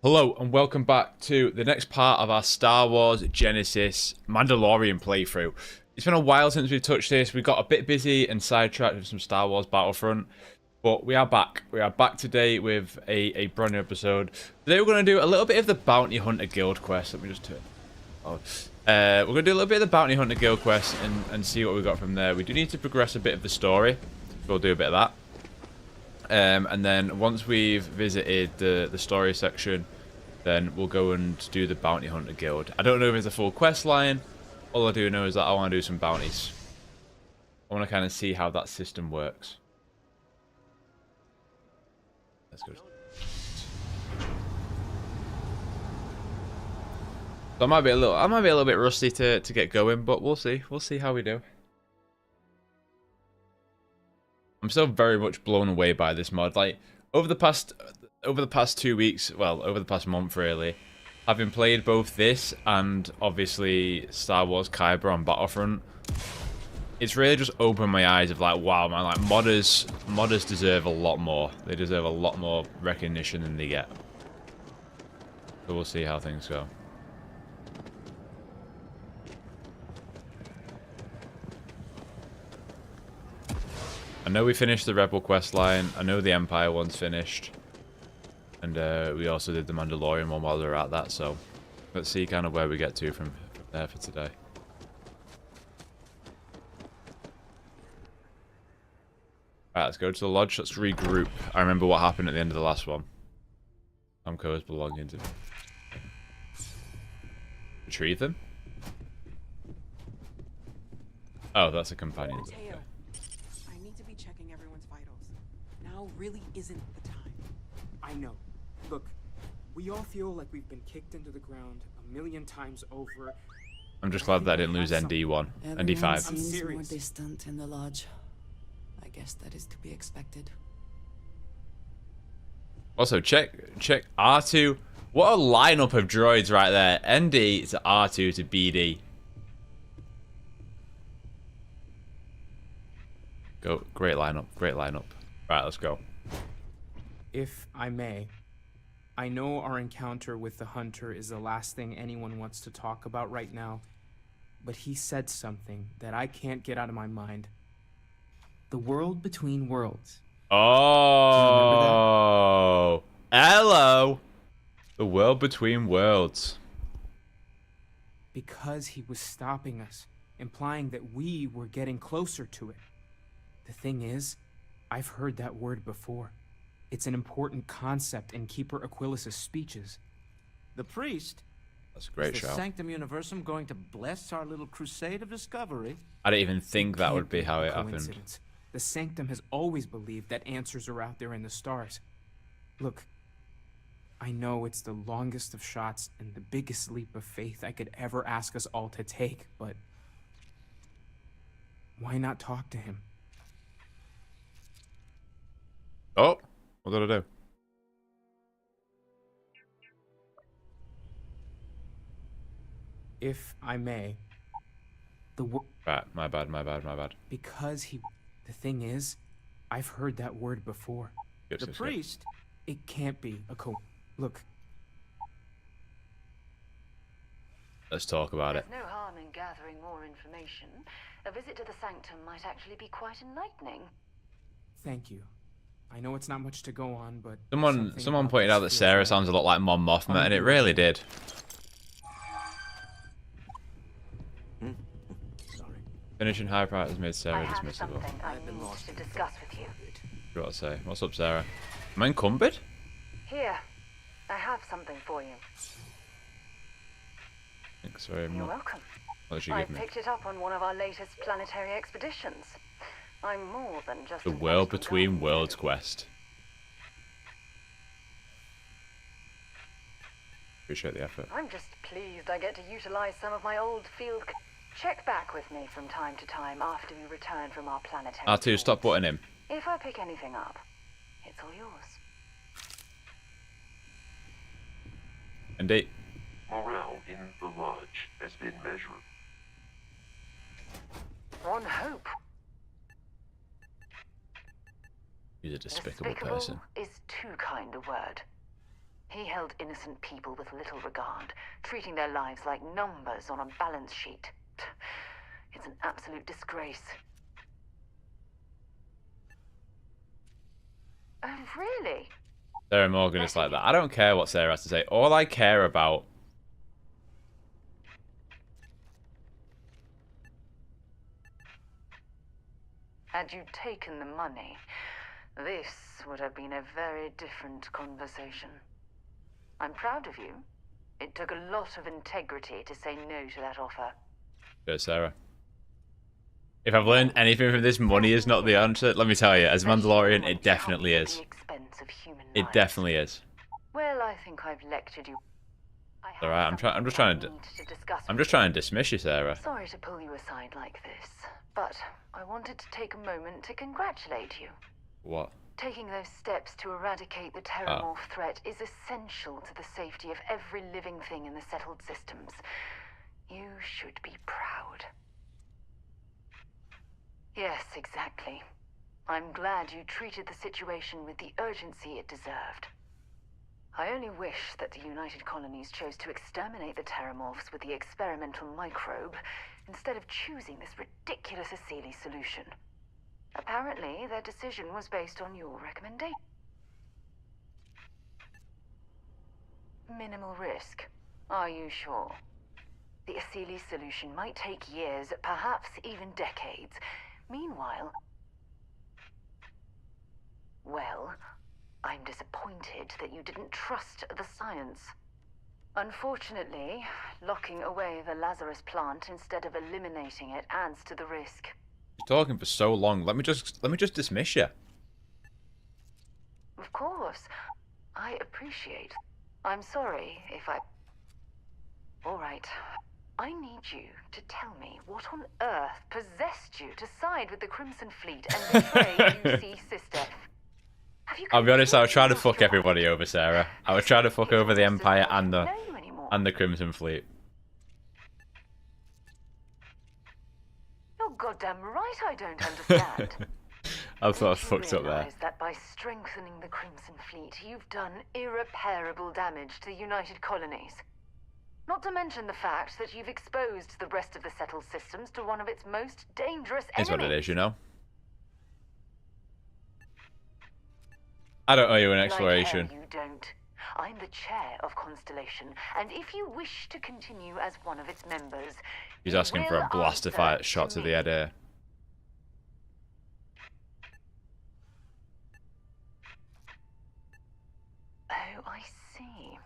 Hello and welcome back to the next part of our Star Wars Genesis Mandalorian playthrough. It's been a while since we've touched this. We got a bit busy and sidetracked with some Star Wars Battlefront, but we are back. We are back today with a brand new episode. Today we're going to do a little bit of the Bounty Hunter Guild quest. Let me just turn. We're going to do a little bit of the Bounty Hunter Guild quest and see what we got from there. We do need to progress a bit of the story. We'll do a bit of that. And then once we've visited the story section, then we'll go and do the Bounty Hunter Guild. I don't know if it's a full quest line. All I do know is that I want to do some bounties. I want to kind of see how that system works. Let's go. So I might be a little bit rusty to get going, but we'll see. We'll see how we do. I'm still very much blown away by this mod. Like over the past 2 weeks, well, over the past month really, having played both this and obviously Star Wars Kyber on Battlefront, it's really just opened my eyes of like, wow, man, like modders deserve a lot more. They deserve a lot more recognition than they get. So we'll see how things go. I know we finished the Rebel quest line. I know the Empire one's finished. And we also did the Mandalorian one while we were at that, so let's see kind of where we get to from there for today. Alright, let's go to the lodge. Let's regroup. I remember what happened at the end of the last one. Tomco's belonging to... Retrieve them? Oh, that's a companion. I need to be checking everyone's vitals. Now really isn't the time. I know. Look, we all feel like we've been kicked into the ground a million times over. I'm just glad that I didn't lose ND1, ND5. I'm serious. More distant in the lodge. I guess that is to be expected. Also, check R2. What a lineup of droids right there. ND to R2 to BD. Go, great lineup, great lineup. Right, let's go. If I may, I know our encounter with the Hunter is the last thing anyone wants to talk about right now, but he said something that I can't get out of my mind. The world between worlds. Oh, hello. The world between worlds. Because he was stopping us, implying that we were getting closer to it. The thing is, I've heard that word before. It's an important concept in Keeper Aquilas's speeches. The priest? That's a great Is the show. Sanctum Universum going to bless our little crusade of discovery? I didn't even think that would be how it happened. Coincidence. The Sanctum has always believed that answers are out there in the stars. Look, I know it's the longest of shots and the biggest leap of faith I could ever ask us all to take, but why not talk to him? Oh, what did I do? If I may, Right, my bad. because he... The thing is, I've heard that word before. The priest? It can't be a Look. Let's talk about it. There's no harm in gathering more information. A visit to the Sanctum might actually be quite enlightening. Thank you. I know it's not much to go on, but... Someone pointed out that Sarah sounds a lot like Mon Mothma, and it really did. Sorry. Finishing high price has made Sarah I have dismissible. something I need to discuss with you. What to say? What's up, Sarah? Am I encumbered? Here, I have something for you. Thanks very You're much. welcome. What did you I give me? picked it up on one of our latest planetary expeditions. I'm more than just The an World expert Between guide. Worlds quest. Appreciate the effort. I'm just pleased I get to utilize some of my old field. Check back with me from time to time after we return from our planetary. R2, tours. stop butting him. If I pick anything up, it's all yours. Indeed. Morale in the lodge has been measured. One hope. He's a despicable person. Is too kind a word. He held innocent people with little regard, treating their lives like numbers on a balance sheet. It's an absolute disgrace. Oh, really? Sarah Morgan is like that. I don't care what Sarah has to say. All I care about... Had you taken the money, this would have been a very different conversation. I'm proud of you. It took a lot of integrity to say no to that offer. Good, Sarah. If I've learned anything from this, money is not the answer. Let me tell you, as a Mandalorian, it definitely is. It definitely is. Well, I think I've lectured you. All right, I'm just trying to dismiss you, Sarah. Sorry to pull you aside like this, but I wanted to take a moment to congratulate you. What? Taking those steps to eradicate the terramorph threat is essential to the safety of every living thing in the settled systems. You should be proud. Yes, exactly. I'm glad you treated the situation with the urgency it deserved. I only wish that the United Colonies chose to exterminate the terramorphs with the experimental microbe instead of choosing this ridiculous Asili solution. Apparently, their decision was based on your recommendation. Minimal risk. Are you sure? The Asili solution might take years, perhaps even decades. Meanwhile... Well, I'm disappointed that you didn't trust the science. Unfortunately, locking away the Lazarus plant instead of eliminating it adds to the risk. You're talking for so long. Let me just dismiss you. Of course. I appreciate. I'm sorry if I... All right. I need you to tell me what on earth possessed you to side with the Crimson Fleet and betray UC Sister. I'll be honest, I was trying to fuck everybody over, Sarah. I was trying to fuck over the Empire and the Crimson Fleet. You're goddamn right I don't understand. I thought I was fucked up there. That by strengthening the Crimson Fleet, you've done irreparable damage to the United Colonies. Not to mention the fact that you've exposed the rest of the settled systems to one of its most dangerous enemies. It's what it is, you know. I don't owe you an explanation. You don't. I'm the chair of Constellation, and if you wish to continue as one of its members... He's asking for a blaster fire shot to the head here. Oh, I see.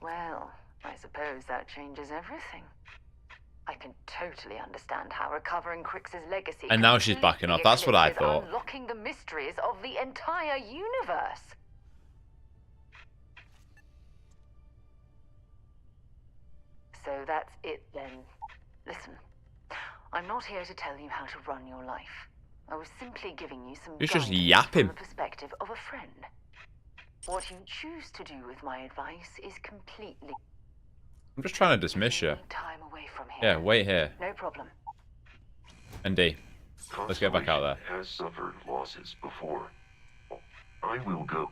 Well, I suppose that changes everything. I can totally understand how recovering Crix's legacy... And now she's backing off. That's what I thought. ...unlocking the mysteries of the entire universe. So that's it then. Listen, I'm not here to tell you how to run your life. I was simply giving you some He's just guidance yapping. from the perspective of a friend. What you choose to do with my advice is completely... I'm just trying to dismiss you. Time away from here. Yeah, wait here. No problem. ND, let's get back out there. Has suffered losses before. I will go.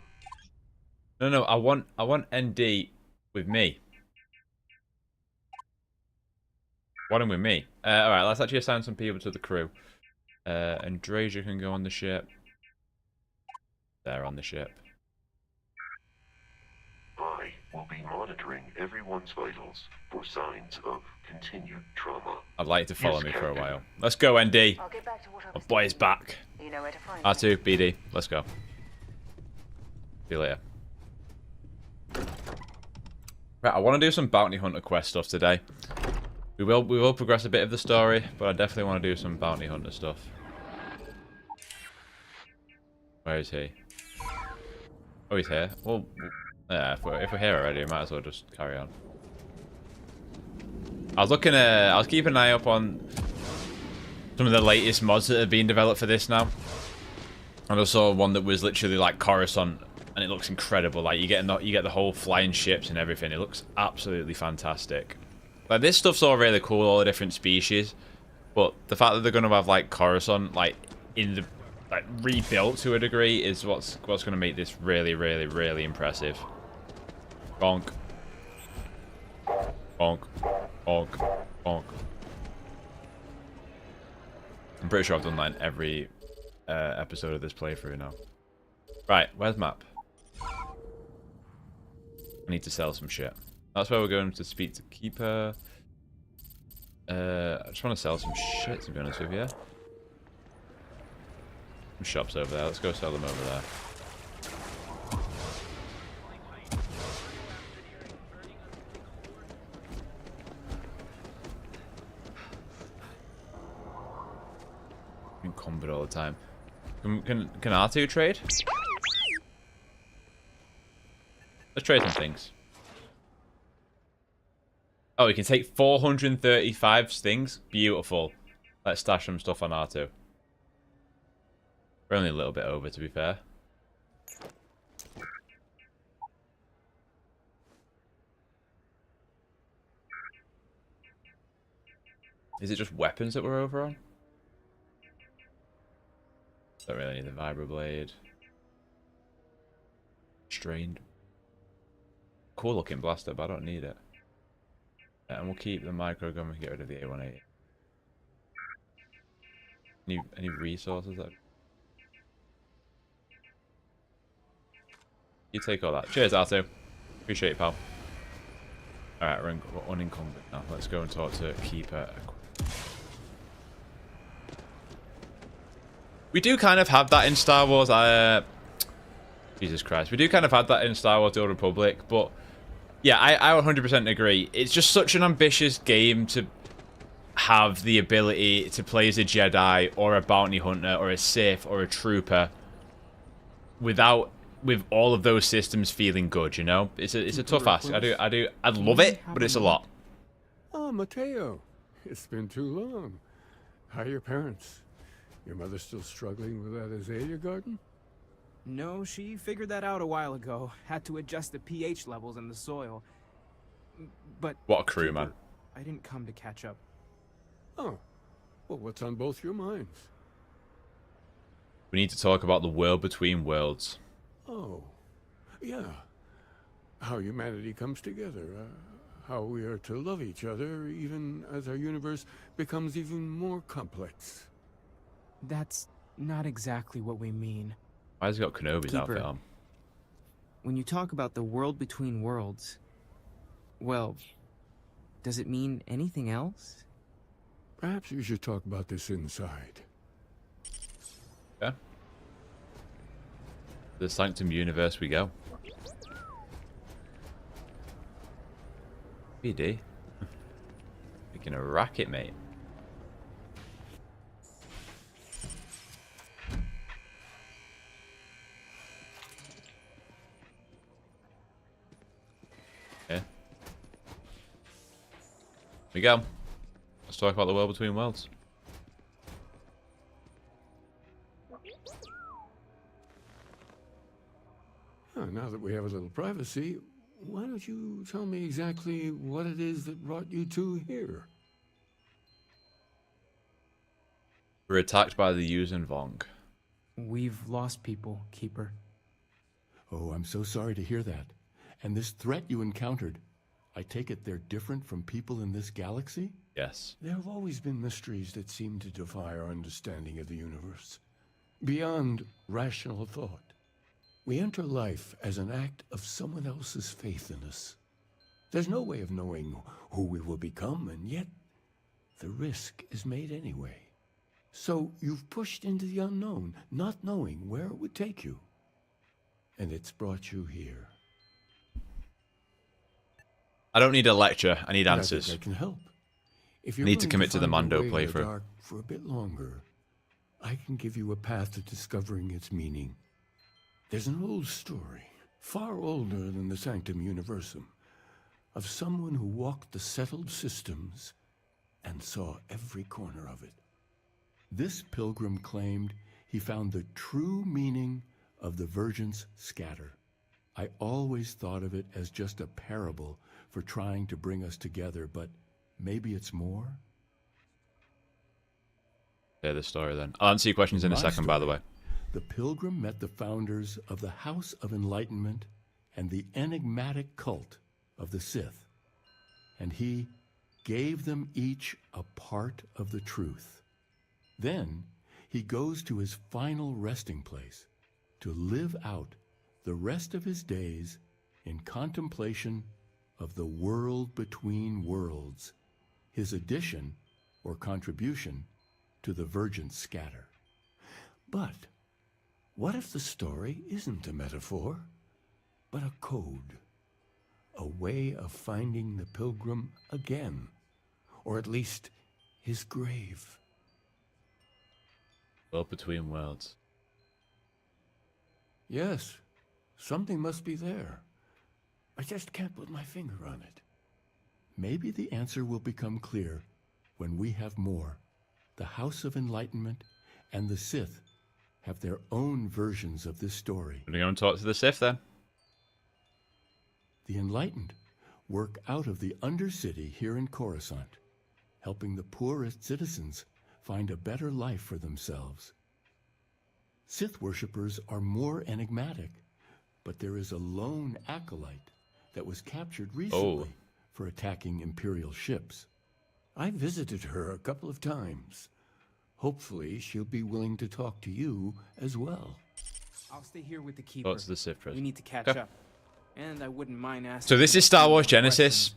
No, I want ND with me. Want him with me. Alright, let's actually assign some people to the crew. Andrasia can go on the ship. They're on the ship. I will be monitoring everyone's vitals for signs of continued trauma. I'd like you to follow Yes, me for a Captain. while. Let's go, ND. I'll get back to what I My was boy is doing. back. You know where to find R2, BD, let's go. See you later. Right, I want to do some bounty hunter quest stuff today. We will progress a bit of the story, but I definitely want to do some bounty hunter stuff. Where is he? Oh, he's here. Well, yeah, if we're here already, we might as well just carry on. I was keeping an eye up on some of the latest mods that have been developed for this now. And I saw one that was literally like Coruscant, and it looks incredible. Like you get the whole flying ships and everything. It looks absolutely fantastic. Like this stuff's all really cool, all the different species, but the fact that they're gonna have like Coruscant like in the rebuilt to a degree is what's gonna make this really, really, really impressive. Bonk. Bonk. Bonk. Bonk. I'm pretty sure I've done that in every episode of this playthrough now. Right, where's map? I need to sell some shit. That's where we're going to speak to Keeper. I just want to sell some shit, to be honest with you. Some shops over there. Let's go sell them over there. Encumbered all the time. Can R2 trade? Let's trade some things. Oh, we can take 435 stings. Beautiful. Let's stash some stuff on R2. We're only a little bit over, to be fair. Is it just weapons that we're over on? Don't really need the vibroblade. Strained. Cool looking blaster, but I don't need it. And we'll keep the micro gun and get rid of the A180. Any resources that you take all that. Cheers, R2. Appreciate it, pal. Alright, we're unencumbered now. Let's go and talk to Keeper. We do kind of have that in Star Wars. Jesus Christ. We do kind of have that in Star Wars The Old Republic, but yeah, I 100% agree. It's just such an ambitious game to have the ability to play as a Jedi or a bounty hunter or a Sith or a trooper with all of those systems feeling good, you know? It's a tough ask. I'd love it, but it's a lot. Oh, Mateo. It's been too long. How are your parents? Your mother still struggling with that azalea garden? No, she figured that out a while ago. Had to adjust the pH levels in the soil. But What a crew, man. I didn't come to catch up. Oh. Well, what's on both your minds? We need to talk about the world between worlds. Oh. Yeah. How humanity comes together. How we are to love each other even as our universe becomes even more complex. That's not exactly what we mean. Why has he got Kenobi's Keeper. outfit on? When you talk about the world between worlds, well, does it mean anything else? Perhaps we should talk about this inside. Yeah. The Sanctum universe we go. BD. Making a racket, mate. Okay. We go. Let's talk about the world between worlds. Oh, now that we have a little privacy, why don't you tell me exactly what it is that brought you two here? We're attacked by the Yuuzhan Vong. We've lost people, Keeper. Oh, I'm so sorry to hear that. And this threat you encountered, I take it they're different from people in this galaxy? Yes. There have always been mysteries that seem to defy our understanding of the universe. Beyond rational thought. We enter life as an act of someone else's faith in us. There's no way of knowing who we will become, and yet the risk is made anyway. So you've pushed into the unknown, not knowing where it would take you. And it's brought you here. I don't need a lecture. I need And answers. I think I can help. If I need to willing commit to the find your Mando way in the playthrough. dark for a bit longer, I can give you a path to discovering its meaning. There's an old story, far older than the Sanctum Universum, of someone who walked the settled systems and saw every corner of it. This pilgrim claimed he found the true meaning of the Virgins' scatter. I always thought of it as just a parable for trying to bring us together, but maybe it's more? Yeah, the story then. I'll answer your questions in a My second, by the way. The pilgrim met the founders of the House of Enlightenment and the enigmatic cult of the Sith, and he gave them each a part of the truth. Then he goes to his final resting place to live out the rest of his days in contemplation of the world between worlds, his addition or contribution to the Vergent scatter. But what if the story isn't a metaphor, but a code? A way of finding the Pilgrim again, or at least his grave. World between worlds. Yes, something must be there. I just can't put my finger on it. Maybe the answer will become clear when we have more. The House of Enlightenment and the Sith have their own versions of this story. We're going to talk to the Sith then. The Enlightened work out of the Undercity here in Coruscant, helping the poorest citizens find a better life for themselves. Sith worshippers are more enigmatic, but there is a lone acolyte that was captured recently for attacking Imperial ships. I visited her a couple of times. Hopefully she'll be willing to talk to you as well. I'll stay here with the keeper. Talk to the Sith We president. need to catch Okay. up. And I wouldn't mind asking. So this is Star Wars Genesis.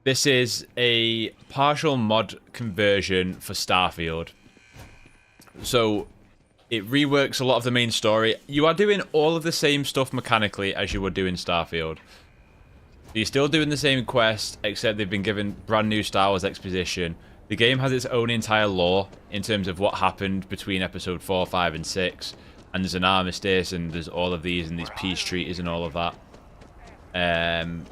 This is a partial mod conversion for Starfield. So it reworks a lot of the main story. You are doing all of the same stuff mechanically as you would do in Starfield. You're still doing the same quest, except they've been given brand new Star Wars exposition. The game has its own entire lore in terms of what happened between episode 4, 5, and 6. And there's an armistice, and there's all of these, and these peace treaties, and all of that. And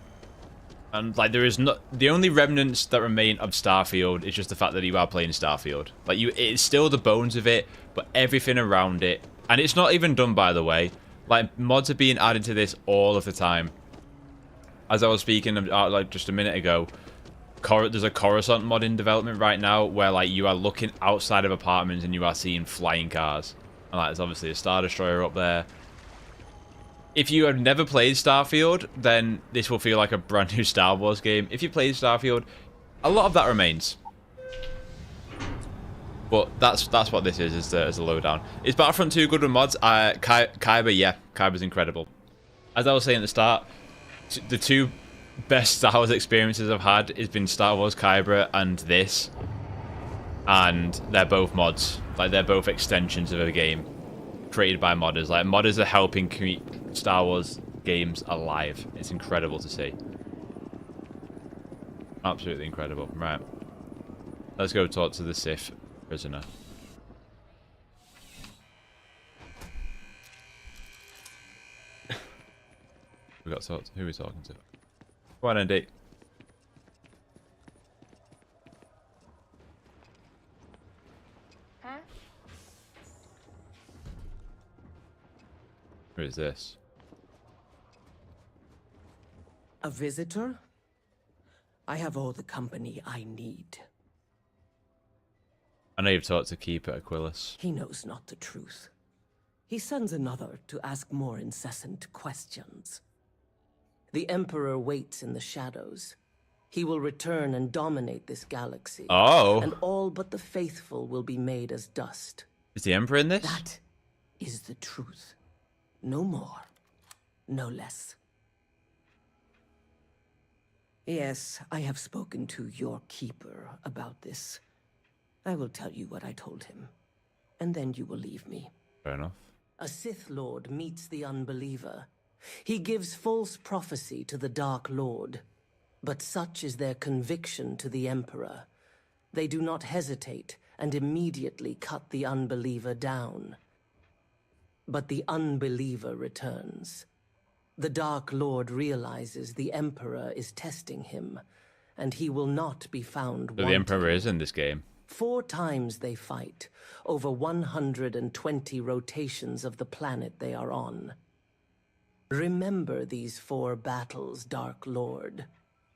like there is not the only remnants that remain of Starfield is just the fact that you are playing Starfield. Like it's still the bones of it, but everything around it, and it's not even done, by the way. Like mods are being added to this all of the time. As I was speaking like just a minute ago, there's a Coruscant mod in development right now where like you are looking outside of apartments and you are seeing flying cars. And like there's obviously a Star Destroyer up there. If you have never played Starfield, then this will feel like a brand new Star Wars game. If you played Starfield, a lot of that remains. But that's what this is the lowdown. Is Battlefront 2 good with mods? Kyber, yeah. Kyber's incredible. As I was saying at the start, the two best Star Wars experiences I've had has been Star Wars Kyber and this. And they're both mods. Like, they're both extensions of a game created by modders. Like, modders are helping keep Star Wars games alive. It's incredible to see. Absolutely incredible. Right. Let's go talk to the Sith prisoner. We got to talk to, who are we talking to? Go on, Andy. Huh? Who is this? A visitor? I have all the company I need. I know you've talked to Keeper Aquilus. He knows not the truth. He sends another to ask more incessant questions. The Emperor waits in the shadows. He will return and dominate this galaxy. Oh. And all but the faithful will be made as dust. Is the Emperor in this? That is the truth. No more, no less. Yes, I have spoken to your keeper about this. I will tell you what I told him, and then you will leave me. Fair enough. A Sith Lord meets the unbeliever. He gives false prophecy to the Dark Lord, but such is their conviction to the Emperor. They do not hesitate and immediately cut the unbeliever down. But the unbeliever returns. The Dark Lord realizes the Emperor is testing him, and he will not be found wanting. So the Emperor is in this game. 4 times they fight, over 120 rotations of the planet they are on. Remember these 4 battles, Dark Lord,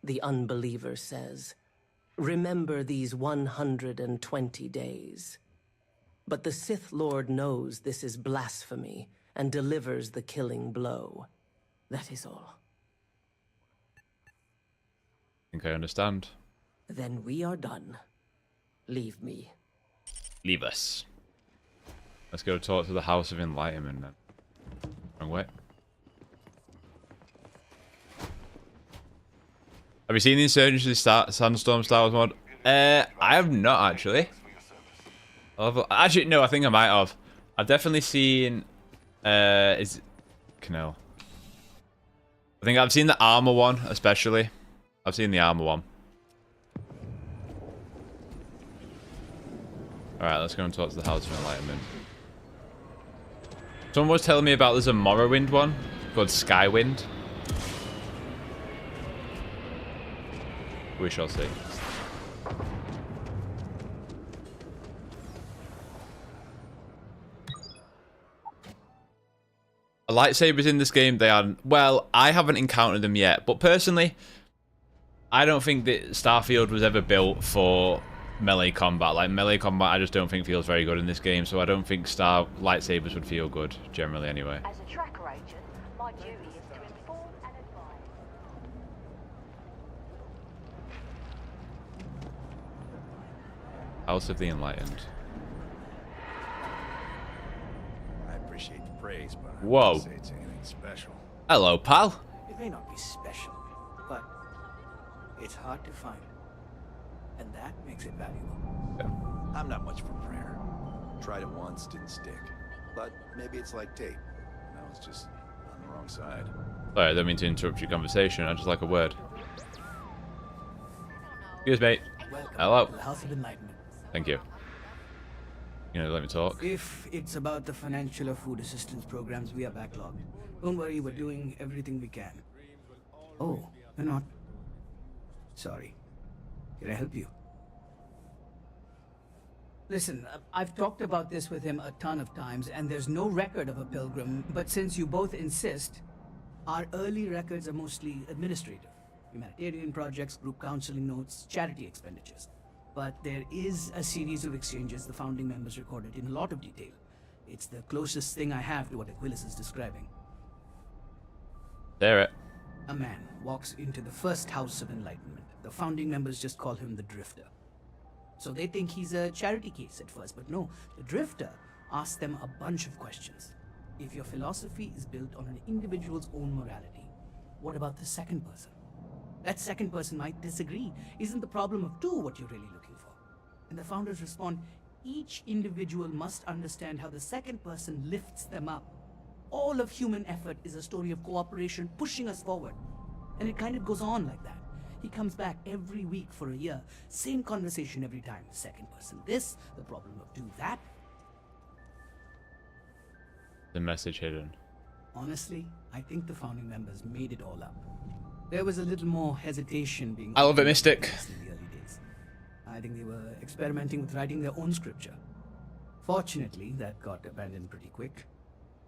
the unbeliever says. Remember these 120 days. But the Sith Lord knows this is blasphemy and delivers the killing blow. That is all. think I understand. Then we are done. Leave me. Leave us. Let's go talk to the House of Enlightenment then. Wrong way. Have you seen the Insurgency Sandstorm Star Wars mod? I have not actually. Actually, no, I think I might have. I've definitely seen. Is Canal? I think I've seen the armor one, especially. I've seen the armor one. Alright, let's go and talk to the House of Enlightenment. Someone was telling me about there's a Morrowind one called Skywind. We shall see. Lightsabers in this game, they are... Well, I haven't encountered them yet, but personally, I don't think that Starfield was ever built for melee combat. Like, melee combat I just don't think feels very good in this game, so I don't think lightsabers would feel good, generally, anyway. As a tracker agent, my duty is to inform and advise. House of the Enlightened. I appreciate the praise, but I Whoa. wouldn't say it's anything special. Hello, pal. It may not be special, but it's hard to find. And that makes it valuable. I'm not much for prayer. Tried it once, didn't stick. But maybe it's like tape. I was just on the wrong side. Sorry, I don't mean to interrupt your conversation. I just like a word. Excuse me. Welcome Hello. to the House of Enlightenment. Thank you. You know, let me talk. If it's about the financial or food assistance programs, we are backlogged. Don't worry, we're doing everything we can. Oh, you're not. Sorry. Can I help you? Listen, I've talked about this with him a ton of times, and there's no record of a pilgrim, but since you both insist, our early records are mostly administrative. Humanitarian projects, group counseling notes, charity expenditures. But there is a series of exchanges the founding members recorded in a lot of detail. It's the closest thing I have to what Aquilas is describing. There it. A man walks into the first House of Enlightenment. The founding members just call him the Drifter. So they think he's a charity case at first, but no, the Drifter asks them a bunch of questions. If your philosophy is built on an individual's own morality, what about the second person? That second person might disagree. Isn't the problem of two what you're really looking for? And the founders respond, each individual must understand how the second person lifts them up. All of human effort is a story of cooperation pushing us forward. And it kind of goes on like that. He comes back every week for a year. Same conversation every time. Second person this, the problem of do that. The message hidden. Honestly, I think the founding members made it all up. There was a little more hesitation being... I love it, Mystic. ...in the early days. I think they were experimenting with writing their own scripture. Fortunately, that got abandoned pretty quick.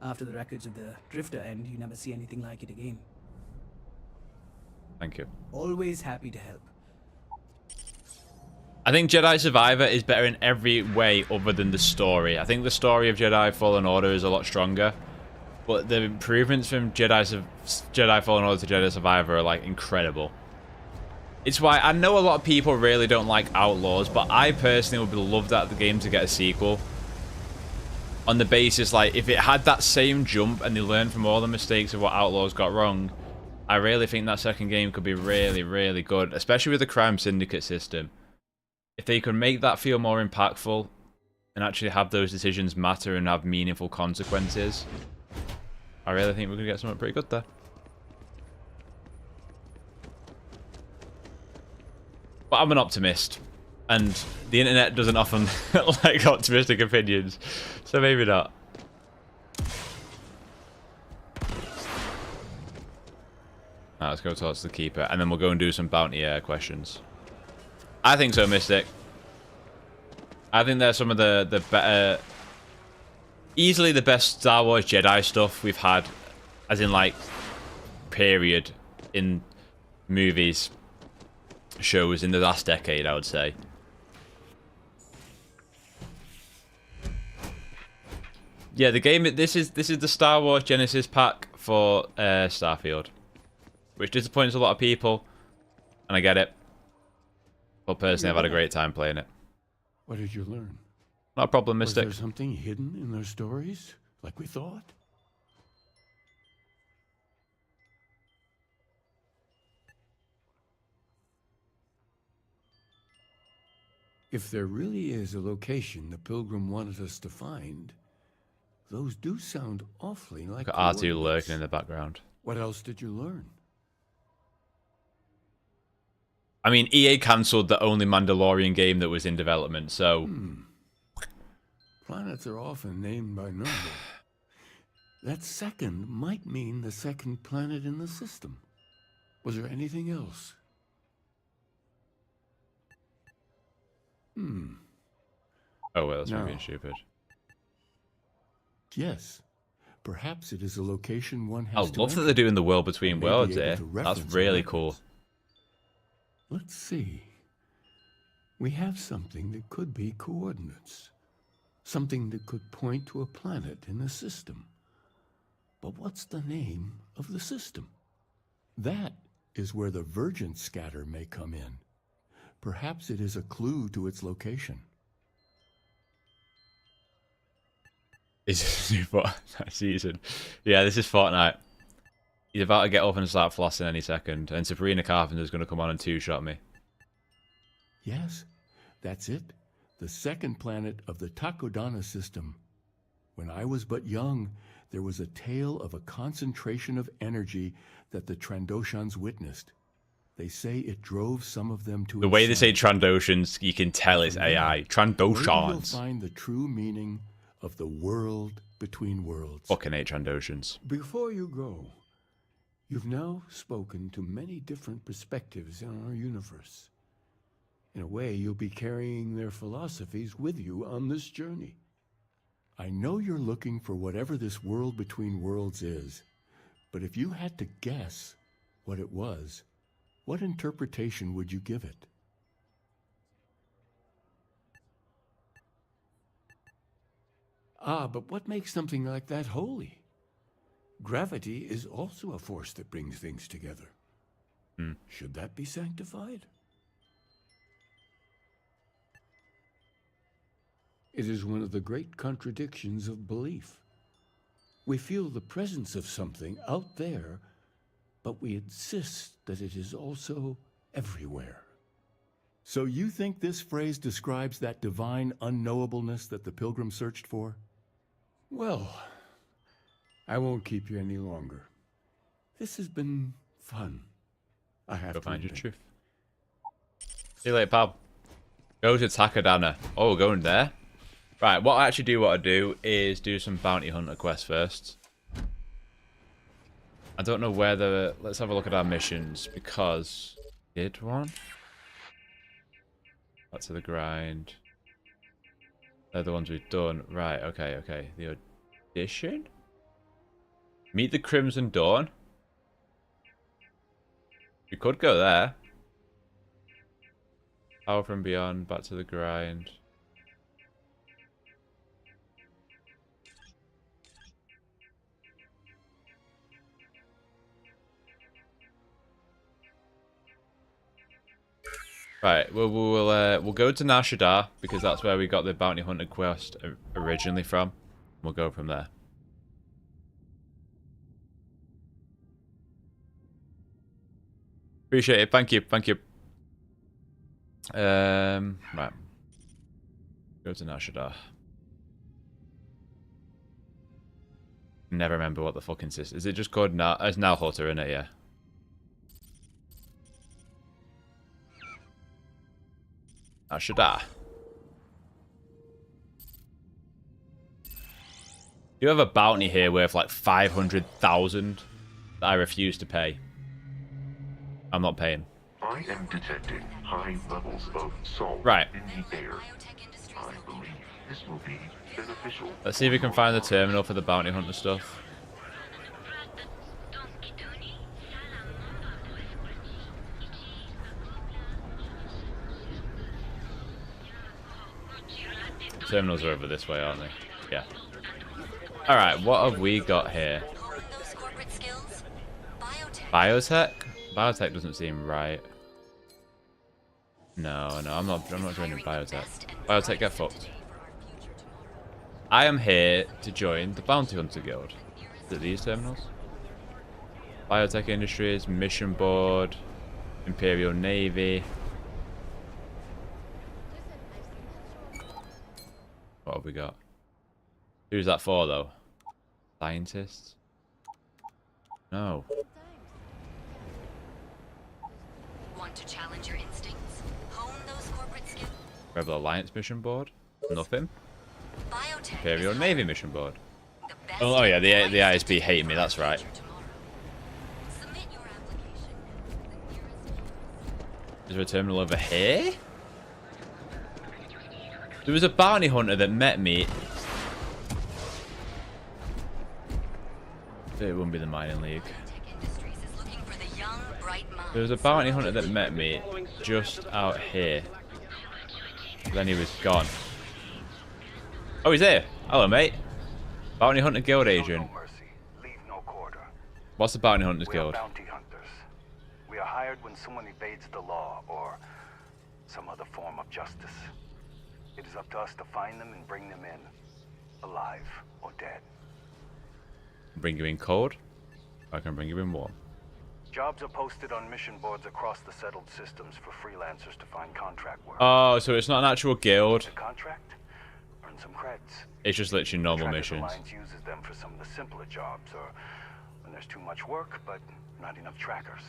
After the records of the Drifter end, you never see anything like it again. Thank you. Always happy to help. I think Jedi Survivor is better in every way other than the story. I think the story of Jedi Fallen Order is a lot stronger. But the improvements from Jedi Fallen Order to Jedi Survivor are, like, incredible. It's why I know a lot of people really don't like Outlaws, but I personally would love that the game to get a sequel. On the basis, like, if it had that same jump and they learned from all the mistakes of what Outlaws got wrong, I really think that second game could be really, really good, especially with the Crime Syndicate system. If they could make that feel more impactful and actually have those decisions matter and have meaningful consequences, I really think we're going to get something pretty good there. But I'm an optimist, and the internet doesn't often like optimistic opinions, so maybe not. Alright, let's go towards the Keeper, and then we'll go and do some bounty questions. I think so, Mystic. I think they're some of the better... Easily the best Star Wars Jedi stuff we've had, as in, like, period, in movies, shows in the last decade, I would say. Yeah, the game, this is the Star Wars Genesis pack for Starfield, which disappoints a lot of people. and I get it. But personally, I've had a great time playing it. What did you learn? Not a problem, Was Mystic. there something hidden in their stories, like we thought? If there really is a location the Pilgrim wanted us to find, those do sound awfully like Got R2 coordinates. lurking in the background. What else did you learn? I mean, EA cancelled the only Mandalorian game that was in development, so... Planets are often named by number. That second might mean the second planet in the system. Was there anything else? Oh, well, that's me No. being stupid. Yes. Perhaps it is a location one I has to love that enter. they're doing the world between May be worlds able here. to That's reference really it. cool. Let's see. We have something that could be coordinates. Something that could point to a planet in the system. But what's the name of the system? That is where the Vergent scatter may come in. Perhaps it is a clue to its location. Is this a new Fortnite season? Yeah, this is Fortnite. He's about to get up and start flossing any second, and Sabrina Carpenter's going to come on and two-shot me. Yes, that's it. The second planet of the Takodana system. When I was but young, there was a tale of a concentration of energy that the Trandoshans witnessed. They say it drove some of them to The way they say insanity. Trandoshans, you can tell it's AI. Maybe you'll Trandoshans. find the true meaning of the world between worlds. Fucking hate Trandoshans. Before you go, you've now spoken to many different perspectives in our universe. In a way, you'll be carrying their philosophies with you on this journey. I know you're looking for whatever this world between worlds is, but if you had to guess what it was, what interpretation would you give it? Ah, but what makes something like that holy? Gravity is also a force that brings things together. Should that be sanctified? It is one of the great contradictions of belief. We feel the presence of something out there, but we insist that it is also everywhere. So you think this phrase describes that divine unknowableness that the Pilgrim searched for? Well, I won't keep you any longer. This has been fun. I have Go to find your admit. truth. See you later, pal. Go to Takodana. Oh, we're going there? Right, what I actually do want to do is do some bounty hunter quests first. I don't know where the... Let's have a look at our missions, because... Did one? Back to the grind. They're the ones we've done. Right, okay, okay. The audition? Meet the Crimson Dawn? We could go there. Power from Beyond, back to the grind. Right, we'll go to Nar Shaddaa because that's where we got the bounty hunter quest originally from. We'll go from there. Appreciate it. Thank you. Thank you. Right. Go to Nar Shaddaa. Never remember what the fucking system is. It just called Nar? It's Nar Hutter, isn't it? Yeah. Nar Shaddaa. You have a bounty here worth like 500,000 that I refuse to pay. I'm not paying. I am detecting high levels of salt Right. in the air. I believe this will be beneficial. Let's see if we can find the terminal for the bounty hunter stuff. Terminals are over this way, aren't they? Yeah. Alright, what have we got here? Biotech? Biotech doesn't seem right. No, I'm not joining biotech. Biotech, get fucked. I am here to join the Bounty Hunter Guild. Is it these terminals? Biotech Industries, Mission Board, Imperial Navy. What have we got? Who's that for, though? Scientists? No. Want to challenge your instincts? Hone those corporate skills? Rebel Alliance Mission Board? Nothing. Biotech Imperial Navy Mission Board. Oh yeah, the ISB hate me, that's right. Is there a terminal over here? There was a bounty hunter that met me. It wouldn't be the Mining League. There was a bounty hunter that met me just out here. Then he was gone. Oh, he's here. Hello, mate. Bounty Hunter Guild agent. What's the Bounty Hunters Guild? Bounty hunters. We are hired when someone evades the law or some other form of justice. It is up to us to find them and bring them in, alive or dead. Bring you in cold? I can bring you in warm. Jobs are posted on mission boards across the settled systems for freelancers to find contract work. Oh, so it's not an actual guild. Contract? Earn some creds. It's just literally normal missions. Alliance uses them for some of the simpler jobs, or when there's too much work but not enough trackers.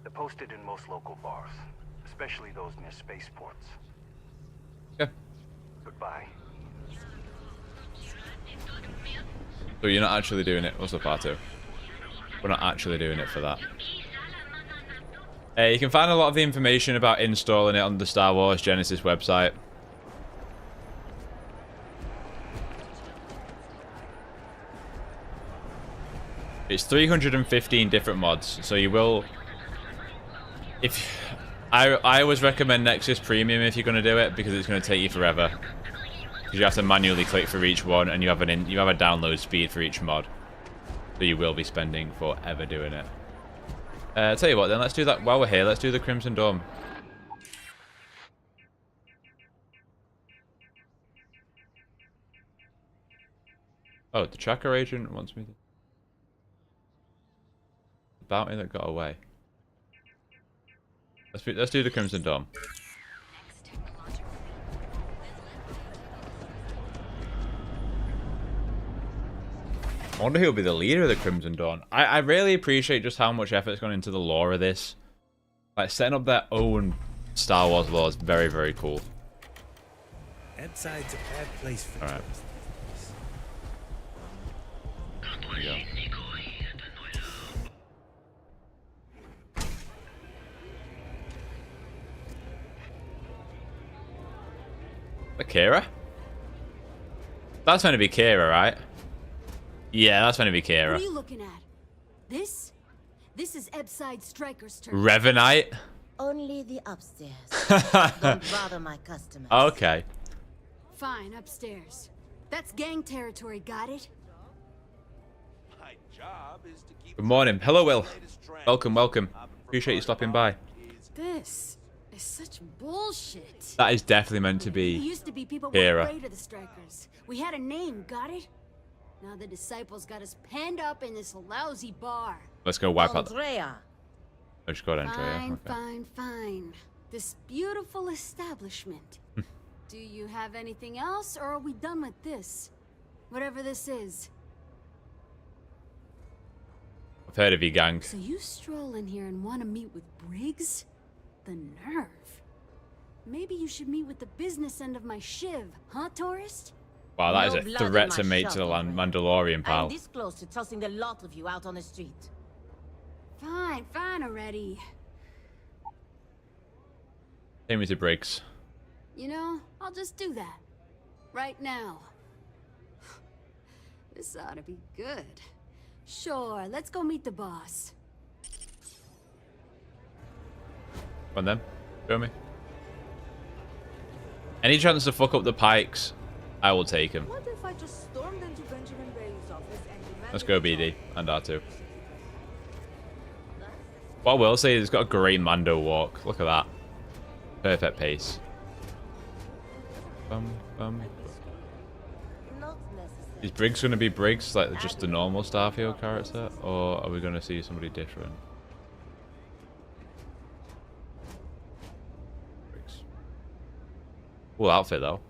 They're posted in most local bars, especially those near spaceports. Okay. Goodbye. So you're not actually doing it. What's the part two? We're not actually doing it for that. You can find a lot of the information about installing it on the Star Wars Genesis website. It's 315 different mods, so you will... I always recommend Nexus Premium if you're going to do it, because it's going to take you forever. Because you have to manually click for each one, and you have a download speed for each mod. So you will be spending forever doing it. Tell you what then, let's do that while we're here. Let's do the Crimson Dome. Oh, the tracker agent wants me to... The bounty that got away. Let's do the Crimson Dome. I wonder who'll be the leader of the Crimson Dawn. I really appreciate just how much effort's gone into the lore of this. Like, setting up their own Star Wars lore is very, very cool. Outside's a bad place for Alright. There we go. Kira? That's going to be Kira, right? Yeah, that's going to be Kira. What are you looking at? This? This is Ebside Striker's turn. Revenite? Only the upstairs. Don't bother my customers. Okay. Fine, upstairs. That's gang territory, got it? My job is to keep... Good morning. Hello, Will. Welcome, welcome. Appreciate you stopping by. This is such bullshit. That is definitely meant to be It used to be people Kira. were afraid of the Strikers. We had a name, got it? Now the disciples got us penned up in this lousy bar. Let's go wipe out. Andrea. Oh, she's got Andrea. Fine, Okay. fine, fine. This beautiful establishment. Do you have anything else, or are we done with this? Whatever this is. I've heard of you, gang. So you stroll in here and want to meet with Briggs? The nerve. Maybe you should meet with the business end of my shiv, huh, tourist? Wow, that is No a blood in threat my to mate to the Mandalorian, I'm pal. this close to tossing the lot of you out on the street. Fine, fine already. Take me to Briggs. You know, I'll just do that. Right now. This ought to be good. Sure, let's go meet the boss. Come on then. Show me. Any chance to fuck up the Pikes, I will take him. What if I just stormed into Benjamin Ray's office and demanded... Let's go, BD. And R2. What I will say is it's got a great Mando walk. Look at that. Perfect pace. Bum, bum. Is Briggs going to be Briggs, like just the normal Starfield character? Or are we going to see somebody different? Briggs. Cool outfit though.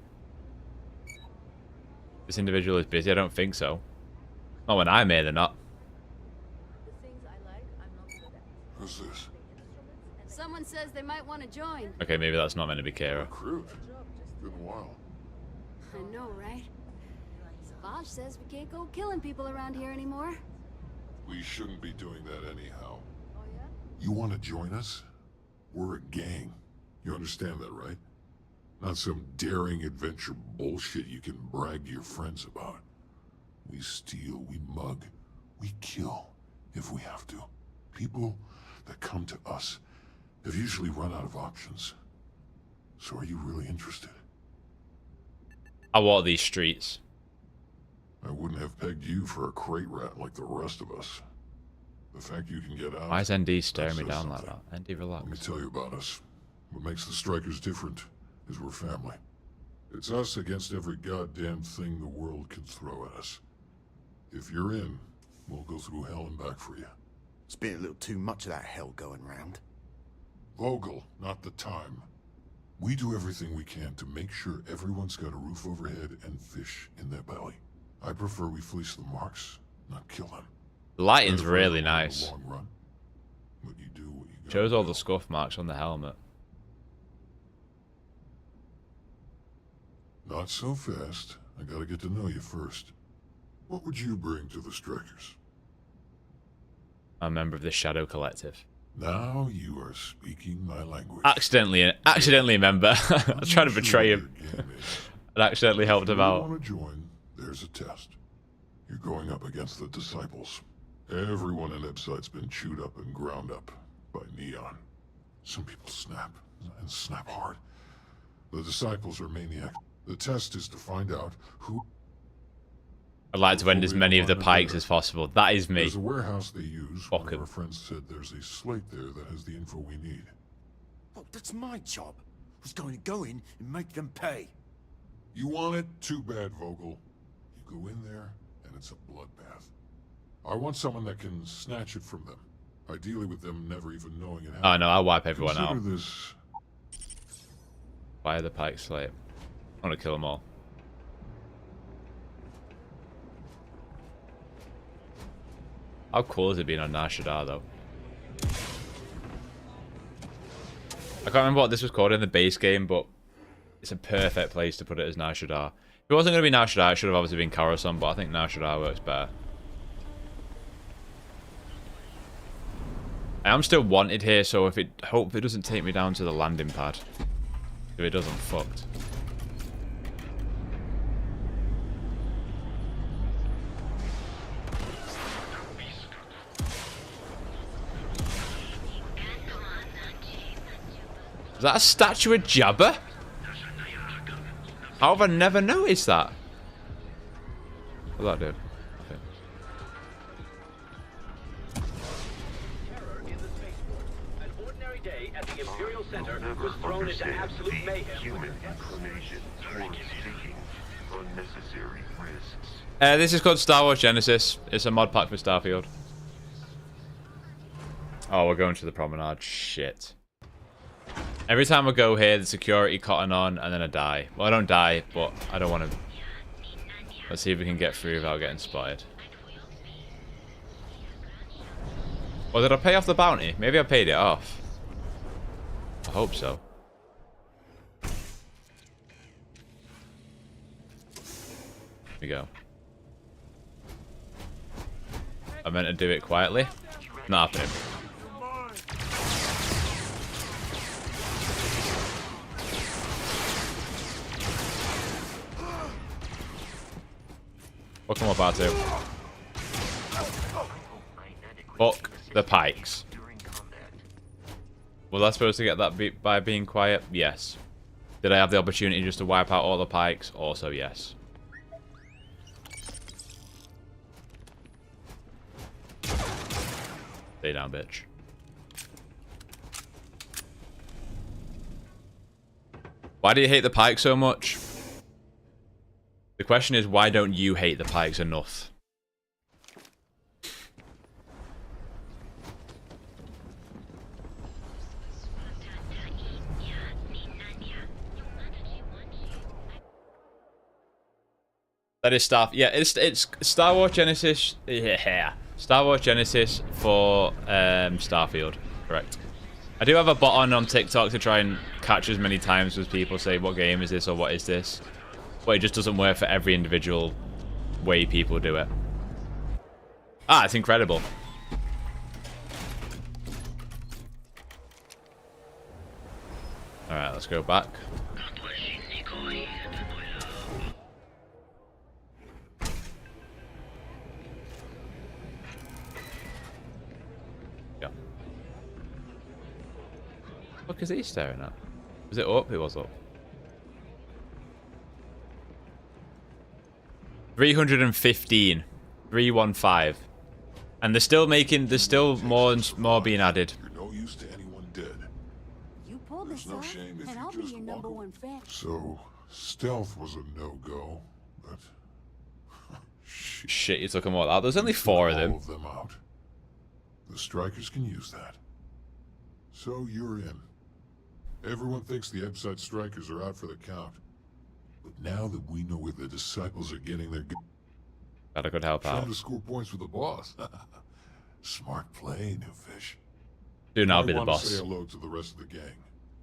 This individual is busy? I don't think so. Not when I'm here, they're not. Who's this? Someone says they might want to join. Okay, maybe that's not meant to be Kara. Recruit? Been a while. I know, right? Savage says we can't go killing people around here anymore. We shouldn't be doing that anyhow. You want to join us? We're a gang. You understand that, right? Not some daring adventure bullshit you can brag to your friends about. We steal, we mug, we kill, if we have to. People that come to us have usually run out of options. So are you really interested? I walk these streets. I wouldn't have pegged you for a crate rat like the rest of us. The fact you can get out... Why is ND staring me down like that? ND, relax. Let me tell you about us. What makes the Strikers different is we're family. It's us against every goddamn thing the world can throw at us. If you're in, we'll go through hell and back for you. It's been a little too much of that hell going round. Vogel, not the time. We do everything we can to make sure everyone's got a roof overhead and fish in their belly. I prefer we fleece the marks, not kill them. The lighting's really nice. Long run, but you do what you Shows all the scuff marks on the helmet. Not so fast. I gotta get to know you first. What would you bring to the Strikers? I'm a member of the Shadow Collective. Now you are speaking my language. Accidentally a member. I was trying to betray him. I accidentally helped him out. If you want to join, there's a test. You're going up against the Disciples. Everyone in Epside's been chewed up and ground up by Neon. Some people snap, and snap hard. The Disciples are maniacs. The test is to find out who... I'd like to end as many of the Pykes as possible. That is me. There's a warehouse they use. One of our friends said there's a slate there that has the info we need. Oh, that's my job. I was going to go in and make them pay. You want it? Too bad, Vogel. You go in there, and it's a bloodbath. I want someone that can snatch it from them. Ideally with them never even knowing it happened. Oh no, I'll wipe everyone out. Consider this... Fire the Pyke slate. I want to kill them all. How cool has it been on Nar Shaddaa, though? I can't remember what this was called in the base game, but it's a perfect place to put it as Nar Shaddaa. If it wasn't going to be Nar Shaddaa, it should have obviously been Coruscant, but I think Nar Shaddaa works better. I am still wanted here, so if it hope it doesn't take me down to the landing pad. If it doesn't, fucked. Is that a statue of Jabba? How have I never noticed that? What'll that do? Okay. Was thrown into absolute mayhem. Human inclination towards taking unnecessary risks. This is called Star Wars Genesis. It's a mod pack for Starfield. Oh, we're going to the promenade. Shit. Every time I go here, the security cotton on, and then I die. Well, I don't die, but I don't want to... Let's see if we can get through without getting spotted. Or did I pay off the bounty? Maybe I paid it off. I hope so. Here we go. I meant to do it quietly. Not happening. What come up R2? Fuck the Pykes. Was I supposed to get that by being quiet? Yes. Did I have the opportunity just to wipe out all the Pykes? Also yes. Stay down, bitch. Why do you hate the Pyke so much? The question is, why don't you hate the Pykes enough? That is Star. Yeah, it's Star Wars Genesis. Yeah, Star Wars Genesis for Starfield. Correct. I do have a bot on TikTok to try and catch as many times as people say, "What game is this?" or "What is this?" But it just doesn't work for every individual way people do it. Ah, it's incredible. All right, let's go back. What is he staring at? Was it up? It was up. 315. 315. And they're still making, there's still more and more being added. You're no use to anyone dead. You pulled this off, and I'll be your #1 fan. So, stealth was a no-go, but... Shit, you took them all out. There's only 4 of them. All of them out. The strikers can use that. So you're in. Everyone thinks the Ebside strikers are out for the count. But now that we know where the disciples are getting their... That I could help out. Trying to score points with the boss. Smart play, new fish. Dude, I'll be the I want boss. to say hello to the rest of the gang.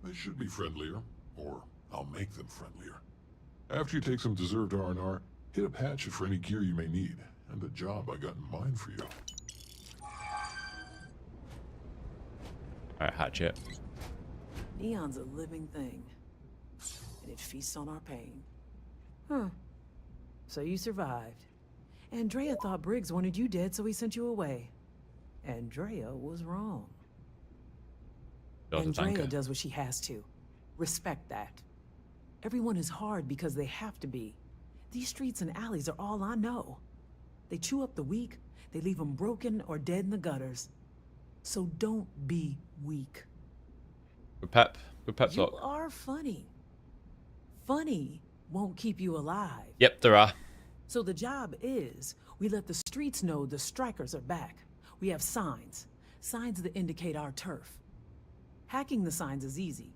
They should be friendlier, or I'll make them friendlier. After you take some deserved R&R, hit up Hatchet for any gear you may need, and the job I got in mind for you. Alright, Hatchet. Neon's a living thing, and it feasts on our pain. Huh. So you survived. Andrea thought Briggs wanted you dead, so he sent you away. Andrea was wrong. Andrea does what she has to. Respect that. Everyone is hard because they have to be. These streets and alleys are all I know. They chew up the weak, they leave them broken or dead in the gutters. So don't be weak. Good pep talk. You are funny. Funny won't keep you alive. Yep, there are. So the job is, we let the streets know the strikers are back. We have signs. Signs that indicate our turf. Hacking the signs is easy.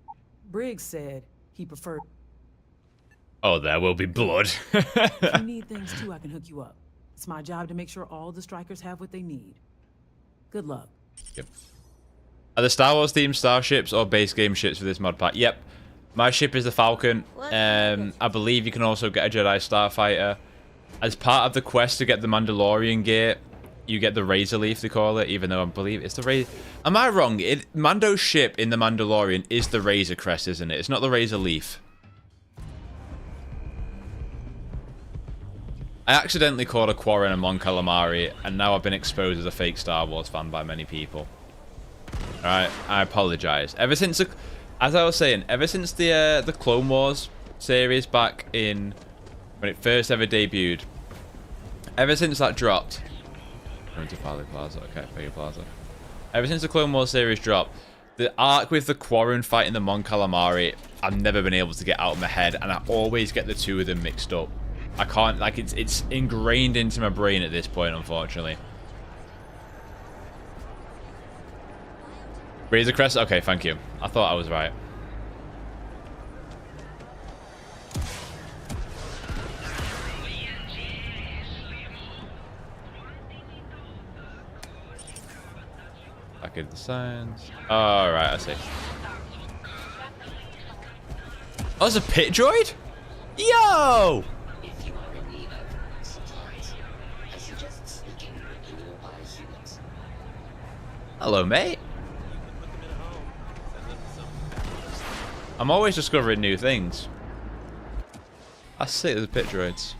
Briggs said he preferred... Oh, there will be blood. If you need things too, I can hook you up. It's my job to make sure all the strikers have what they need. Good luck. Yep. Are the Star Wars themed starships or base game ships for this mod pack? Yep. My ship is the Falcon. I believe you can also get a Jedi Starfighter. As part of the quest to get the Mandalorian gear, you get the Razor Leaf, they call it, even though I believe it's the Razor... Am I wrong? Mando's ship in the Mandalorian is the Razor Crest, isn't it? It's not the Razor Leaf. I accidentally called a Quarren a Mon Calamari, and now I've been exposed as a fake Star Wars fan by many people. Alright, I apologize. Ever since, as I was saying, ever since the Clone Wars series back in, when it first ever debuted, ever since that dropped, going to Pali Plaza, okay, Pali Plaza. Ever since the Clone Wars series dropped, the arc with the Quarren fighting the Mon Calamari, I've never been able to get out of my head, and I always get the two of them mixed up. I can't, like, it's ingrained into my brain at this point, unfortunately. Razor Crest? Okay, thank you. I thought I was right. Back into the signs. Alright, I see. Oh, it's a pit droid? Yo! Hello, mate. I'm always discovering new things. I see there's pit droids.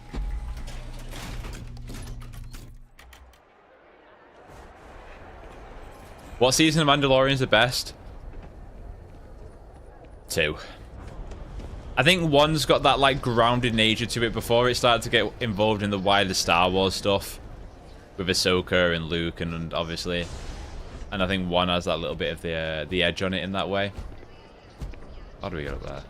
What season of Mandalorian is the best? 2. I think 1's got that like grounded nature to it before it started to get involved in the wider Star Wars stuff with Ahsoka and Luke and obviously, and I think 1 has that little bit of the edge on it in that way. How do we get up there?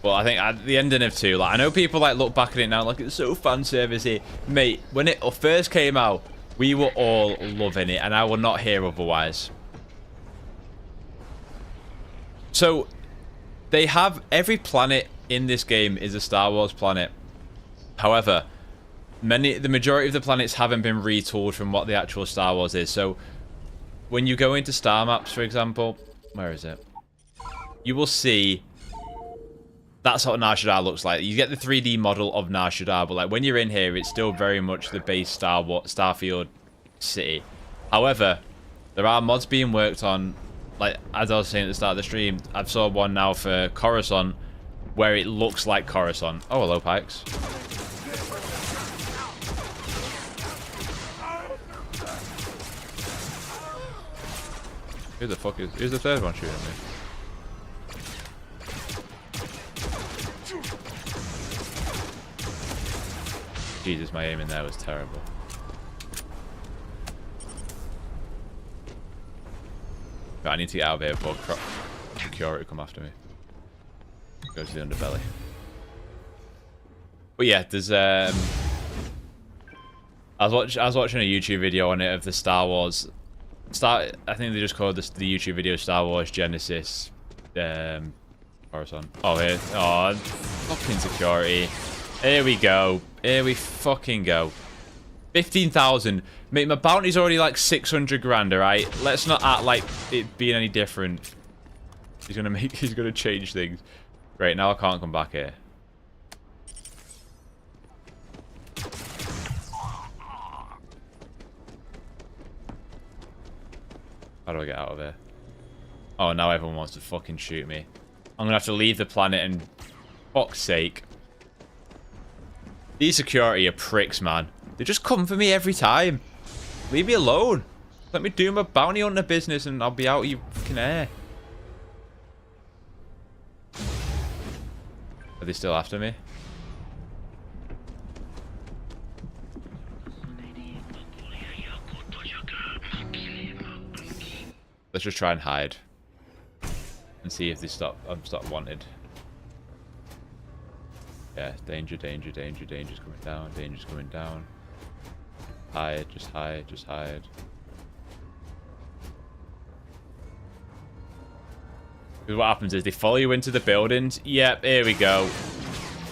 But I think at the ending of 2, like, I know people like look back at it now like it's so fan servicey. Mate, when it first came out, we were all loving it, and I will not hear otherwise. So they have every planet in this game is a Star Wars planet. However, the majority of the planets haven't been retooled from what the actual Star Wars is. So when you go into star maps, for example, where is it? You will see that's what Nar Shaddaa looks like. You get the 3D model of Nar Shaddaa, but like when you're in here, it's still very much the base Starfield city. However, there are mods being worked on, like as I was saying at the start of the stream. I've saw one now for Coruscant where it looks like Coruscant. Oh, hello, Pikes. Who the fuck is... Who's the third one shooting at me? Jesus, my aim in there was terrible. Right, I need to get out of here before security come after me. Go to the underbelly. But yeah, there's I was watching a YouTube video on it of the Star Wars. I think they just called this the YouTube video Star Wars Genesis. Coruscant. Oh, here. Oh, fucking security. Here we go. Here we fucking go. 15,000. Mate, my bounty's already like 600 grand, alright? Let's not act like it being any different. He's gonna change things. Great, now I can't come back here. How do I get out of here? Oh, now everyone wants to fucking shoot me. I'm gonna have to leave the planet and... Fuck's sake. These security are pricks, man. They just come for me every time. Leave me alone. Let me do my bounty hunter business and I'll be out of your fucking air. Are they still after me? Let's just try and hide. And see if they stop wanted. Yeah, danger, danger, danger, danger's coming down, danger's coming down. Hide, just hide, just hide. Because what happens is they follow you into the buildings. Yep, here we go.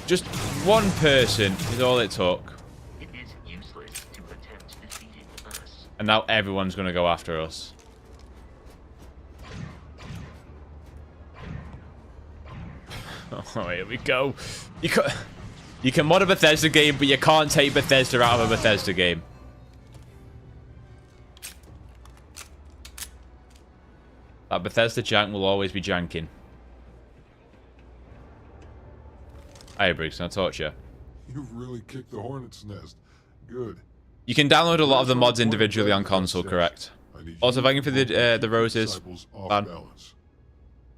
Just one person is all it took. It is useless to attempt defeating us. And now everyone's going to go after us. Oh, here we go. You can mod a Bethesda game, but you can't take Bethesda out of a Bethesda game. That Bethesda jank will always be janking. Hey, Briggs, can I talk to you? You've really kicked the hornet's nest. Good. You can download a lot of the mods individually on console, correct? Also, thank you for the roses.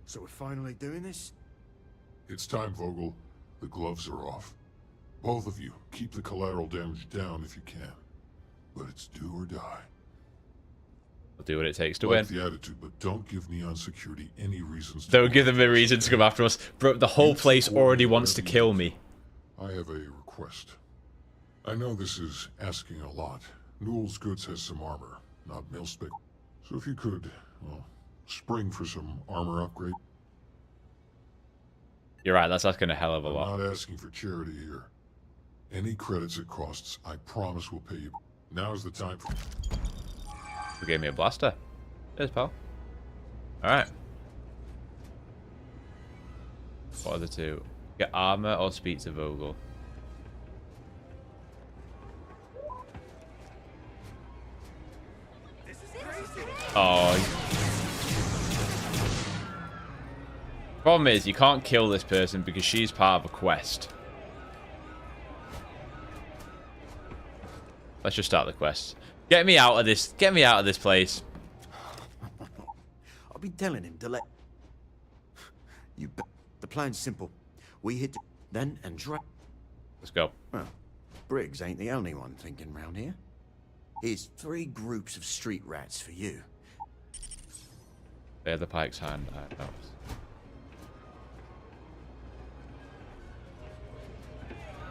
So we're finally doing this? It's time, Vogel. The gloves are off. Both of you, keep the collateral damage down if you can. But it's do or die. I'll do what it takes to like win. The attitude, but don't give Neon Security any reasons to... Don't give them a reason to come after us. Bro, the whole place already wants to kill me. I have a request. I know this is asking a lot. Newell's Goods has some armor, not mil-spec. So if you could, well, spring for some armor upgrade. You're right, that's asking a hell of a lot. I'm not asking for charity here. Any credits it costs, I promise we'll pay you. Now's the time for... Who gave me a blaster? There's pal. Alright. What are the two? Get armor or speak to Vogel? Oh. Problem is, you can't kill this person because she's part of a quest. Let's just start the quest. Get me out of this. Get me out of this place. I'll be telling him to let... The plan's simple. We hit then and drop... Let's go. Well, Briggs ain't the only one thinking round here. Here's 3 groups of street rats for you. They're the Pyke's hand.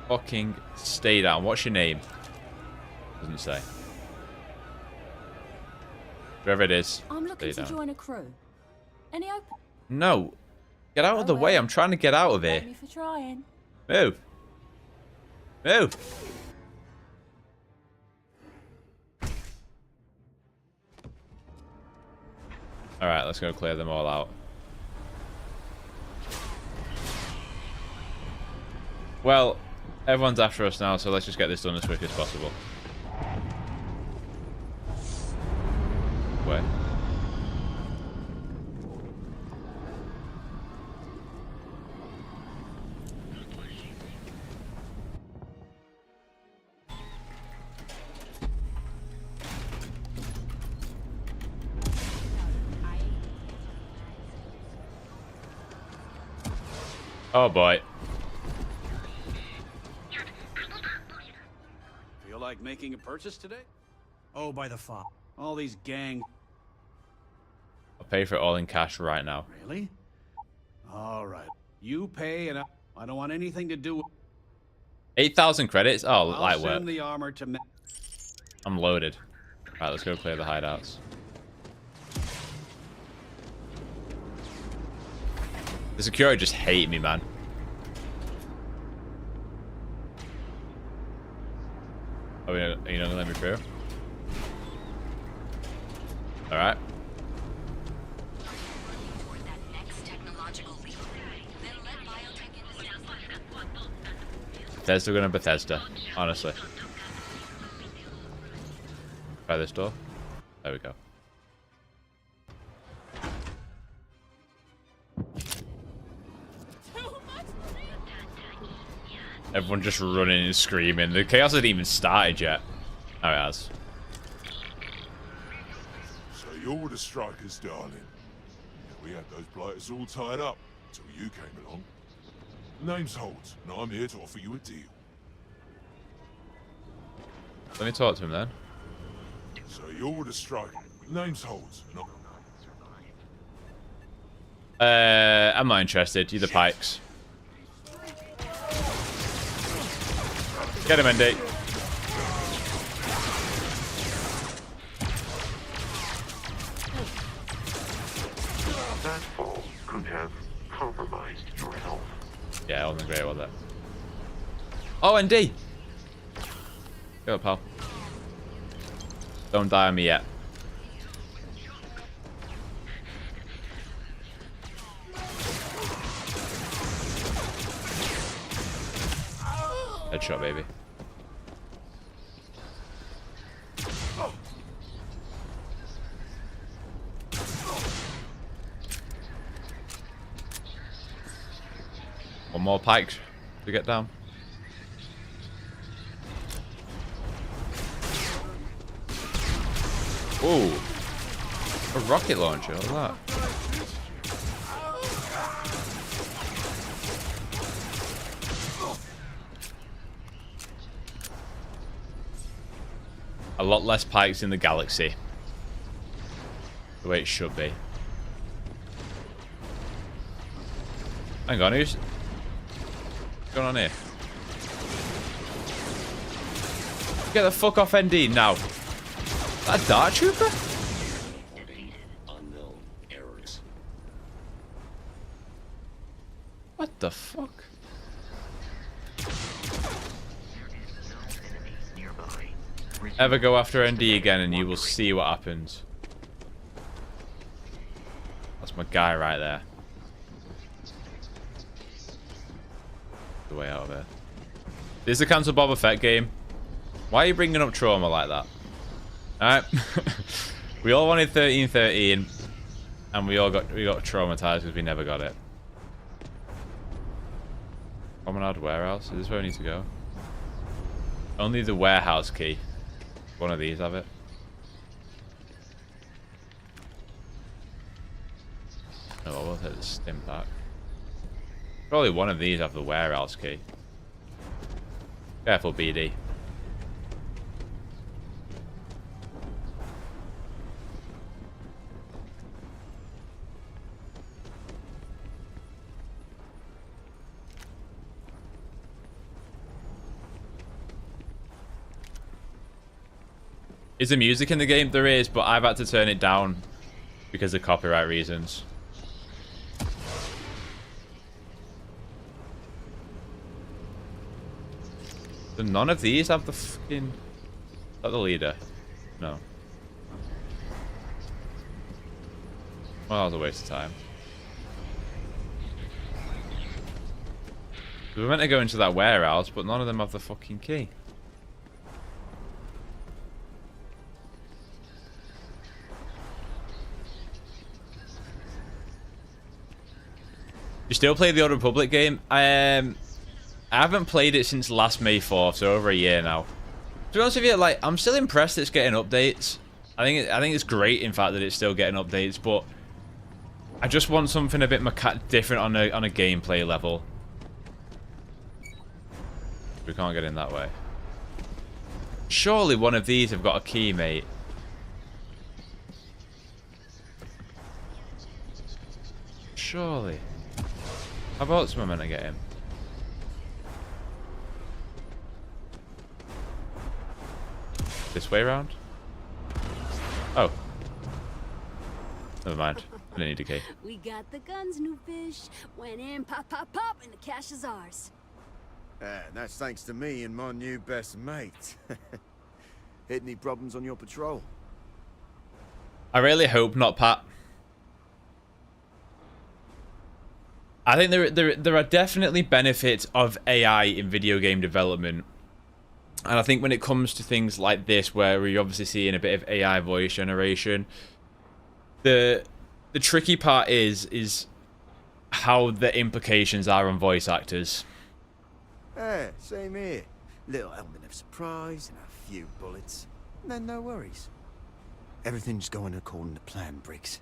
fucking stay down. What's your name? Doesn't say. Whoever it is, I'm looking stay to down. join a crew. Any open? No. Get out of the way. I'm trying to get out of here. Thank you for trying. Move. Move. Alright, let's go clear them all out. Well, everyone's after us now, so let's just get this done as quick as possible. Where? Oh boy. Feel like making a purchase today? Oh, by the fuck. All these gang... I'll pay for it all in cash right now. Really? Alright. You pay and I don't want anything to do with... 8,000 credits? Oh, light I'll work. send the armor to... I'm loaded. Alright, let's go clear the hideouts. The security just hate me, man. Are you not gonna let me through? Alright. Bethesda gonna Bethesda, honestly. Try this door. There we go. Everyone just running and screaming. The chaos hasn't even started yet. Oh, it has. So you're the strikers, darling. We had those blighters all tied up until you came along. Name's Holt, and I'm here to offer you a deal. Let me talk to him then. So you're the striker. Name's Holt, and I'm not interested. You're the Pikes. Get him, Andy. That fall could have compromised your health. Yeah, it wasn't great, was it? Oh, ND! Go, pal. Don't die on me yet. Headshot, baby. One more Pyke to get down. Ooh. A rocket launcher, what's that? A lot less Pikes in the galaxy. The way it should be. Hang on, who's going on here? Get the fuck off ND now. Is that a Dark Trooper? Unknown errors. What the fuck? Ever go after ND again and you will see what happens. That's my guy right there. The way out of here. This is the Cancel Boba Fett game. Why are you bringing up trauma like that? Alright. We all wanted 1313 and we got traumatized because we never got it. Promenade Warehouse? Is this where I need to go? Only the warehouse key. One of these have it. Oh, I will take the stim pack. Probably one of these have the warehouse key. Careful, BD. Is there music in the game? There is, but I've had to turn it down because of copyright reasons. So none of these have the fucking... Is that the leader? No. Well, that was a waste of time. We were meant to go into that warehouse, but none of them have the fucking key. You still play the Old Republic game? I haven't played it since last May 4th, so over a year now. To be honest with you, like, I'm still impressed it's getting updates. I think it's great, in fact, that it's still getting updates, but I just want something a bit different on a gameplay level. We can't get in that way. Surely one of these have got a key, mate. Surely. How about am I meant to get him? This way around? Oh. Never mind. I didn't need a key. We got the guns, new fish. Went in, pop, pop, pop, and the cash is ours. And that's thanks to me and my new best mate. Hit any problems on your patrol? I really hope not, Pat. I think there are definitely benefits of AI in video game development. And I think when it comes to things like this, where we're obviously seeing a bit of AI voice generation, the tricky part is how the implications are on voice actors. Same here. Little element of surprise and a few bullets. Then no worries. Everything's going according to plan, Briggs.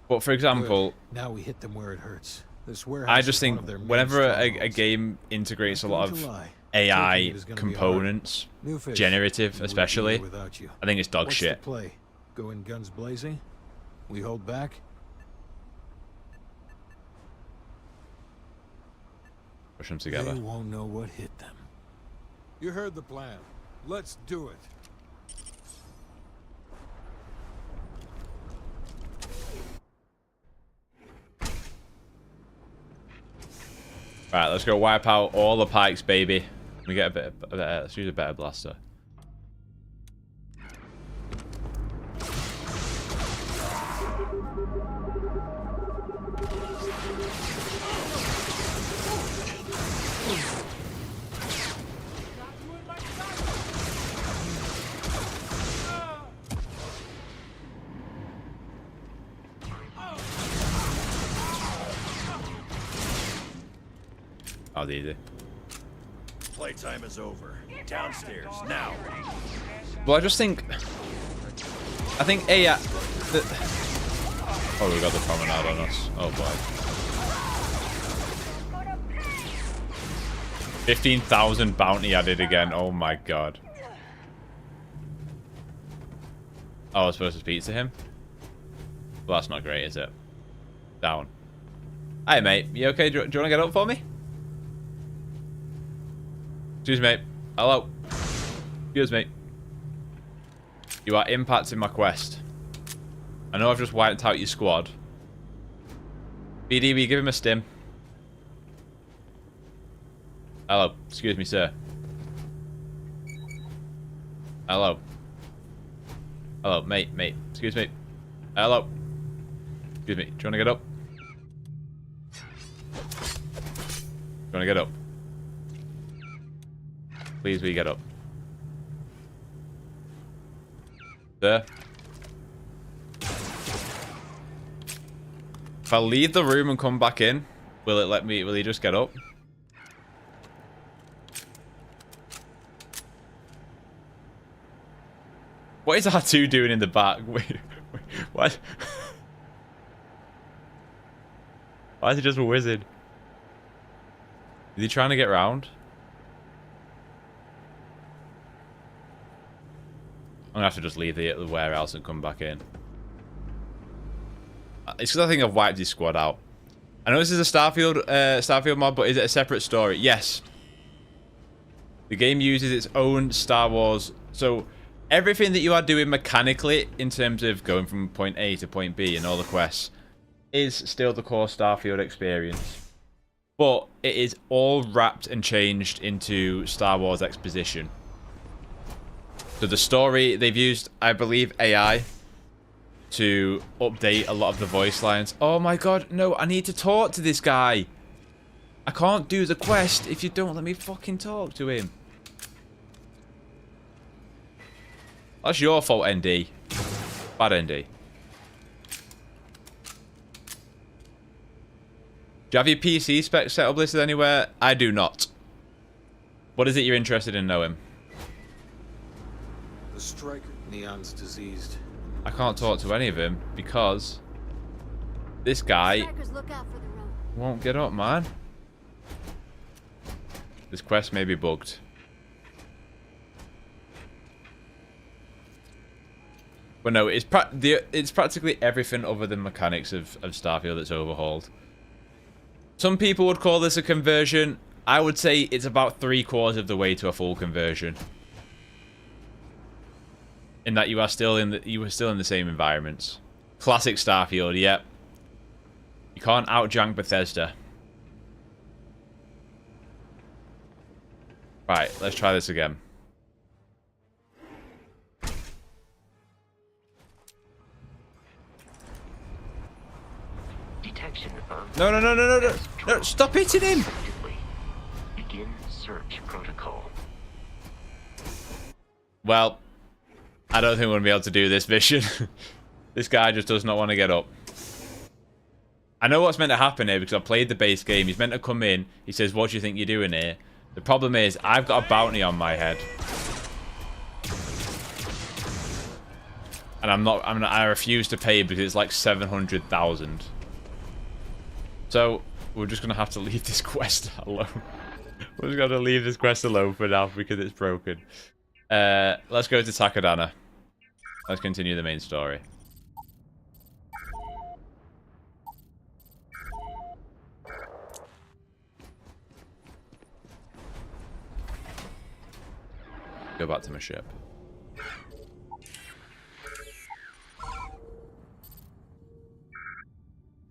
But for example, good. Now we hit them where it hurts. This warehouse I just think whenever a game integrates a lot of AI components, generative especially, I think it's dog What's shit. The play? Go in guns blazing? We hold back? Push them together. They won't know what hit them. You heard the plan. Let's do it. Alright, let's go wipe out all the pikes, baby. We get a bit of, let's use a better blaster. That was easy. Playtime is over. Downstairs, now. Well, I just think... I think AI... Oh, we got the promenade on us. Oh, boy. 15,000 bounty added again. Oh, my God. Oh, I was supposed to speak to him? Well, that's not great, is it? Down. Hey, mate. You okay? Do you want to get up for me? Excuse me. Hello. Excuse me. You are impacting my quest. I know I've just wiped out your squad. BDB, give him a stim. Hello. Excuse me, sir. Hello. Hello, mate. Excuse me. Hello. Excuse me. Do you want to get up? Do you want to get up? Please, will you get up? Sir? If I leave the room and come back in, will it let me, will he just get up? What is R2 doing in the back? Wait, what? Why is he just a wizard? Is he trying to get round? I'm gonna have to just leave the warehouse and come back in. It's because I think I've wiped his squad out. I know this is a Starfield mod, but is it a separate story? Yes. The game uses its own Star Wars. So everything that you are doing mechanically in terms of going from point A to point B and all the quests is still the core Starfield experience. But it is all wrapped and changed into Star Wars exposition. So the story, they've used, I believe, AI to update a lot of the voice lines. Oh my god, no, I need to talk to this guy. I can't do the quest if you don't let me fucking talk to him. That's your fault, ND. Bad ND. Do you have your PC specs set up listed anywhere? I do not. What is it you're interested in knowing? The striker. Neon's diseased. I can't talk to any of them because this guy won't get up, man. This quest may be bugged. But no, it's practically everything other than mechanics of Starfield that's overhauled. Some people would call this a conversion. I would say it's about 3/4 of the way to a full conversion. In that you are still in the same environments. Classic Starfield, yep. You can't outjank Bethesda. Right, let's try this again. Detection of No, stop hitting him! Begin search protocol. Well, I don't think we're going to be able to do this mission. This guy just does not want to get up. I know what's meant to happen here because I played the base game. He's meant to come in. He says, what do you think you're doing here? The problem is, I've got a bounty on my head. And I refuse to pay because it's like 700,000. So, we're just going to have to leave this quest alone. We're just going to leave this quest alone for now because it's broken. Let's go to Takodana. Let's continue the main story. Go back to my ship.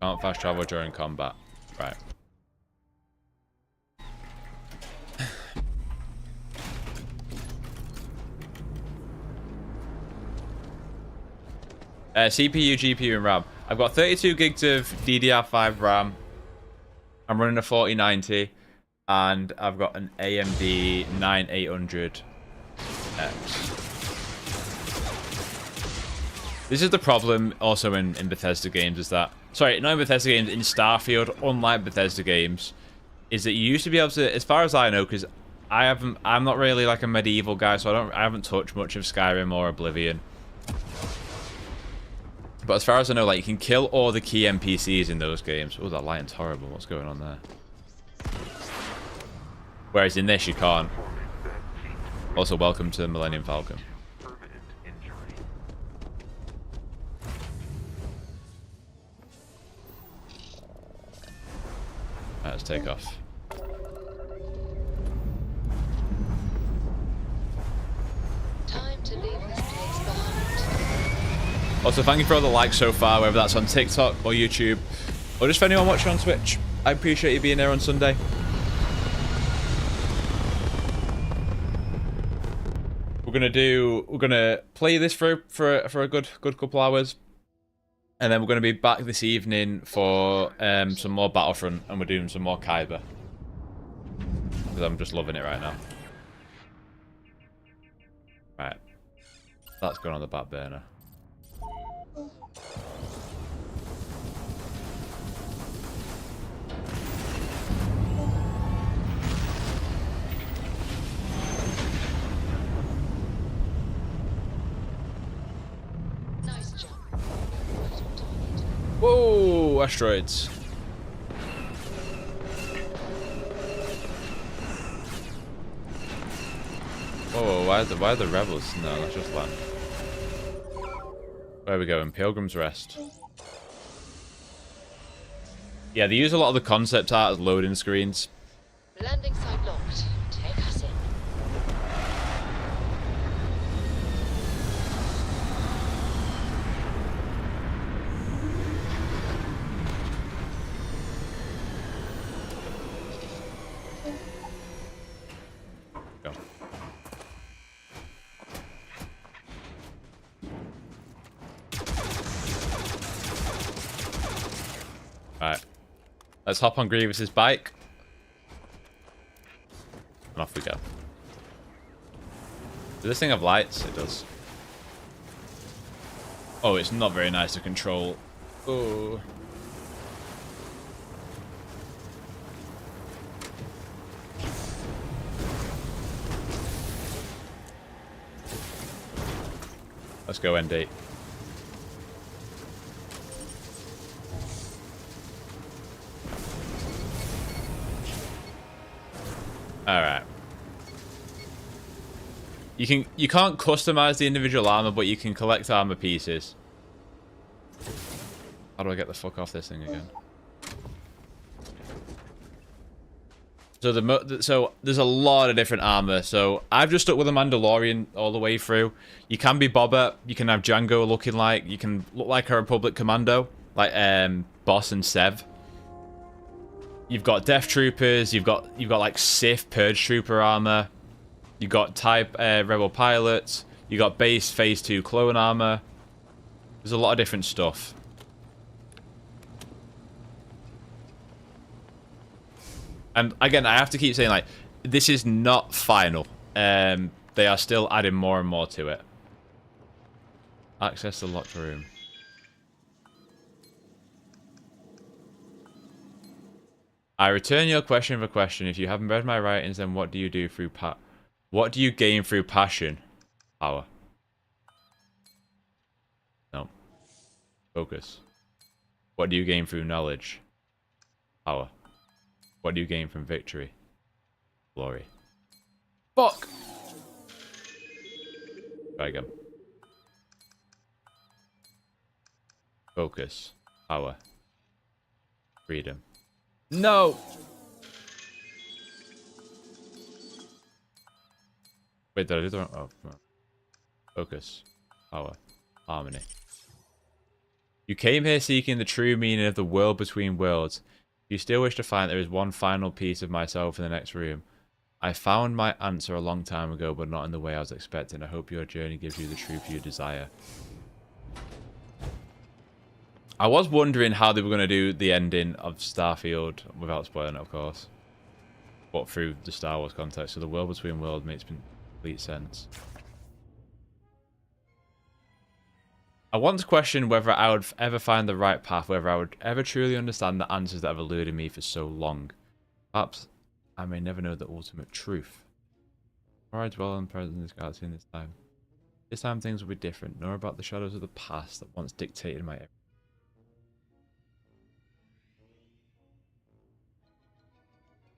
Can't fast travel during combat. Right. CPU, GPU, and RAM. I've got 32 gigs of DDR5 RAM. I'm running a 4090. And I've got an AMD 9800X. This is the problem also in Bethesda games is that... Sorry, not in Bethesda games, in Starfield, unlike Bethesda games, is that you used to be able to, as far as I know, because I'm not really like a medieval guy, so I haven't touched much of Skyrim or Oblivion. But as far as I know, like, you can kill all the key NPCs in those games. Oh, that lighting's horrible. What's going on there? Whereas in this, you can't. Also, welcome to the Millennium Falcon. Right, let's take off. Time to leave this place behind. Also, thank you for all the likes so far, whether that's on TikTok or YouTube, or just for anyone watching on Twitch. I appreciate you being there on Sunday. We're gonna play this for a good couple hours, and then we're gonna be back this evening for some more Battlefront, and we're doing some more Kyber because I'm just loving it right now. Right, that's going on the back burner. Whoa, asteroids. Whoa, why are the rebels? No, let's just land. Where are we going? Pilgrim's Rest. Yeah, they use a lot of the concept art as loading screens. Landing site locked. Take us in. Right. Let's hop on Grievous's bike. And off we go. Does this thing have lights? It does. Oh, it's not very nice to control. Oh. Let's go, ND. Alright. You can't customize the individual armor, but you can collect armor pieces. How do I get the fuck off this thing again? So there's a lot of different armor. So I've just stuck with a Mandalorian all the way through. You can be Boba. You can have Django looking like. You can look like a Republic Commando, like Boss and Sev. You've got Death Troopers. You've got like Sith Purge Trooper armor. You got Type Rebel pilots. You got base Phase 2 clone armor. There's a lot of different stuff. And again, I have to keep saying, like, this is not final. They are still adding more and more to it. Access the locked room. I return your question for question. If you haven't read my writings, then what do you do through what do you gain through passion? Power. No. Focus. What do you gain through knowledge? Power. What do you gain from victory? Glory. Fuck! Try again. Focus. Power. Freedom. No! Wait, did I do the wrong? Oh, come on. Focus. Power. Harmony. You came here seeking the true meaning of the world between worlds. You still wish to find there is one final piece of myself in the next room. I found my answer a long time ago, but not in the way I was expecting. I hope your journey gives you the truth you desire. I was wondering how they were going to do the ending of Starfield, without spoiling it, of course. But through the Star Wars context, so the world between worlds makes complete sense. I once questioned whether I would ever find the right path, whether I would ever truly understand the answers that have eluded me for so long. Perhaps I may never know the ultimate truth. Or I dwell on present in this galaxy in this time. This time things will be different, nor about the shadows of the past that once dictated my everything.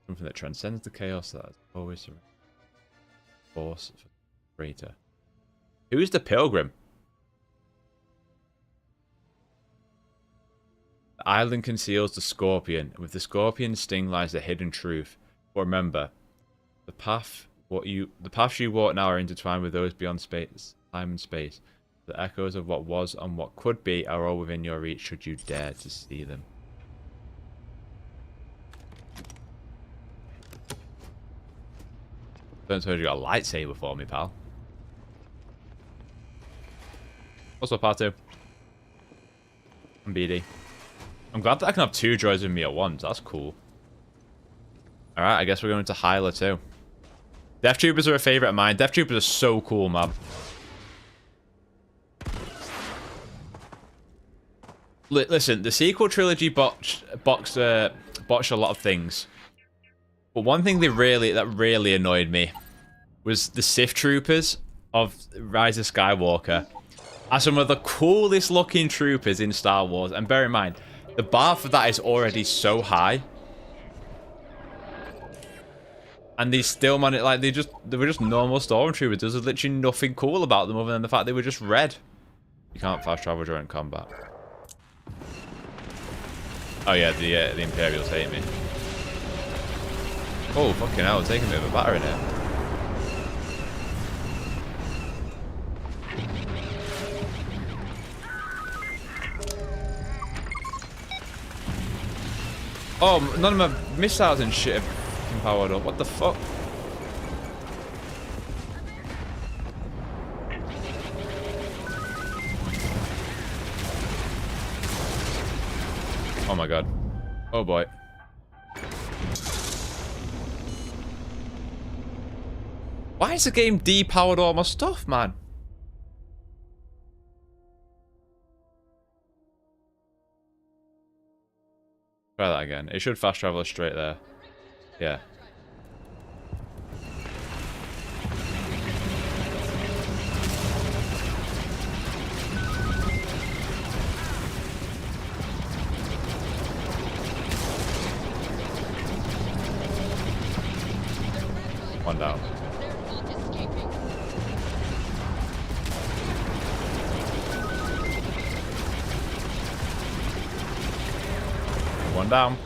Something that transcends the chaos that has always surrounded. Force for greater. Who is the Pilgrim? The island conceals the scorpion, and with the scorpion's sting lies the hidden truth. But remember, the paths you walk now are intertwined with those beyond space, time and space. The echoes of what was and what could be are all within your reach should you dare to see them. Don't suppose you got a lightsaber for me, pal. What's up, R2? I'm BD. I'm glad that I can have two droids with me at once. That's cool. Alright, I guess we're going to Hyla too. Death Troopers are a favourite of mine. Death Troopers are so cool, man. Listen, the sequel trilogy botched a lot of things. But one thing that really annoyed me was the Sith Troopers of Rise of Skywalker are some of the coolest looking troopers in Star Wars. And bear in mind, the bar for that is already so high. And they still managed, like, they were just normal stormtroopers. There was literally nothing cool about them other than the fact they were just red. You can't fast travel during combat. Oh yeah, the Imperials hate me. Oh, fucking hell, I'm taking a bit of a batter in here. Oh, none of my missiles and shit have powered up. What the fuck? Oh my god. Oh boy. Why is the game depowered all my stuff, man? Try that again. It should fast travel us straight there. Yeah. One down. One down.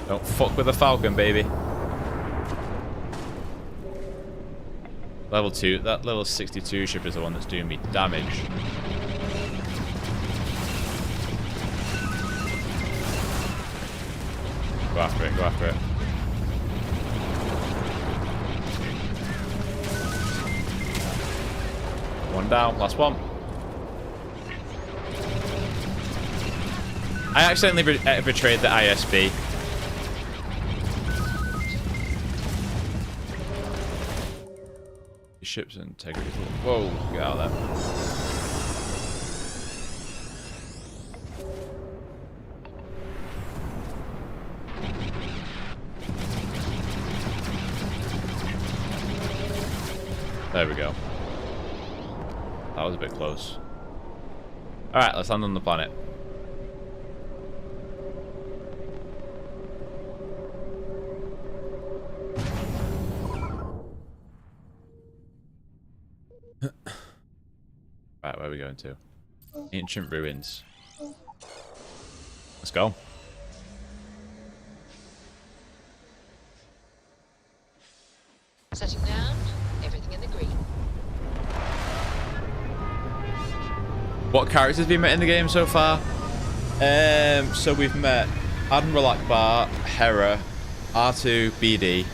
Don't fuck with the Falcon, baby. Level 2. That level 62 ship is the one that's doing me damage. Go after it, go after it. One down, last one. I accidentally betrayed the ISB. Ship's integrity. Whoa, get out of there. There we go. That was a bit close. Alright, let's land on the planet. Right, where are we going to? Ancient ruins. Let's go. Setting down, everything in the green. What characters have we met in the game so far? So we've met Admiral Akbar, Hera, R2, BD.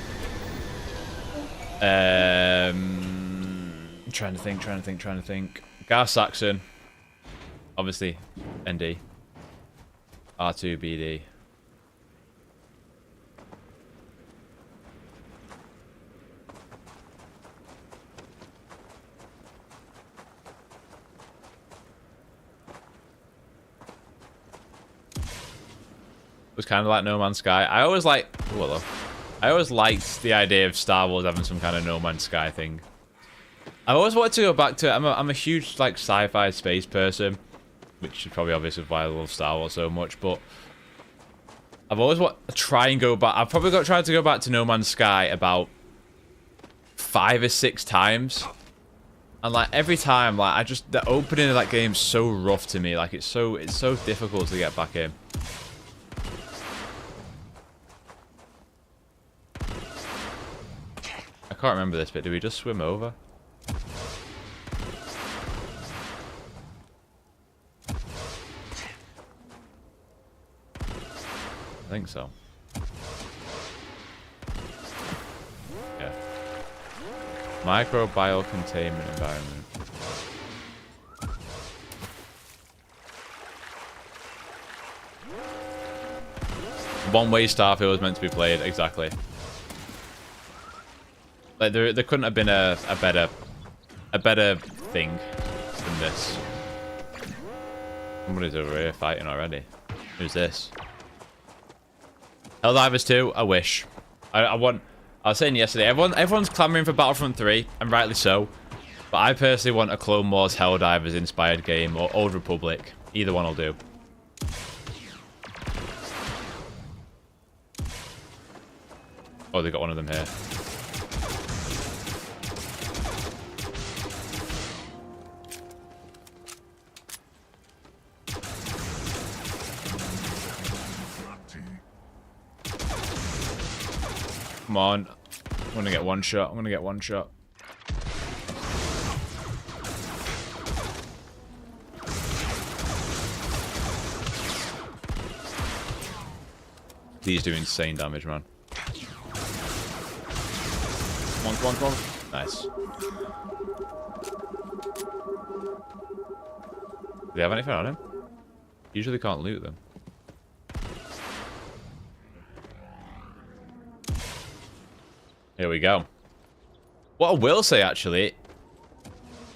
Trying to think. Gar Saxon. Obviously, ND. R2, BD. It was kind of like No Man's Sky. I always liked the idea of Star Wars having some kind of No Man's Sky thing. I always wanted to go back to. I'm a huge like sci-fi space person, which is probably obvious of why I love Star Wars so much. But I've always wanted to try and go back. I've probably tried to go back to No Man's Sky about 5 or 6 times, and like every time, like the opening of that game's so rough to me. Like it's so difficult to get back in. I can't remember this bit. Did we just swim over? I think so. Yeah. Microbial containment environment. One-way Starfield was meant to be played, exactly. Like there couldn't have been a better thing than this. Somebody's over here fighting already. Who's this? Helldivers 2, I wish. I was saying yesterday, everyone's clamoring for Battlefront 3, and rightly so. But I personally want a Clone Wars Helldivers inspired game, or Old Republic. Either one will do. Oh, they got one of them here. Come on. I'm gonna get one shot. I'm gonna get one shot. These do insane damage, man. Come on, come on, come on. Nice. Do they have anything on him? Usually can't loot them. Here we go. What I will say, actually,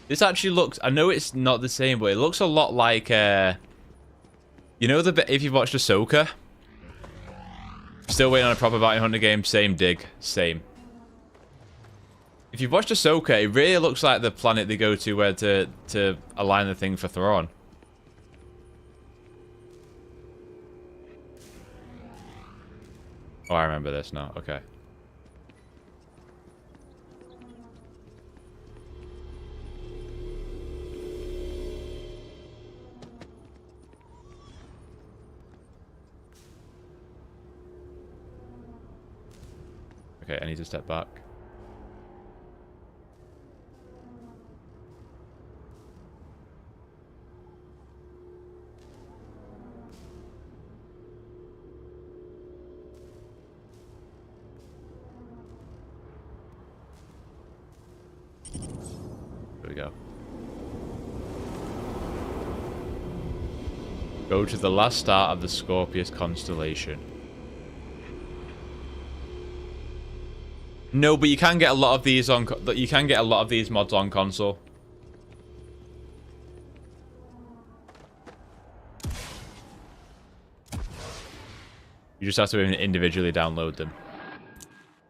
this actually looks... I know it's not the same, but it looks a lot like... you know the bit... If you've watched Ahsoka? Still waiting on a proper bounty hunter game. Same dig. Same. If you've watched Ahsoka, it really looks like the planet they go to where to align the thing for Thrawn. Oh, I remember this now. Okay. Okay, I need to step back. There we go. Go to the last star of the Scorpius constellation. No, but you can get a lot of these on. You can get a lot of these mods on console. You just have to individually download them.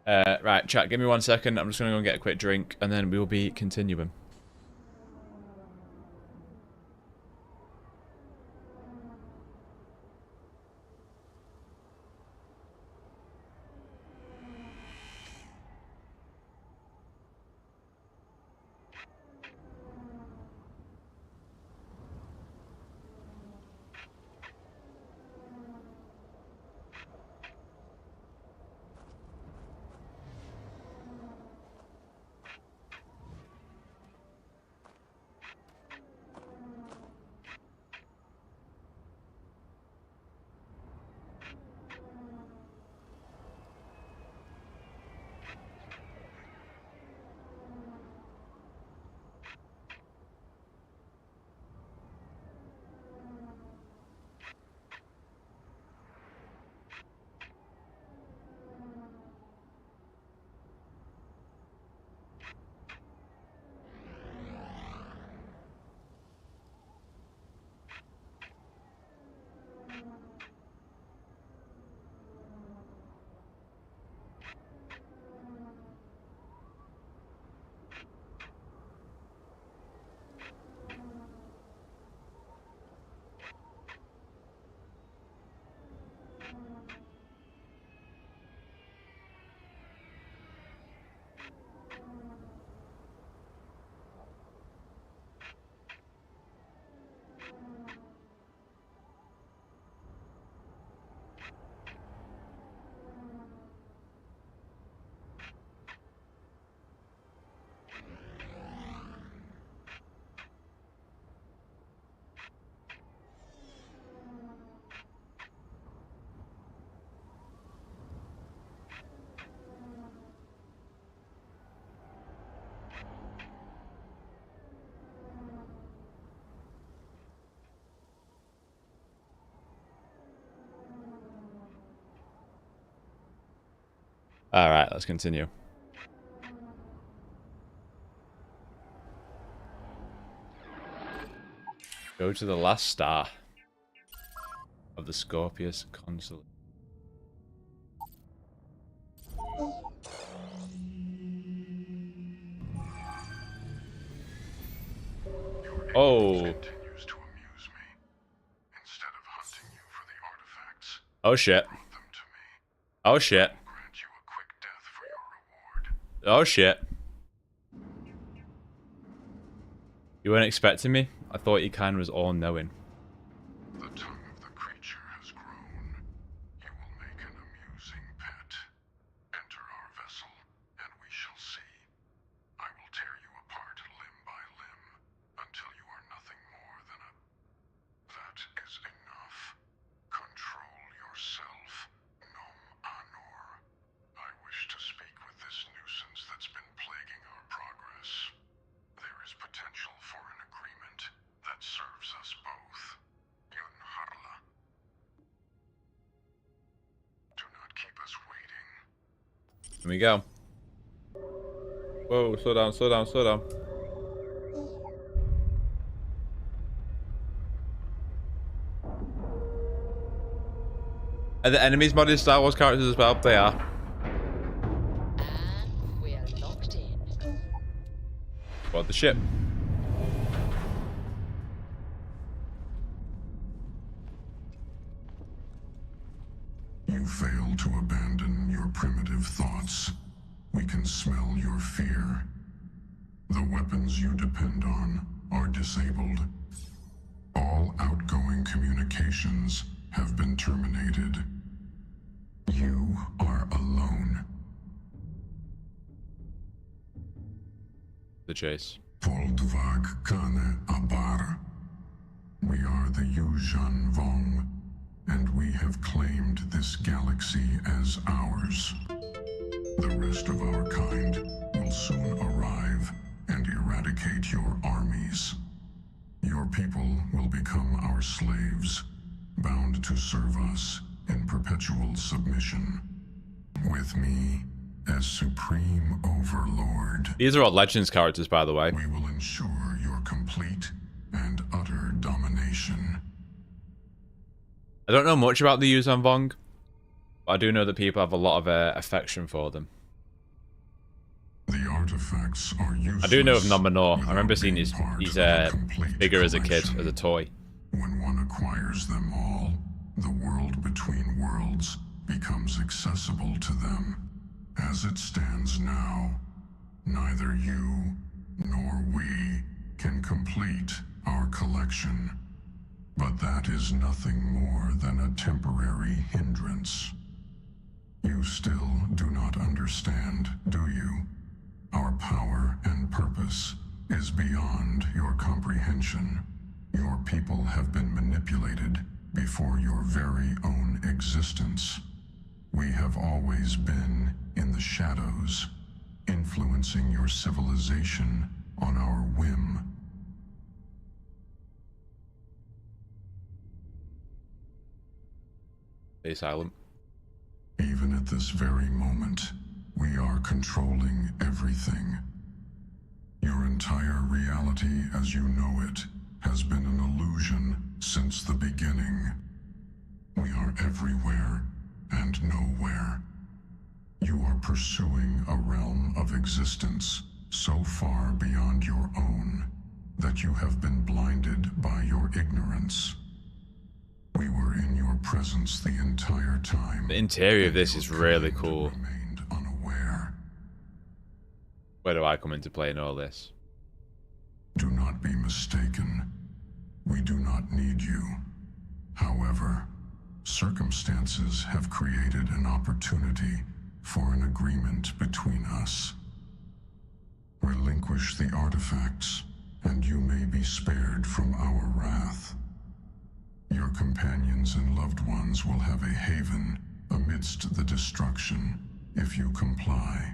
Right, chat, give me 1 second. I'm just going to go and get a quick drink, and then we will be continuing. Alright, let's continue. Go to the last star of the Scorpius constellation. Oh. Oh shit. Oh shit. Oh shit. You weren't expecting me? I thought your kind was all-knowing. The tongue of the creature has grown. You will make an amusing pet. Enter our vessel, and we shall see. I will tear you apart limb by limb, until you are nothing more than a... That is enough. Control yourself. Nom Anor. I wish to speak with this nuisance that's been plaguing our progress. There is potential for an agreement that serves us both. Yunharla. Do not keep us waiting. Here we go. Whoa, slow down, slow down, slow down. Are the enemies modded Star Wars characters as well? They are. And we're locked in. Board the ship. You fail to abandon your primitive thoughts. We can smell your fear. The weapons you depend on are disabled. All outgoing communications have been terminated. You are alone. The chase. Poldvag Kane Abar. We are the Yuuzhan Vong, and we have claimed this galaxy as ours. The rest of our kind will soon arrive and eradicate your armies. Your people will become our slaves, bound to serve us in perpetual submission. With me as Supreme Overlord. These are all Legends characters, by the way. We will ensure your complete and utter domination. I don't know much about the Yuuzhan Vong, but I do know that people have a lot of affection for them. The artifacts are useless. I do know of Nominor. I remember seeing his figure as a kid, as a toy. When one acquires them all, the world between worlds becomes accessible to them. As it stands now, neither you nor we can complete our collection. But that is nothing more than a temporary hindrance. You still do not understand, do you? Our power and purpose is beyond your comprehension. Your people have been manipulated before your very own existence. We have always been in the shadows, influencing your civilization on our whim. Stay silent. Even at this very moment, we are controlling everything. Your entire reality as you know it has been an illusion since the beginning. We are everywhere and nowhere. You are pursuing a realm of existence so far beyond your own that you have been blinded by your ignorance. We were in your presence the entire time. The interior of this is really cool. Where do I come into play in all this? Do not be mistaken. We do not need you. However, circumstances have created an opportunity for an agreement between us. Relinquish the artifacts, and you may be spared from our wrath. Your companions and loved ones will have a haven amidst the destruction if you comply.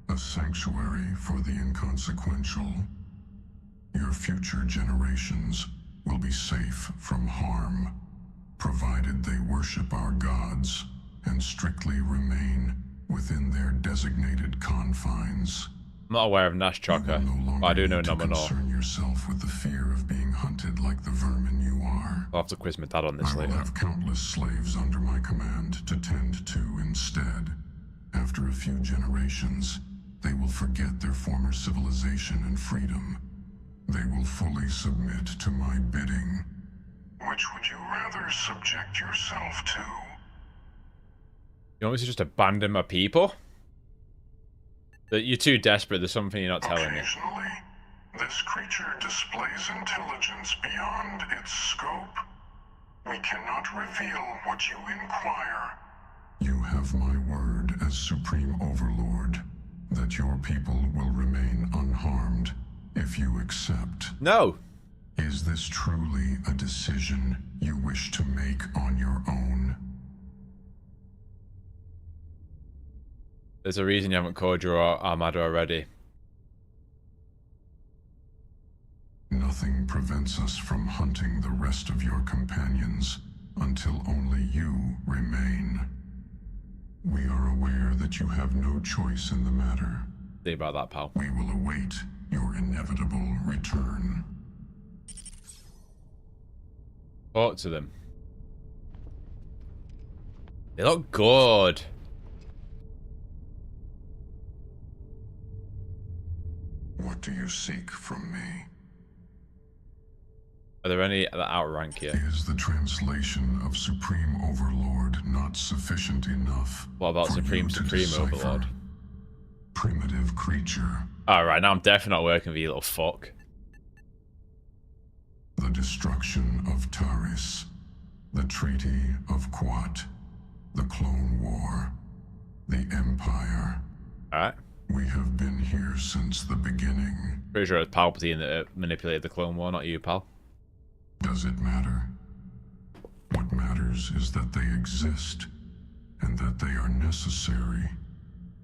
A sanctuary for the inconsequential. Your future generations will be safe from harm, provided they worship our gods and strictly remain within their designated confines. I'm not aware of Nash Chokka, but I do know Nominor. Concern yourself with the fear of being hunted like the vermin you are. I'll have to quiz my dad on this later. I will have countless slaves under my command to tend to instead. After a few generations, they will forget their former civilization and freedom. They will fully submit to my bidding. Which would you rather subject yourself to? You want me to just abandon my people? That you're too desperate, there's something you're not telling me. Occasionally, this creature displays intelligence beyond its scope. We cannot reveal what you inquire. You have my word as Supreme Overlord that your people will remain unharmed if you accept. No. Is this truly a decision you wish to make on your own? There's a reason you haven't called your armada already. Nothing prevents us from hunting the rest of your companions until only you remain. We are aware that you have no choice in the matter. See about that, pal. We will await your inevitable return. Talk to them. They look good. What do you seek from me? Are there any that outrank you? Is the translation of Supreme Overlord not sufficient enough? What about Supreme Overlord? Primitive creature. Alright, now I'm definitely not working with you, little fuck. The destruction of Taris. The Treaty of Quat. The Clone War. The Empire. Alright. We have been here since the beginning. Pretty sure it was Palpatine that manipulated the Clone War, not you, pal. Does it matter? What matters is that they exist, and that they are necessary.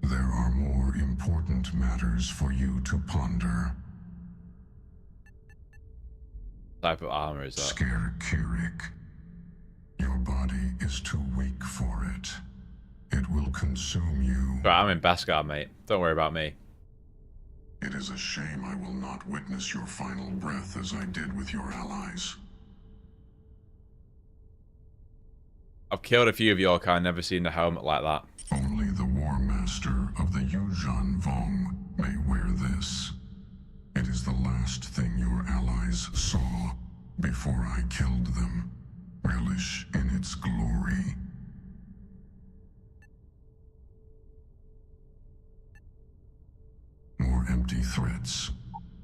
There are more important matters for you to ponder. What type of armor is that? Scare Kirik. Your body is too weak for it. It will consume you. Right, I'm in Beskar, mate. Don't worry about me. It is a shame I will not witness your final breath as I did with your allies. I've killed a few of your kind, never seen a helmet like that. Only the War Master of the Yuuzhan Vong may wear this. It is the last thing your allies saw before I killed them. Relish in its glory. More empty threats.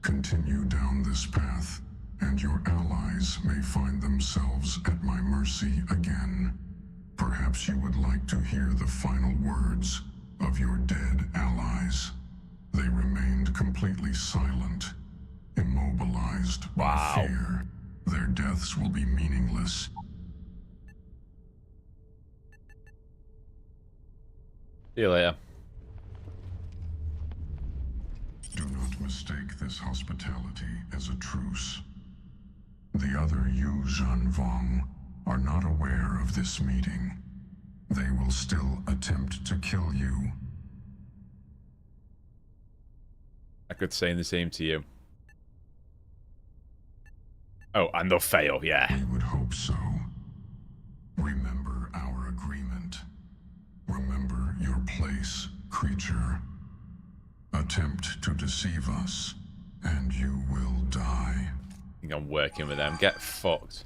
Continue down this path, and your allies may find themselves at my mercy again. Perhaps you would like to hear the final words of your dead allies. They remained completely silent, immobilized by fear. Their deaths will be meaningless. See you later. Do not mistake this hospitality as a truce. The other Yuuzhan Vong are not aware of this meeting. They will still attempt to kill you. I could say the same to you. Oh, and they'll fail, yeah. We would hope so. Remember our agreement. Remember your place, creature. Attempt to deceive us, and you will die. I think I'm working with them. Get fucked.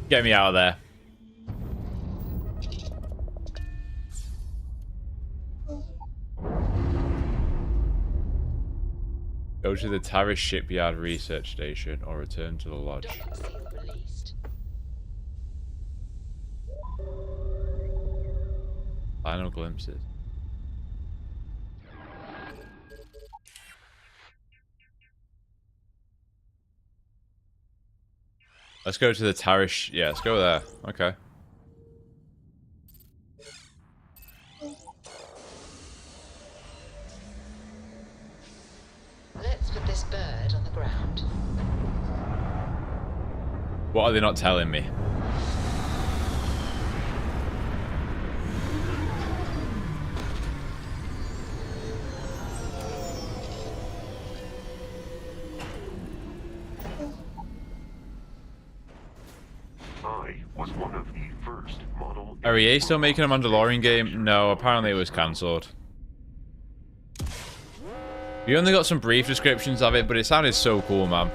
Get me out of there. Go to the Taris Shipyard Research Station or return to the lodge. Final glimpses. Let's go to the Taris. Yeah, let's go there. Okay. Let's put this bird on the ground. What are they not telling me? Are EA still making a Mandalorian game? No, apparently it was cancelled. We only got some brief descriptions of it, but it sounded so cool, man.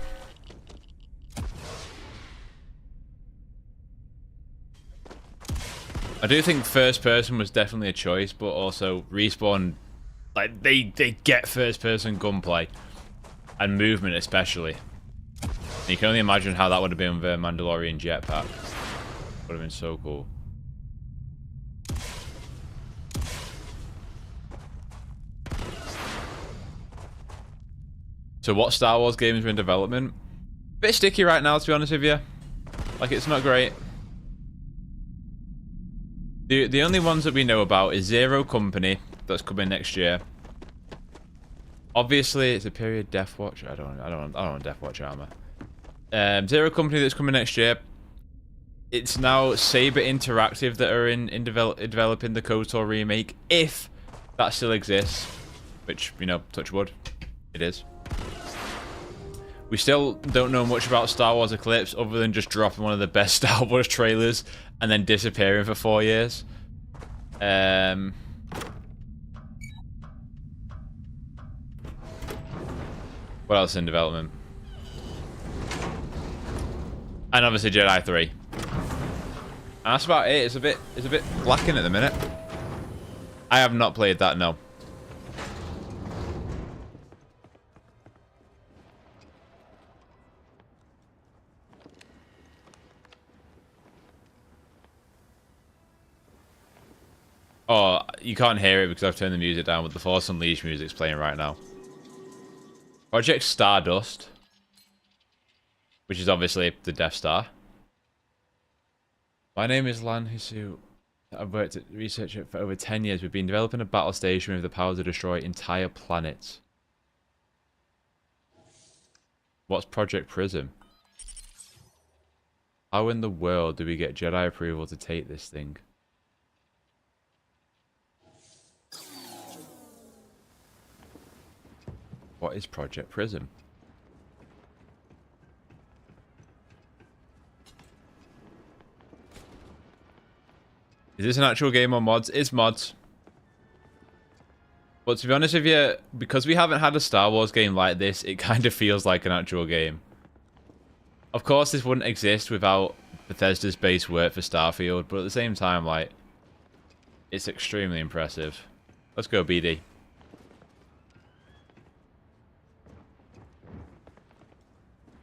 I do think first person was definitely a choice, but also Respawn, like they get first person gunplay and movement especially. And you can only imagine how that would have been with a Mandalorian jetpack. Would have been so cool. So what Star Wars games are in development? Bit sticky right now, to be honest with you. Like, it's not great. The only ones that we know about is Zero Company, that's coming next year. Obviously, it's a period Death Watch. I don't want Death Watch armor. Zero Company that's coming next year. It's now Saber Interactive that are in developing the KOTOR remake. If That still exists, which, you know, touch wood, it is. We still don't know much about Star Wars Eclipse other than just dropping one of the best Star Wars trailers and then disappearing for 4 years. What else in development? And obviously Jedi 3. And that's about it. It's a bit lacking at the minute. I have not played that, no. Oh, you can't hear it because I've turned the music down, but the Force Unleashed music's playing right now. Project Stardust, which is obviously the Death Star. My name is Lan Hisu. I've worked at research for over 10 years. We've been developing a battle station with the power to destroy entire planets. What's Project Prism? How in the world do we get Jedi approval to take this thing? What is Project Prism? Is this an actual game or mods? It's mods. But to be honest with you, because we haven't had a Star Wars game like this, it kind of feels like an actual game. Of course, this wouldn't exist without Bethesda's base work for Starfield, but at the same time, like, it's extremely impressive. Let's go, BD.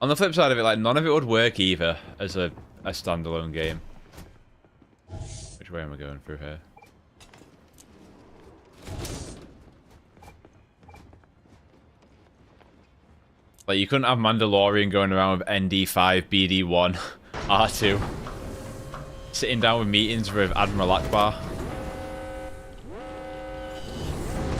On the flip side of it, like, none of it would work either as a standalone game. Which way am I going through here? Like, you couldn't have Mandalorian going around with ND5, BD1, R2. Sitting down with meetings with Admiral Akbar.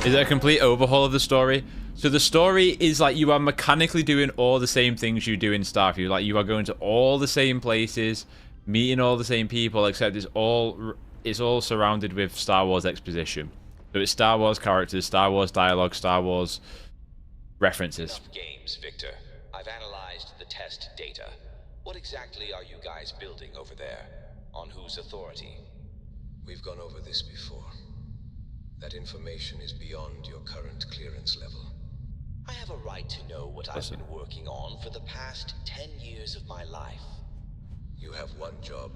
Is it a complete overhaul of the story? So the story is like you are mechanically doing all the same things you do in Starfield. Like, you are going to all the same places, meeting all the same people, except it's all surrounded with Star Wars exposition. So it's Star Wars characters, Star Wars dialogue, Star Wars references. Games, Victor. I've analyzed the test data. What exactly are you guys building over there? On whose authority? We've gone over this before. That information is beyond your current clearance level. I have a right to know what I've been working on for the past 10 years of my life. You have one job.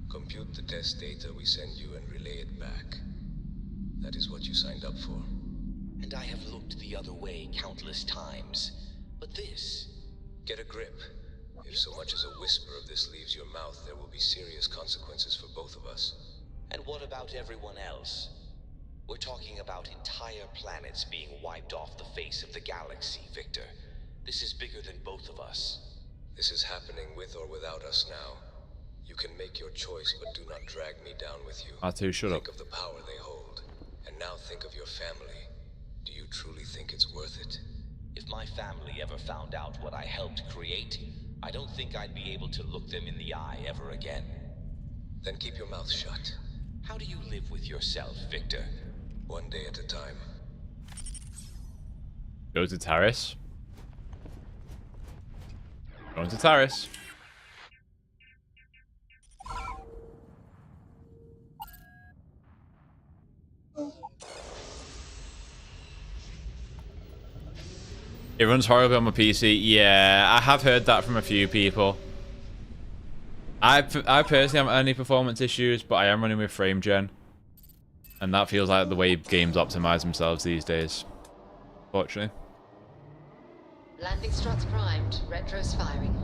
Compute the test data we send you and relay it back. That is what you signed up for. And I have looked the other way countless times. But this... Get a grip. If so much as a whisper of this leaves your mouth, there will be serious consequences for both of us. And what about everyone else? We're talking about entire planets being wiped off the face of the galaxy, Victor. This is bigger than both of us. This is happening with or without us now. You can make your choice, but do not drag me down with you. R2, shut up. Think of the power they hold. And now think of your family. Do you truly think it's worth it? If my family ever found out what I helped create, I don't think I'd be able to look them in the eye ever again. Then keep your mouth shut. How do you live with yourself, Victor? One day at a time. Go to Taris. Going to Taris. It runs horribly on my PC. Yeah, I have heard that from a few people. I personally haven't had any performance issues, but I am running with frame gen. And that feels like the way games optimize themselves these days. Fortunately. Landing struts primed. Retro's firing.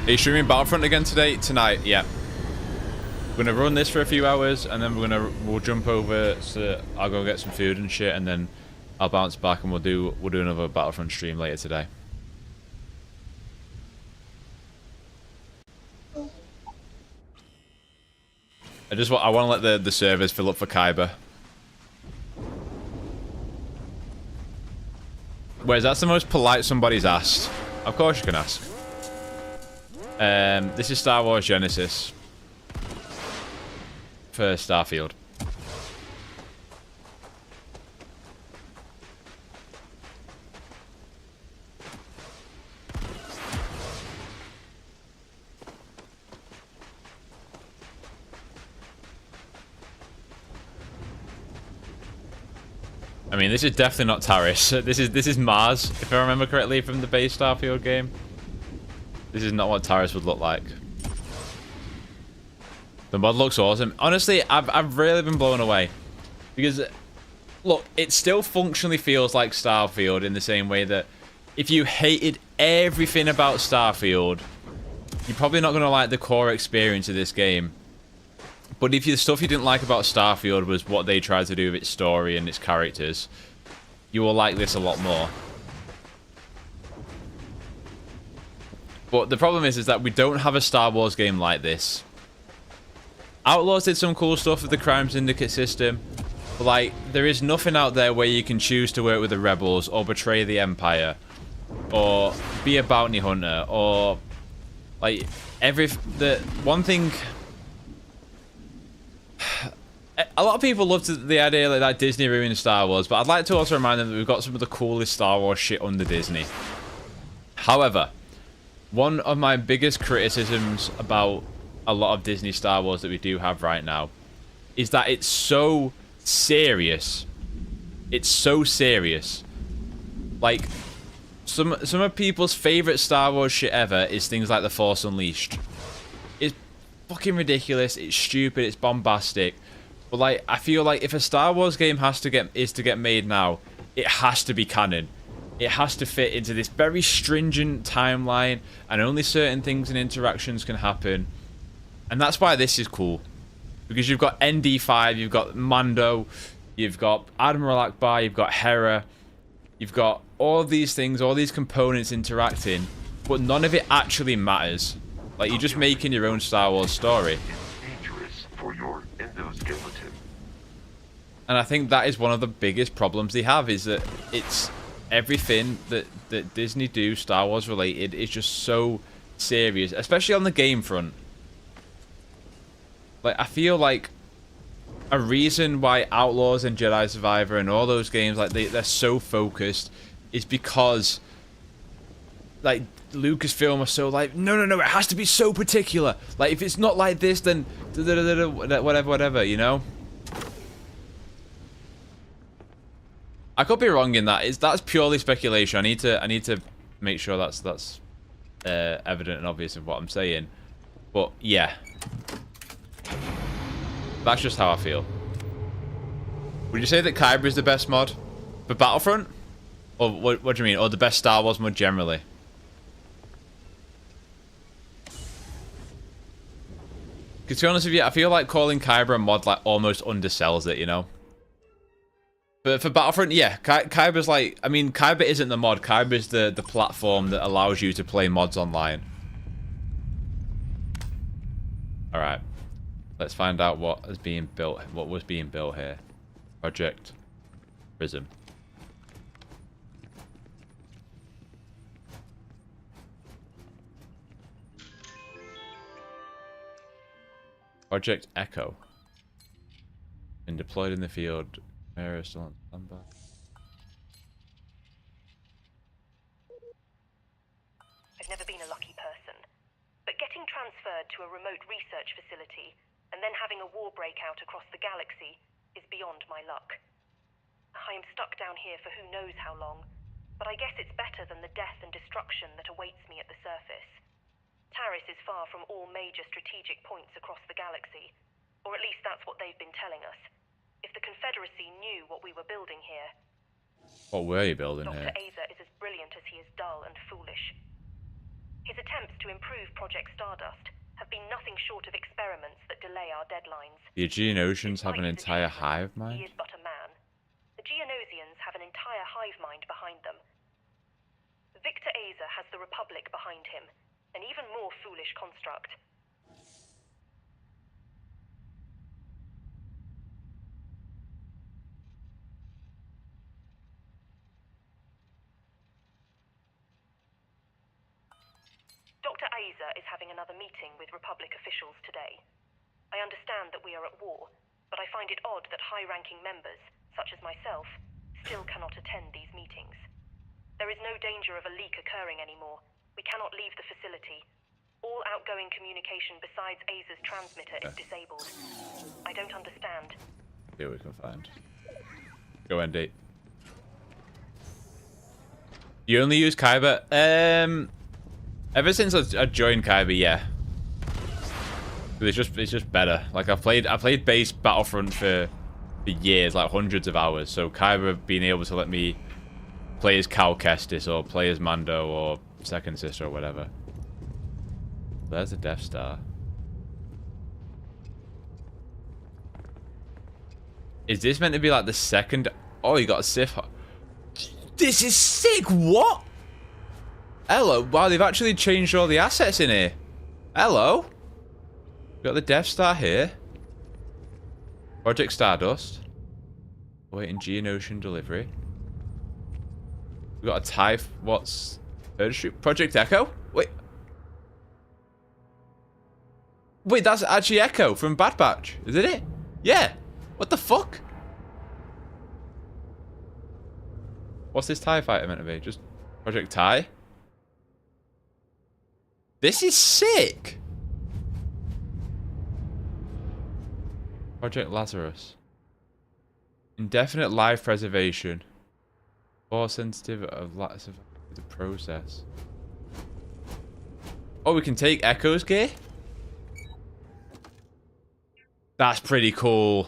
Are you streaming Battlefront again today? Tonight, yeah. We're gonna run this for a few hours, and then we'll jump over. So I'll go get some food and shit, and then I'll bounce back, and we'll do another Battlefront stream later today. I want to let the servers fill up for Kyber. Whereas that's the most polite somebody's asked. Of course you can ask. This is Star Wars Genesis for Starfield. I mean, this is definitely not Taris. This is Mars, if I remember correctly from the base Starfield game. This is not what Taris would look like. The mod looks awesome. Honestly, I've really been blown away. Because, look, it still functionally feels like Starfield in the same way that if you hated everything about Starfield, you're probably not going to like the core experience of this game. But if the stuff you didn't like about Starfield was what they tried to do with its story and its characters, you will like this a lot more. But the problem is that we don't have a Star Wars game like this. Outlaws did some cool stuff with the Crime Syndicate system. But, like, there is nothing out there where you can choose to work with the rebels or betray the Empire. Or be a bounty hunter. Or, like, the one thing... A lot of people love the idea that Disney ruined Star Wars, but I'd like to also remind them that we've got some of the coolest Star Wars shit under Disney. However, one of my biggest criticisms about a lot of Disney Star Wars that we do have right now is that it's so serious. It's so serious. Like, some of people's favorite Star Wars shit ever is things like The Force Unleashed. It's fucking ridiculous. It's stupid. It's bombastic. But, like, I feel like if a Star Wars game is to get made now, it has to be canon. It has to fit into this very stringent timeline, and only certain things and interactions can happen. And that's why this is cool. Because you've got ND5, you've got Mando, you've got Admiral Akbar, you've got Hera, you've got all of these things, all these components interacting, but none of it actually matters. Like, you're just making your own Star Wars story. Dangerous for your endoskeleton. And I think that is one of the biggest problems they have, is that it's everything that Disney do Star Wars related is just so serious, especially on the game front. Like, I feel like a reason why Outlaws and Jedi Survivor and all those games, like, they're so focused is because, like, Lucasfilm are so like, no, it has to be so particular. Like, if it's not like this, then whatever, you know? I could be wrong in that. That's purely speculation. I need to make sure that's evident and obvious of what I'm saying. But yeah, that's just how I feel. Would you say that Kyber is the best mod for Battlefront, or what do you mean, or the best Star Wars mod generally? Because to be honest with you, I feel like calling Kyber a mod like almost undersells it, you know? But for Battlefront, yeah, Kyber's like... I mean, Kyber isn't the mod. Kyber's the platform that allows you to play mods online. Alright. Let's find out what is being built. What was being built here. Project Prism. Project Echo. Been deployed in the field. Mara is still on standby. I've never been a lucky person, but getting transferred to a remote research facility and then having a war break out across the galaxy is beyond my luck. I am stuck down here for who knows how long, but I guess it's better than the death and destruction that awaits me at the surface. Taris is far from all major strategic points across the galaxy, or at least that's what they've been telling us. If the Confederacy knew what we were building here... What were you building Dr. here? Aza is as brilliant as he is dull and foolish. His attempts to improve Project Stardust have been nothing short of experiments that delay our deadlines. The Geonosians have an entire hive mind? He is but a man. The Geonosians have an entire hive mind behind them. Victor Aza has the Republic behind him, an even more foolish construct. Dr. Dr. Aza is having another meeting with Republic officials today. I understand that we are at war, but I find it odd that high-ranking members, such as myself, still cannot attend these meetings. There is no danger of a leak occurring anymore. We cannot leave the facility. All outgoing communication besides Aza's transmitter is disabled. I don't understand. Here we can find. Go ND. You only use Kyber? Ever since I joined Kyber, yeah. It's just better. Like I played base Battlefront for years, like hundreds of hours. So Kyber being able to let me play as Cal Kestis or play as Mando or Second Sister or whatever. There's a Death Star. Is this meant to be like the second? Oh, you got a Sith. This is sick. What? Hello. Wow, they've actually changed all the assets in here. Hello. Got the Death Star here. Project Stardust. Waiting Geonosian delivery. We got a TIE. What's Project Echo? Wait, that's actually Echo from Bad Batch, isn't it? Yeah. What the fuck? What's this TIE fighter meant to be? Just Project TIE? This is sick. Project Lazarus. Indefinite life preservation. More sensitive of the process. Oh, we can take Echo's gear? That's pretty cool.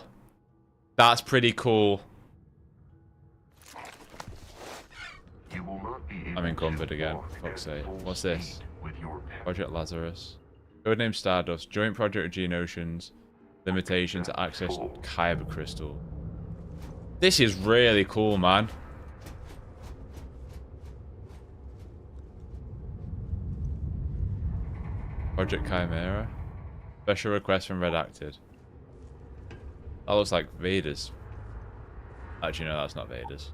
That's pretty cool. I'm encumbered again. Fuck's sake. What's this? Project Lazarus. Codename Stardust. Joint project with Geonosians. Limitation to access Kyber crystal. This is really cool, man. Project Chimera. Special request from Redacted. That looks like Vader's. Actually, no, that's not Vader's.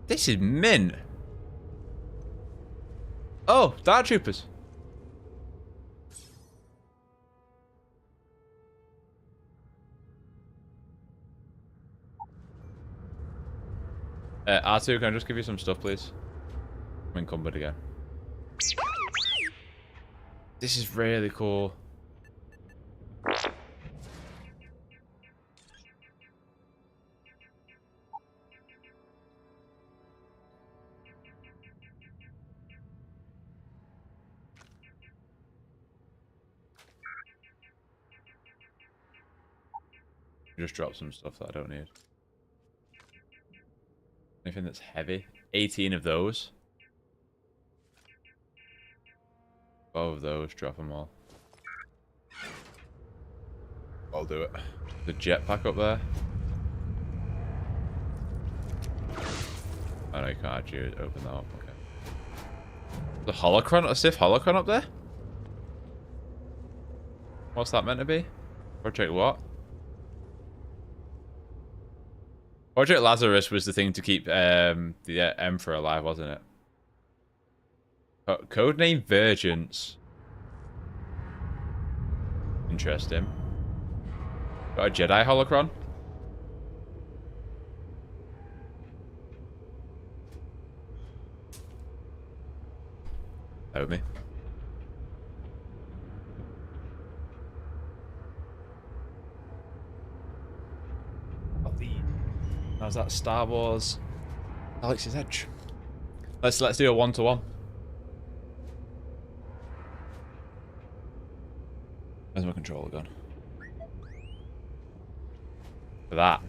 This is mint. Oh, Dark Troopers. R2, can I just give you some stuff, please? I'm encumbered again. This is really cool. Just drop some stuff that I don't need. Anything that's heavy. 18 of those. 12 of those. Drop them all. I'll do it. The jetpack up there. Oh no, you can't actually open that up. Okay. The holocron? A Sith holocron up there? What's that meant to be? Project what? Project Lazarus was the thing to keep the Emperor alive, wasn't it? Codename Virgins. Interesting. Got a Jedi holocron. Help me. How's that? Star Wars Galaxy's Edge. Let's do a 1-to-1. Where's my controller gone? That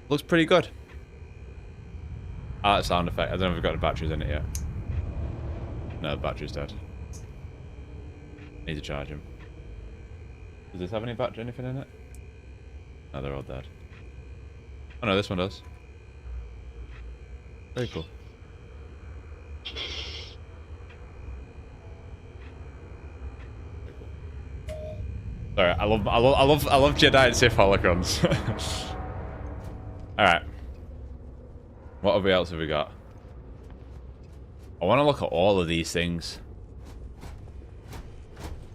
looks pretty good. Ah, that sound effect. I don't know if we've got the batteries in it yet. No, the battery's dead. Need to charge him. Does this have anything in it? No, they're all dead. Oh no, this one does. Very cool. Sorry, I love Jedi and Sith holocrons. All right. What else have we got? I want to look at all of these things.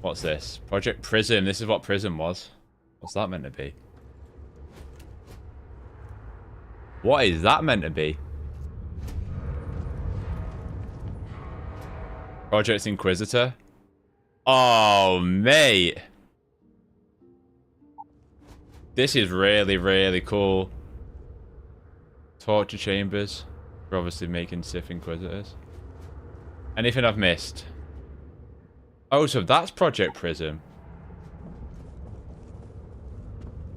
What's this? Project Prism. This is what Prism was. What's that meant to be? What is that meant to be? Project Inquisitor. Oh, mate. This is really, really cool. Torture chambers. We're obviously making Sith Inquisitors. Anything I've missed? Oh, so that's Project Prism.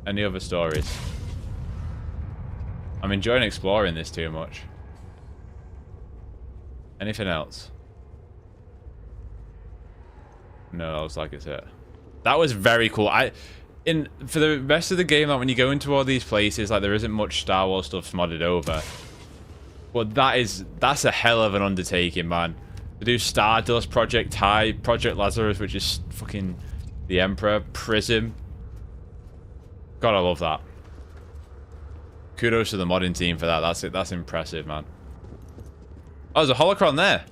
Any other stories? I'm enjoying exploring this too much. Anything else? No, that looks like it's it. That was very cool. For the rest of the game, like when you go into all these places, like there isn't much Star Wars stuff modded over. But that's a hell of an undertaking, man. To do Stardust, Project TIE, Project Lazarus, which is fucking the Emperor, Prism. God, I love that. Kudos to the modding team for that. That's it. That's impressive, man. Oh, there's a holocron there.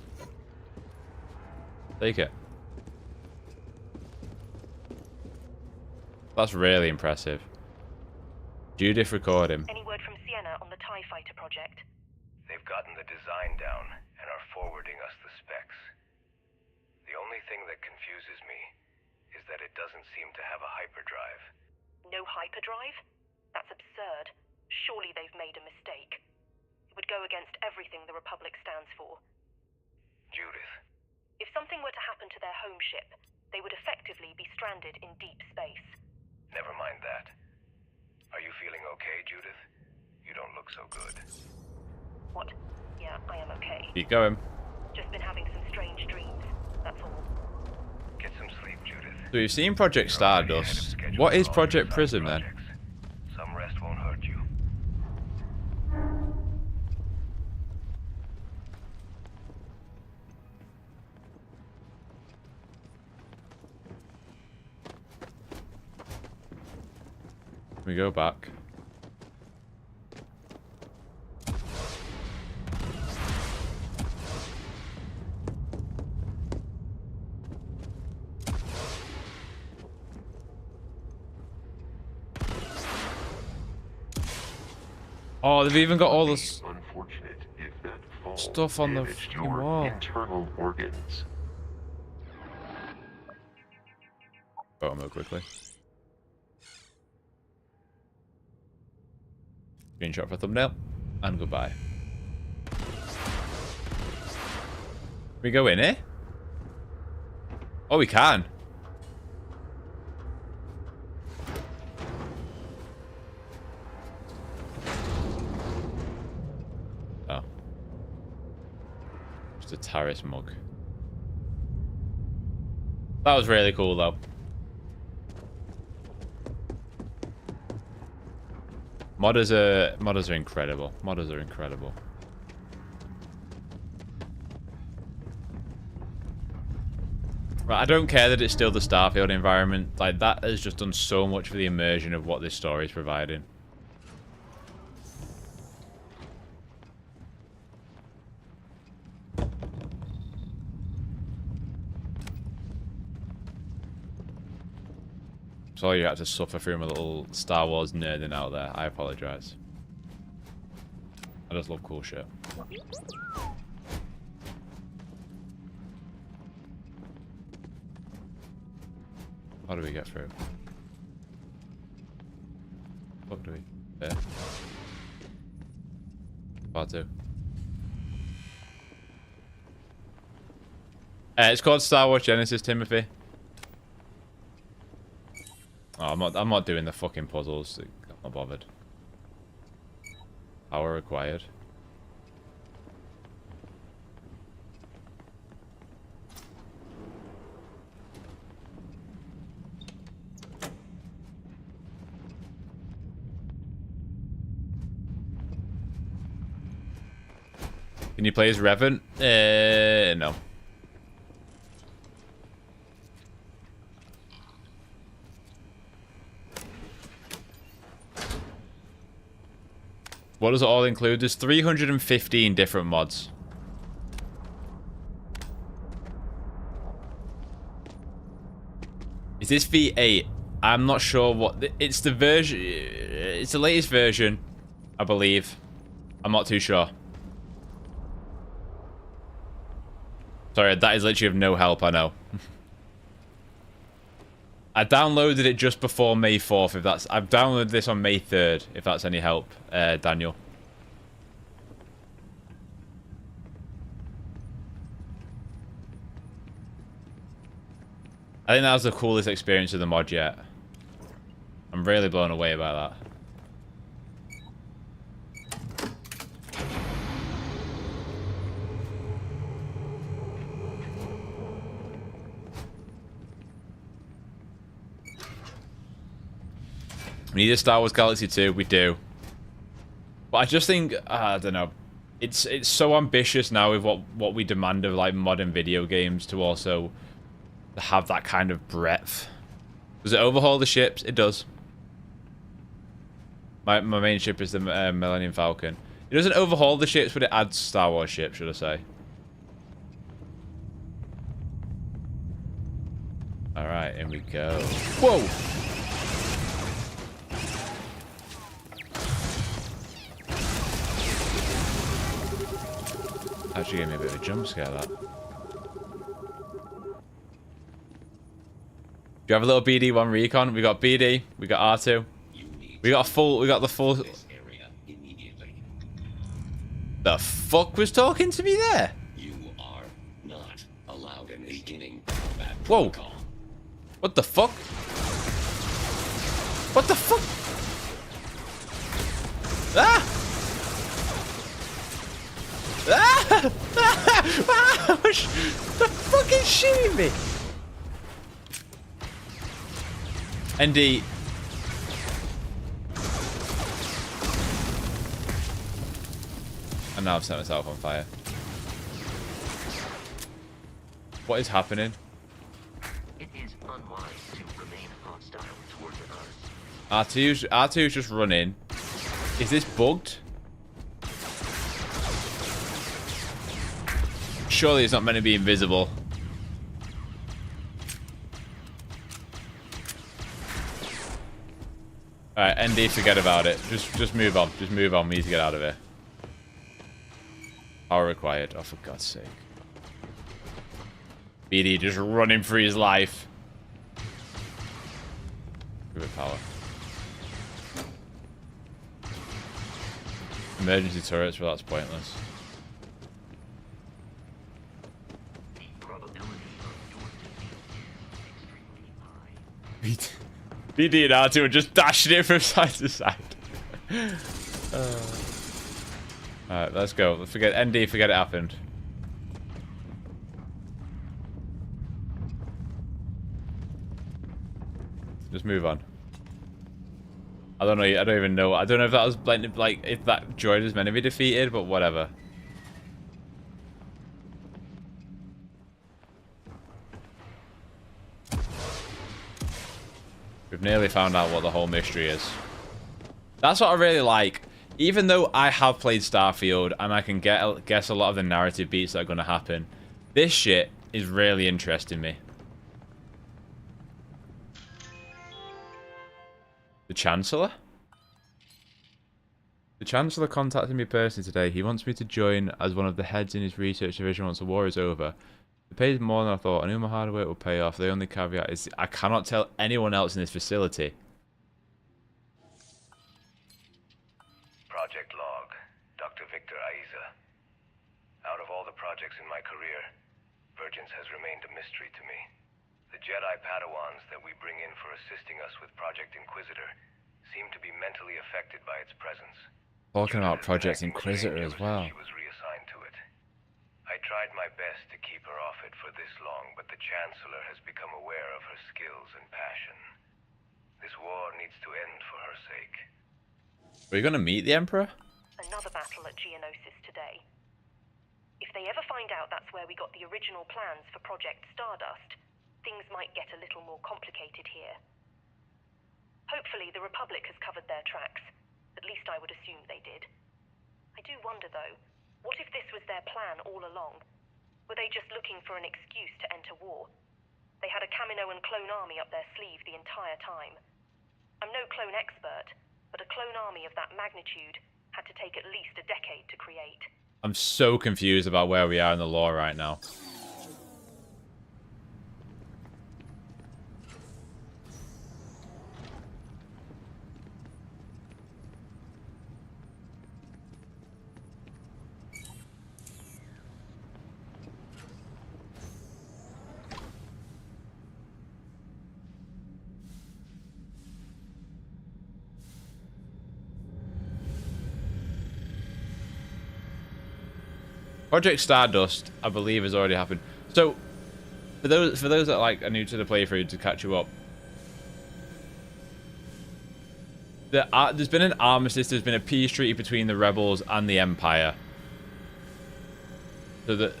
Take it. That's really impressive. Judith, record him. Any word from Sienna on the TIE Fighter project? They've gotten the design down and are forwarding us the specs. The only thing that confuses me is that it doesn't seem to have a hyperdrive. No hyperdrive? That's absurd. Surely they've made a mistake. It would go against everything the Republic stands for. Judith. If something were to happen to their home ship, they would effectively be stranded in deep space. Never mind that. Are you feeling okay, Judith? You don't look so good. What? Yeah, I am okay. Keep going. Just been having some strange dreams, that's all. Get some sleep, Judith. So you've seen Project Stardust. What is Project Prism then? Some rest won't hurt you. We go back. Oh, they've even got all this stuff on the fucking wall. Internal organs. Oh, move quickly. Screenshot for thumbnail, and goodbye. We go in here? Oh, we can. Oh. Just a Taris mug. That was really cool, though. Modders are incredible. Modders are incredible. Right, I don't care that it's still the Starfield environment. Like, that has just done so much for the immersion of what this story is providing. So you had to suffer through my little Star Wars nerding out there. I apologize. I just love cool shit. How do we get through? What do we? There. Part 2. It's called Star Wars Genesis, Timothy. Oh, I'm not doing the fucking puzzles. I'm not bothered. Power required. Can you play as Revan? No. What does it all include? There's 315 different mods. this V8? I'm not sure what... It's the version... It's the latest version, I believe. I'm not too sure. Sorry, that is literally of no help, I know. I downloaded it just before May 4th, if that's... I've downloaded this on May 3rd, if that's any help, Daniel. I think that was the coolest experience of the mod yet. I'm really blown away by that. We need a Star Wars Galaxy 2, we do. But I just think, I don't know. It's so ambitious now with what we demand of like modern video games to also have that kind of breadth. Does it overhaul the ships? It does. My main ship is the Millennium Falcon. It doesn't overhaul the ships, but it adds Star Wars ships, should I say. Alright, in we go. Whoa! Actually gave me a bit of a jump scare, that. Do you have a little BD1 recon? We got BD, we got R2. We got the full... The fuck was talking to me there? You are not allowed in beginning. Whoa. What the fuck? What the fuck? Ah! Ah! Ah! The fuck is shooting me? ND. And now I've set myself on fire. What is happening? It is unwise to remain hostile towards us. R2's just running. Is this bugged? Surely it's not meant to be invisible. Alright, ND, forget about it. Just move on. Just move on. We need to get out of here. Power required. Oh, for God's sake. BD just running for his life. Give it power. Emergency turrets, but that's pointless. BD and R2 are just dashing it from side to side. Alright, let's go. Forget ND, forget it happened. Just move on. I don't know. I don't even know. I don't know if that was like if that droid is meant to be defeated, but whatever. We've nearly found out what the whole mystery is. That's what I really like. Even though I have played Starfield and I can guess a lot of the narrative beats that are going to happen, this shit is really interesting me. The Chancellor? The Chancellor contacted me personally today. He wants me to join as one of the heads in his research division once the war is over. It pays more than I thought. I knew my hard work would pay off. The only caveat is I cannot tell anyone else in this facility. Project Log, Dr. Victor Aiza. Out of all the projects in my career, Virgins has remained a mystery to me. The Jedi Padawans that we bring in for assisting us with Project Inquisitor seem to be mentally affected by its presence. Talking about Project Inquisitor as well. She was reassigned to it. I tried my best to keep her off it for this long, but the Chancellor has become aware of her skills and passion. This war needs to end for her sake. Are you going to meet the Emperor? Another battle at Geonosis today. If they ever find out that's where we got the original plans for Project Stardust, things might get a little more complicated here. Hopefully the Republic has covered their tracks. At least I would assume they did. I do wonder though, what if this was their plan all along? Were they just looking for an excuse to enter war? They had a Kamino and clone army up their sleeve the entire time. I'm no clone expert, but a clone army of that magnitude had to take at least a decade to create. I'm so confused about where we are in the lore right now. Project Stardust, I believe, has already happened. So, for those that like are new to the playthrough, to catch you up, there's been an armistice. There's been a peace treaty between the rebels and the Empire. So the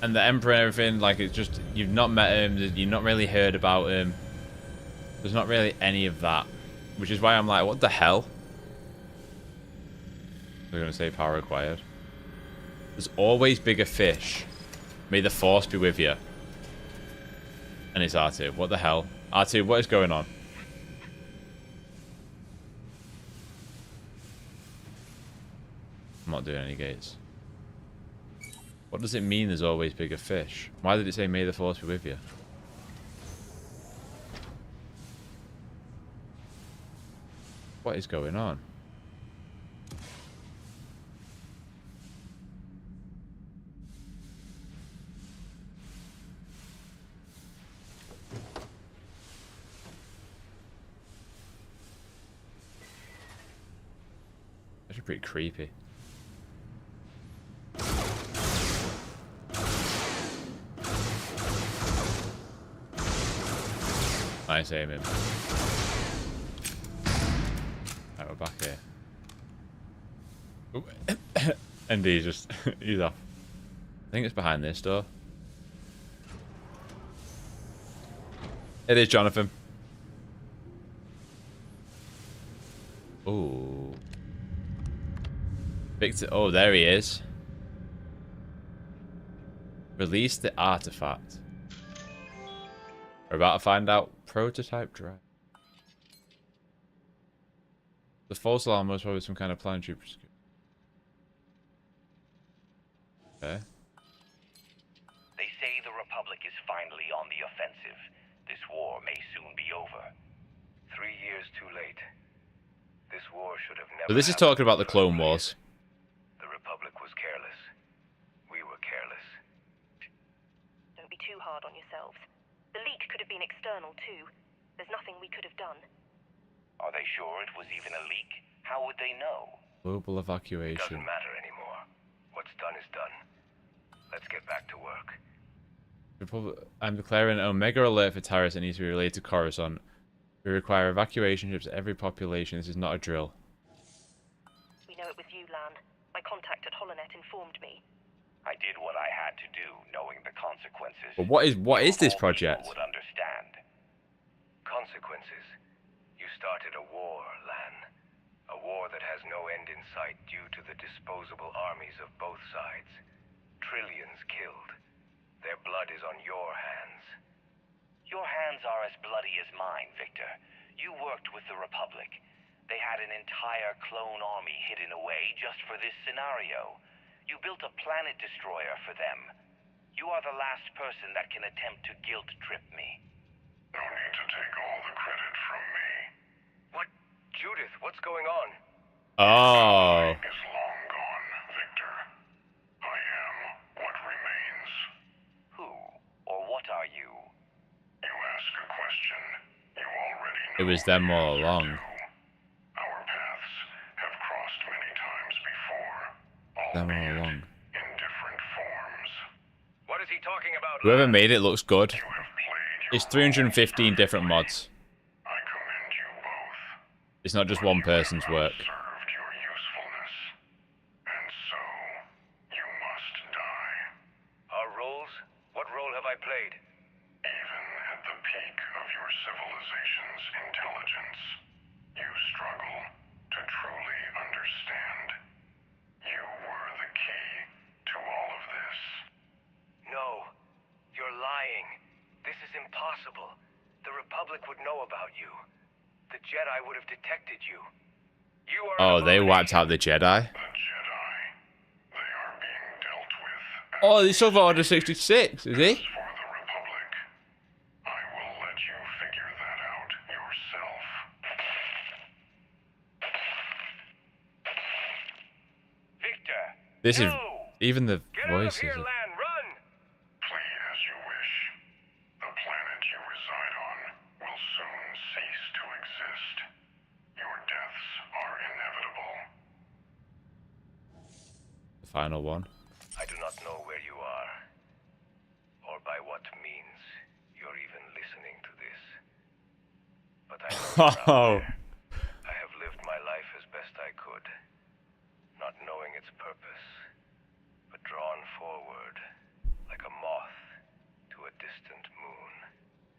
Emperor and everything, like, it's just, you've not met him. You've not really heard about him. There's not really any of that, which is why I'm like, what the hell? We're gonna say power acquired. There's always bigger fish. May the Force be with you. And it's R2. What the hell? R2, what is going on? I'm not doing any gates. What does it mean there's always bigger fish? Why did it say may the Force be with you? What is going on? Actually pretty creepy. Nice aiming. Right, we're back here. Ooh. And he's just, he's off. I think it's behind this door. It is Jonathan. Ooh. Victor, oh, there he is. Release the artifact. We're about to find out prototype drive. The false alarm was probably some kind of planetary. Okay. They say the Republic is finally on the offensive. This war may soon be over. 3 years too late. This war should have never. So this is talking about the Clone Wars. The Republic was careless. We were careless. Don't be too hard on yourselves. The leak could have been external too. There's nothing we could have done. Are they sure it was even a leak? How would they know? Global It evacuation. doesn't matter anymore. What's done is done. Let's get back to work. I'm declaring an Omega alert for terrorists that needs to be relayed to Coruscant. We require evacuation ships at every population. This is not a drill. We know it was Yuuzhan. My contact at Holonet informed me. I did what I had to do, knowing the consequences. But what is this project? Would understand. Consequences. You started a war, Lan. A war that has no end in sight due to the disposable armies of both sides. Trillions killed. Their blood is on your hands. Your hands are as bloody as mine, Victor. You worked with the Republic. They had an entire clone army hidden away just for this scenario. You built a planet destroyer for them. You are the last person that can attempt to guilt trip me. No need to take all the credit from me. What? Judith, what's going on? Oh. Is long gone, Victor. I am what remains. Who or what are you? You ask a question. You already know. It was them all along. Our paths have crossed many times before. Them all along. In different forms. What is he talking about? Whoever made it looks good. It's 315 different mods. I commend you both. It's not just one person's work. Served your usefulness. And so, you must die. Our roles? What role have I played? Even at the peak of your civilization's intelligence, you struggle to truly understand. You were the key to all of this. No. You're lying. This is impossible. the Jedi would have detected you. You are Oh, they wiped out the Jedi? Oh, he's still Order 66, is he? This is even the voices. Flee as you wish. The planet you reside on will soon cease to exist. Your deaths are inevitable. The final one. I do not know where you are, or by what means you're even listening to this. But I know you're out there. I have lived my life as best I could, not knowing its purpose, but drawn forward like a moth to a distant moon.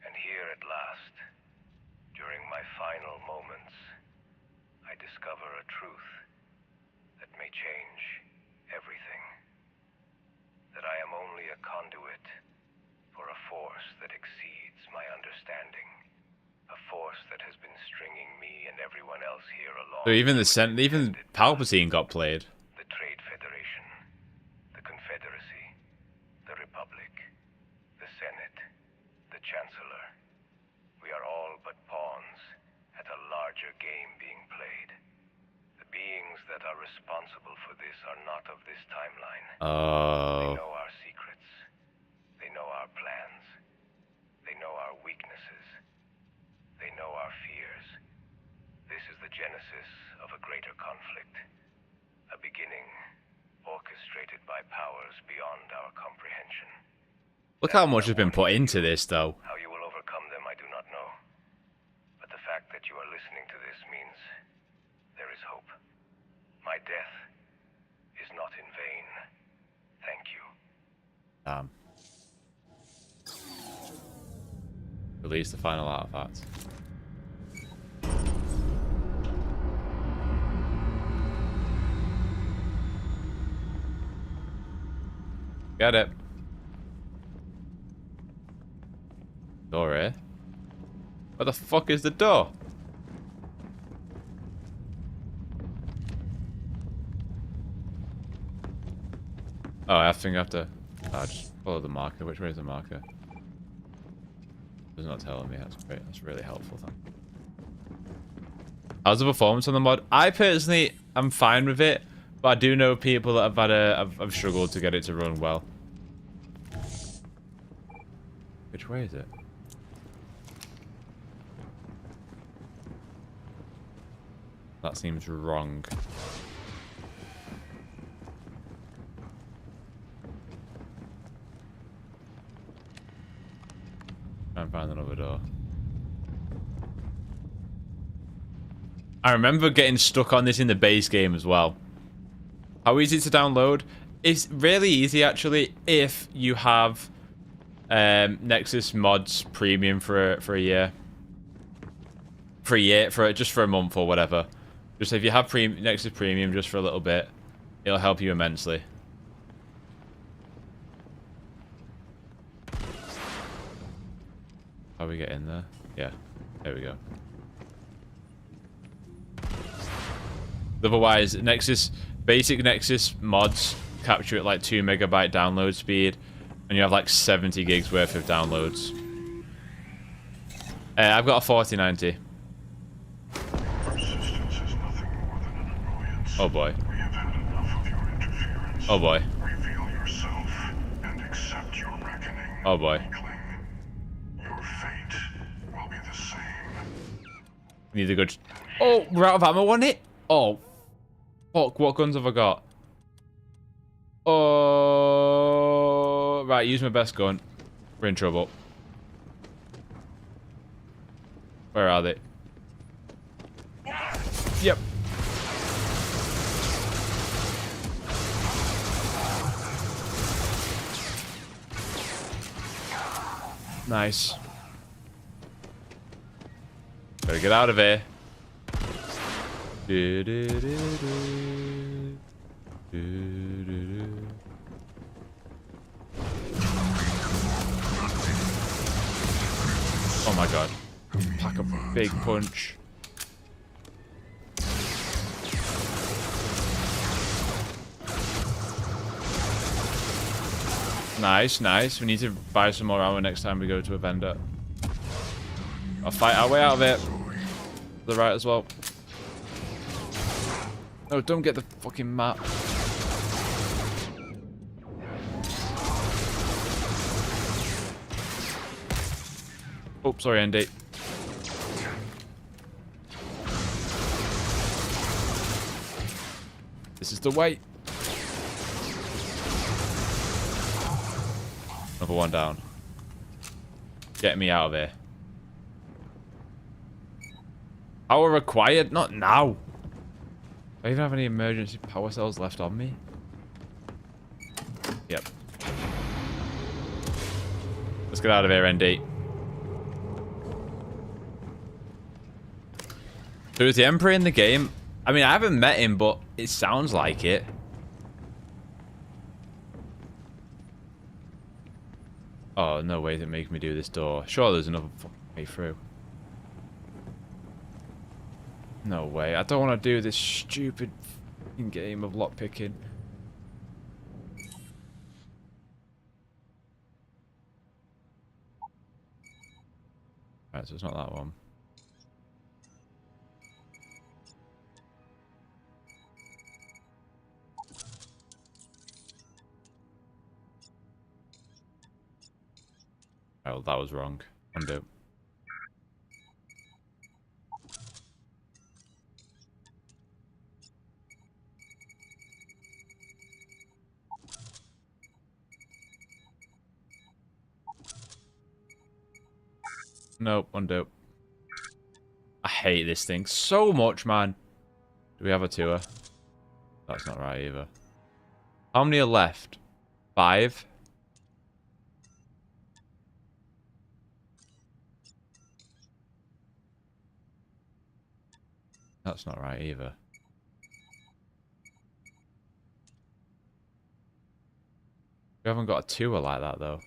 And here at last, during my final moments, I discover a truth that may change everything. That I am only a conduit for a force that exceeds my understanding. A force that has been stringing me and everyone else here along. So even Palpatine got played. The Trade Federation, the Confederacy, the Republic, the Senate, the Chancellor. We are all but pawns at a larger game being played. The beings that are responsible for this are not of this timeline. Oh. They know our secrets. They know our plans. They know our weaknesses. They know our fears. This is the genesis of a greater conflict. A beginning orchestrated by powers beyond our comprehension. Look how much has been put into this, though. How you will overcome them, I do not know. But the fact that you are listening to this means there is hope. My death is not in vain. Thank you. Release the final artifact. Got it. Door here. Where the fuck is the door? Oh, I think I have to just follow the marker. Which way is the marker? It's not telling me. That's great. That's really helpful. Thank you. How's the performance on the mod? I personally am fine with it, but I do know people that have struggled to get it to run well. Which way is it? That seems wrong. Try and find another door. I remember getting stuck on this in the base game as well. How easy to download? It's really easy actually if you have Nexus Mods Premium for a year. Just for a month or whatever. Just if you have Nexus Premium just for a little bit, it'll help you immensely. How do we get in there? Yeah, there we go. Otherwise, basic Nexus mods capture at like 2 megabyte download speed, and you have like 70 gigs worth of downloads. I've got a 4090. Oh boy. Oh boy. Oh boy. Need to go. Oh, we're out of ammo on it. Oh, fuck! What guns have I got? Oh, right. Use my best gun. We're in trouble. Where are they? Yep. Nice. Gotta get out of here. Oh my god. Pack a big punch. Nice, nice. We need to buy some more ammo next time we go to a vendor. I'll fight our way out of it. To the right as well. No, don't get the fucking map. Oh, sorry, Andy. This is the way. Another one down. Get me out of here. Power required? Not now. Do I even have any emergency power cells left on me? Yep. Let's get out of here, ND. So is the Emperor in the game? I mean, I haven't met him, but it sounds like it. Oh, no way they're making me do this door. Sure, there's another fucking way through. No way. I don't want to do this stupid fucking game of lockpicking. Right, so it's not that one. Oh, that was wrong. Undo. Nope, undo. I hate this thing so much, man. Do we have a tour? That's not right either. How many are left? 5? That's not right either. We haven't got a tour like that, though.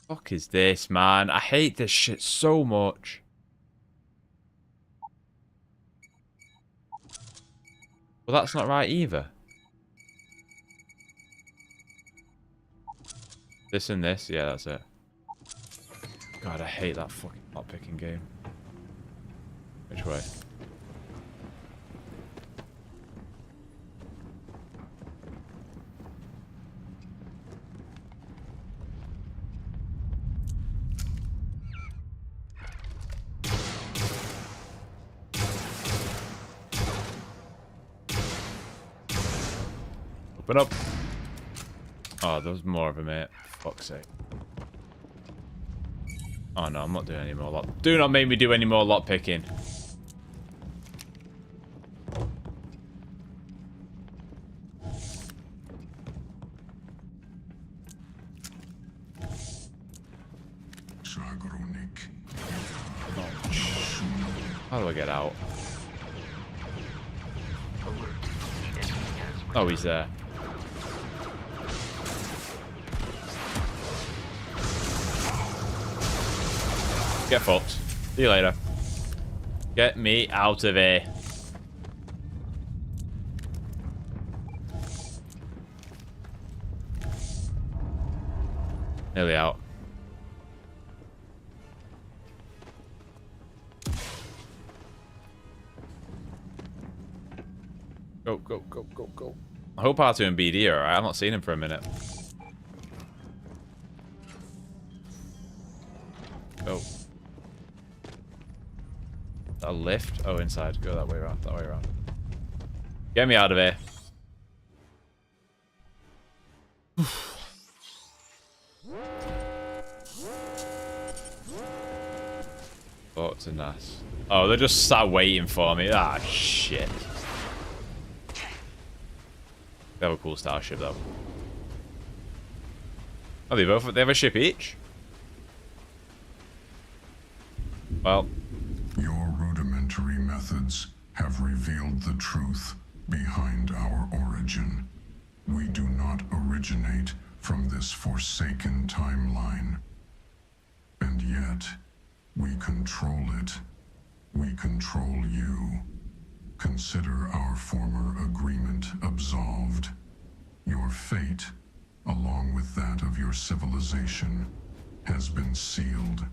Fuck is this, man? I hate this shit so much. Well, that's not right either. This and this? Yeah, that's it. God, I hate that fucking lockpicking game. Which way? Open up. Oh, there's more of them, mate. Fuck's sake. Oh no, I'm not doing any more lock. Do not make me do any more lock picking. How do I get out? Oh, he's there. Get fucked. See you later. Get me out of here. Nearly out. Go, go, go, go, go. I hope R2 and BD are alright. I've not seen him for a minute. Go. A lift? Oh, inside. Go that way around. That way around. Get me out of here. Oh, it's a nice. Oh, they're just sat waiting for me. Ah, shit. They have a cool starship, though. Oh, they have a ship each? Well. Your rudimentary methods have revealed the truth behind our origin. We do not originate from this forsaken timeline. And yet, we control it. We control you. consider our former agreement absolved. Your fate, along with that of your civilization, has been sealed.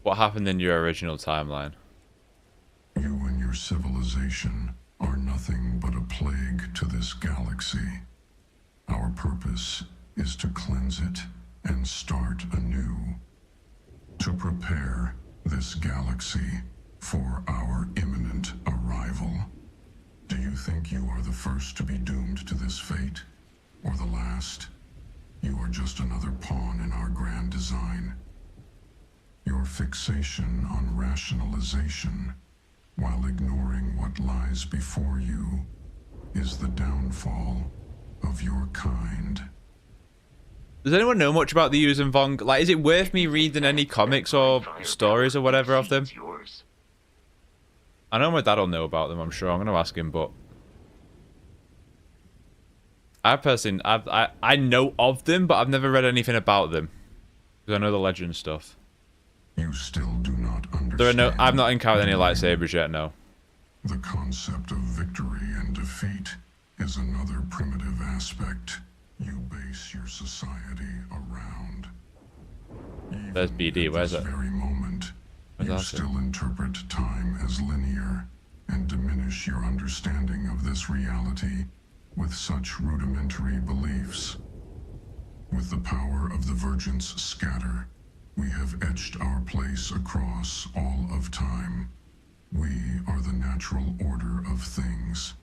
What happened in your original timeline? You and your civilization are nothing but a plague to this galaxy. Our purpose is to cleanse it and start anew. To prepare this galaxy for our imminent arrival. Do you think you are the first to be doomed to this fate? Or the last? You are just another pawn in our grand design. Your fixation on rationalization, while ignoring what lies before you, is the downfall of your kind. Does anyone know much about the Yuuzhan Vong? Like, is it worth me reading any comics or stories or whatever of them? I know my dad will know about them, I'm sure. I'm going to ask him, but... I know of them, but I've never read anything about them. Because I know the legend stuff. You still do not understand. I've not encountered any lightsabers yet, no. The concept of victory and defeat is another primitive aspect you base your society around. There's BD, where's it? Very moment, you still interpret time as linear and diminish your understanding of this reality with such rudimentary beliefs. With the power of the Vergent's scatter, we have etched our place across all of time. We are the natural order of things.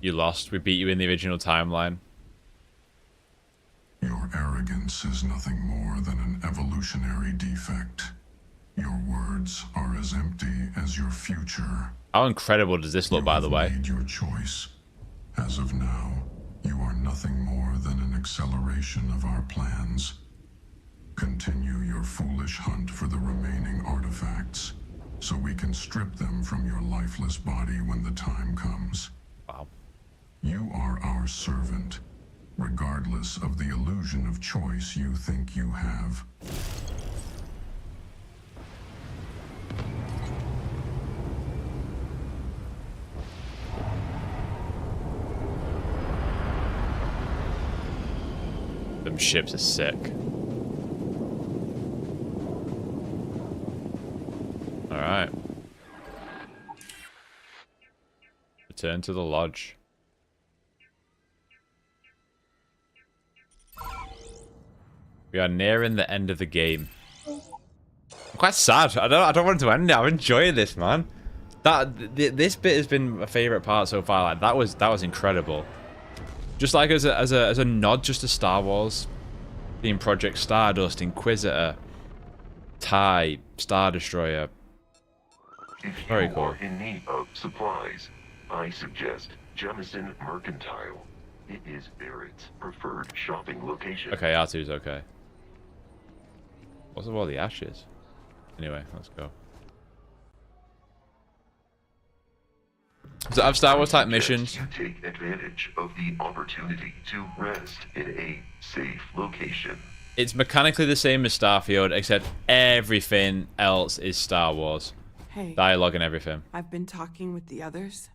You lost. We beat you in the original timeline. Your arrogance is nothing more than an evolutionary defect. Your words are as empty as your future. How incredible does this look, by the way? You have made your choice. As of now, you are nothing more than an acceleration of our plans. Continue your foolish hunt for the remaining artifacts, so we can strip them from your lifeless body when the time comes. Wow. You are our servant, regardless of the illusion of choice you think you have. Them ships are sick. Alright. Return to the lodge. We are nearing the end of the game. I'm quite sad. I don't want it to end it. I'm enjoying this, man. This bit has been my favorite part so far. Like that was incredible. Just like as a nod just to Star Wars, being Project Stardust, Inquisitor, TIE, Star Destroyer. Very cool. If you are in need of supplies, I suggest Jemison Mercantile. It is Barrett's preferred shopping location. Okay, R2's okay. What's with all the ashes? Anyway, let's go. Does it have Star Wars type missions? You take advantage of the opportunity to rest in a safe location. It's mechanically the same as Starfield, except everything else is Star Wars. Hey. Dialogue and everything. I've been talking with the others,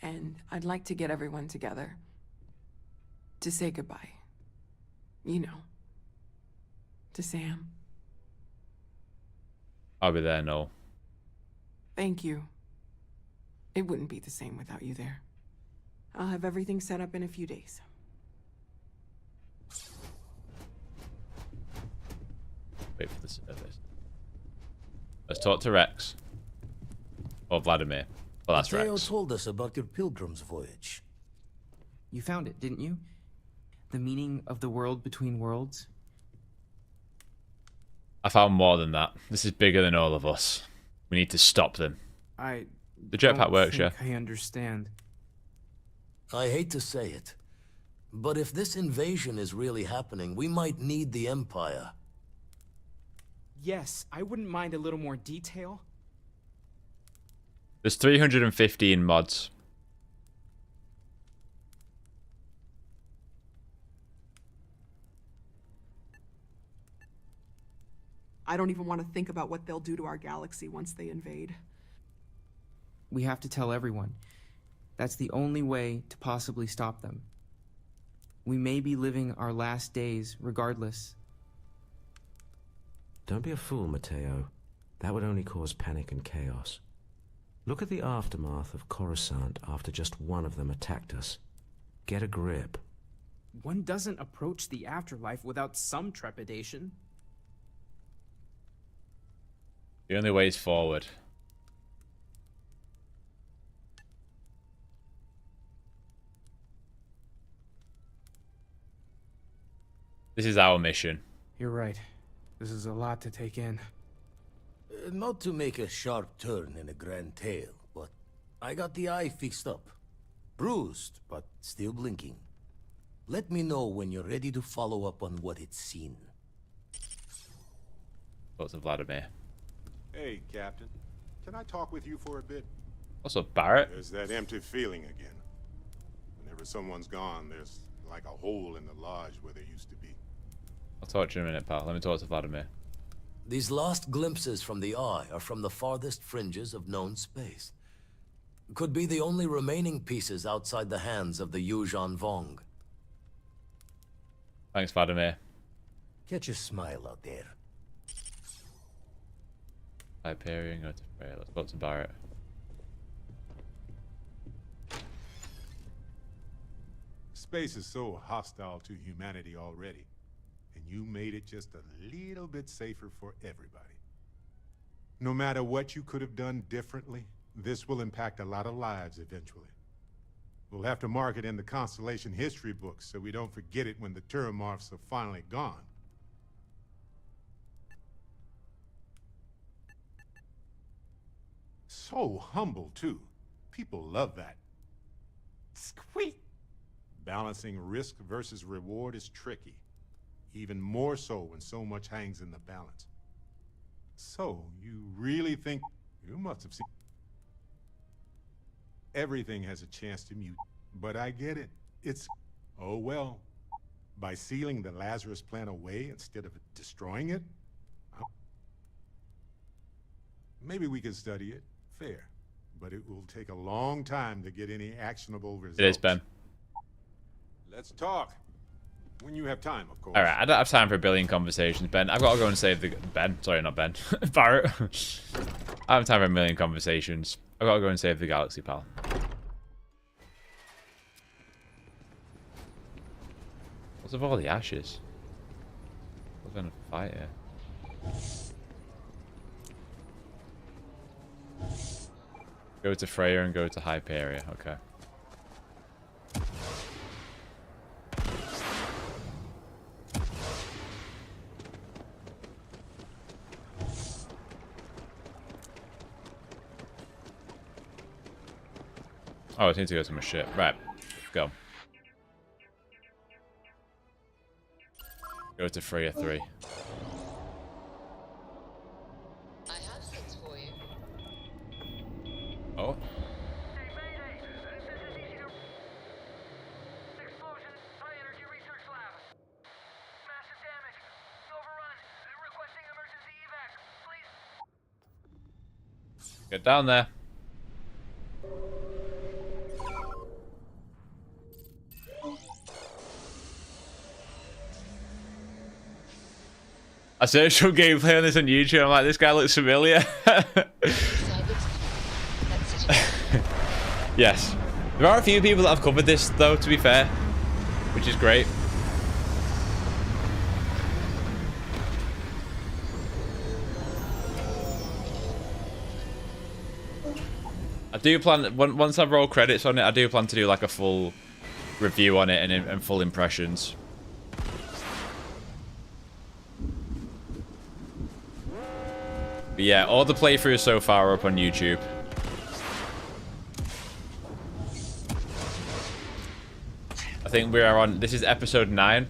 and I'd like to get everyone together. To say goodbye. You know. To Sam. I'll be there, Noel. Thank you. It wouldn't be the same without you there. I'll have everything set up in a few days. Wait for the service. Let's talk to Rex. Or Vladimir. Well, that's Theo Rex. told us about your Pilgrim's voyage. You found it, didn't you? The meaning of the world between worlds? I found more than that. This is bigger than all of us. We need to stop them. The jetpack works, yeah. I understand. I hate to say it, but if this invasion is really happening, we might need the Empire. Yes, I wouldn't mind a little more detail. There's 315 mods. I don't even want to think about what they'll do to our galaxy once they invade. We have to tell everyone. That's the only way to possibly stop them. We may be living our last days regardless. Don't be a fool, Mateo. That would only cause panic and chaos. Look at the aftermath of Coruscant after just one of them attacked us. Get a grip. One doesn't approach the afterlife without some trepidation. The only way is forward. This is our mission. You're right. This is a lot to take in. Not to make a sharp turn in a grand tale, but I got the eye fixed up. Bruised, but still blinking. Let me know when you're ready to follow up on what it's seen. What's up, Vladimir? Hey, Captain. Can I talk with you for a bit? What's up, Barrett? There's that empty feeling again. Whenever someone's gone, there's like a hole in the lodge where there used to be. I'll talk to you in a minute, pal. Let me talk to Vladimir. These last glimpses from the eye are from the farthest fringes of known space. Could be the only remaining pieces outside the hands of the Yuuzhan Vong. Thanks, Vladimir. Catch a smile out there. Hyperion, go to Freya. Let's go to Barrett. Space is so hostile to humanity already, and you made it just a little bit safer for everybody. No matter what you could have done differently, this will impact a lot of lives eventually. We'll have to mark it in the Constellation history books so we don't forget it when the Turomorphs are finally gone. So humble, too. People love that. Squeak! Balancing risk versus reward is tricky. Even more so when so much hangs in the balance. So, you really think... You must have seen... Everything has a chance to mute, but I get it. It's... Oh well. By sealing the Lazarus plan away instead of destroying it? Maybe we could study it. Fair. But it will take a long time to get any actionable results. It is, Ben. Let's talk. When you have time, of course. Alright, I don't have time for a billion conversations, Ben. I've got to go and save the... Ben. Sorry, not Ben. Barrett. I don't have time for a million conversations. I've got to go and save the galaxy, pal. What's with all the ashes? We're going to fight here. Go to Freya and go to Hyperia. Okay. Oh, I need to go to my ship. Right. Go. Go to Freya 3. I have things for you. Oh. Get down there. I searched for gameplay on this on YouTube. I'm like, this guy looks familiar. Yes. There are a few people that have covered this, though, to be fair, which is great. I do plan, once I roll credits on it, I do plan to do like a full review on it and full impressions. But yeah, all the playthroughs so far are up on YouTube. I think we are on, this is episode 9.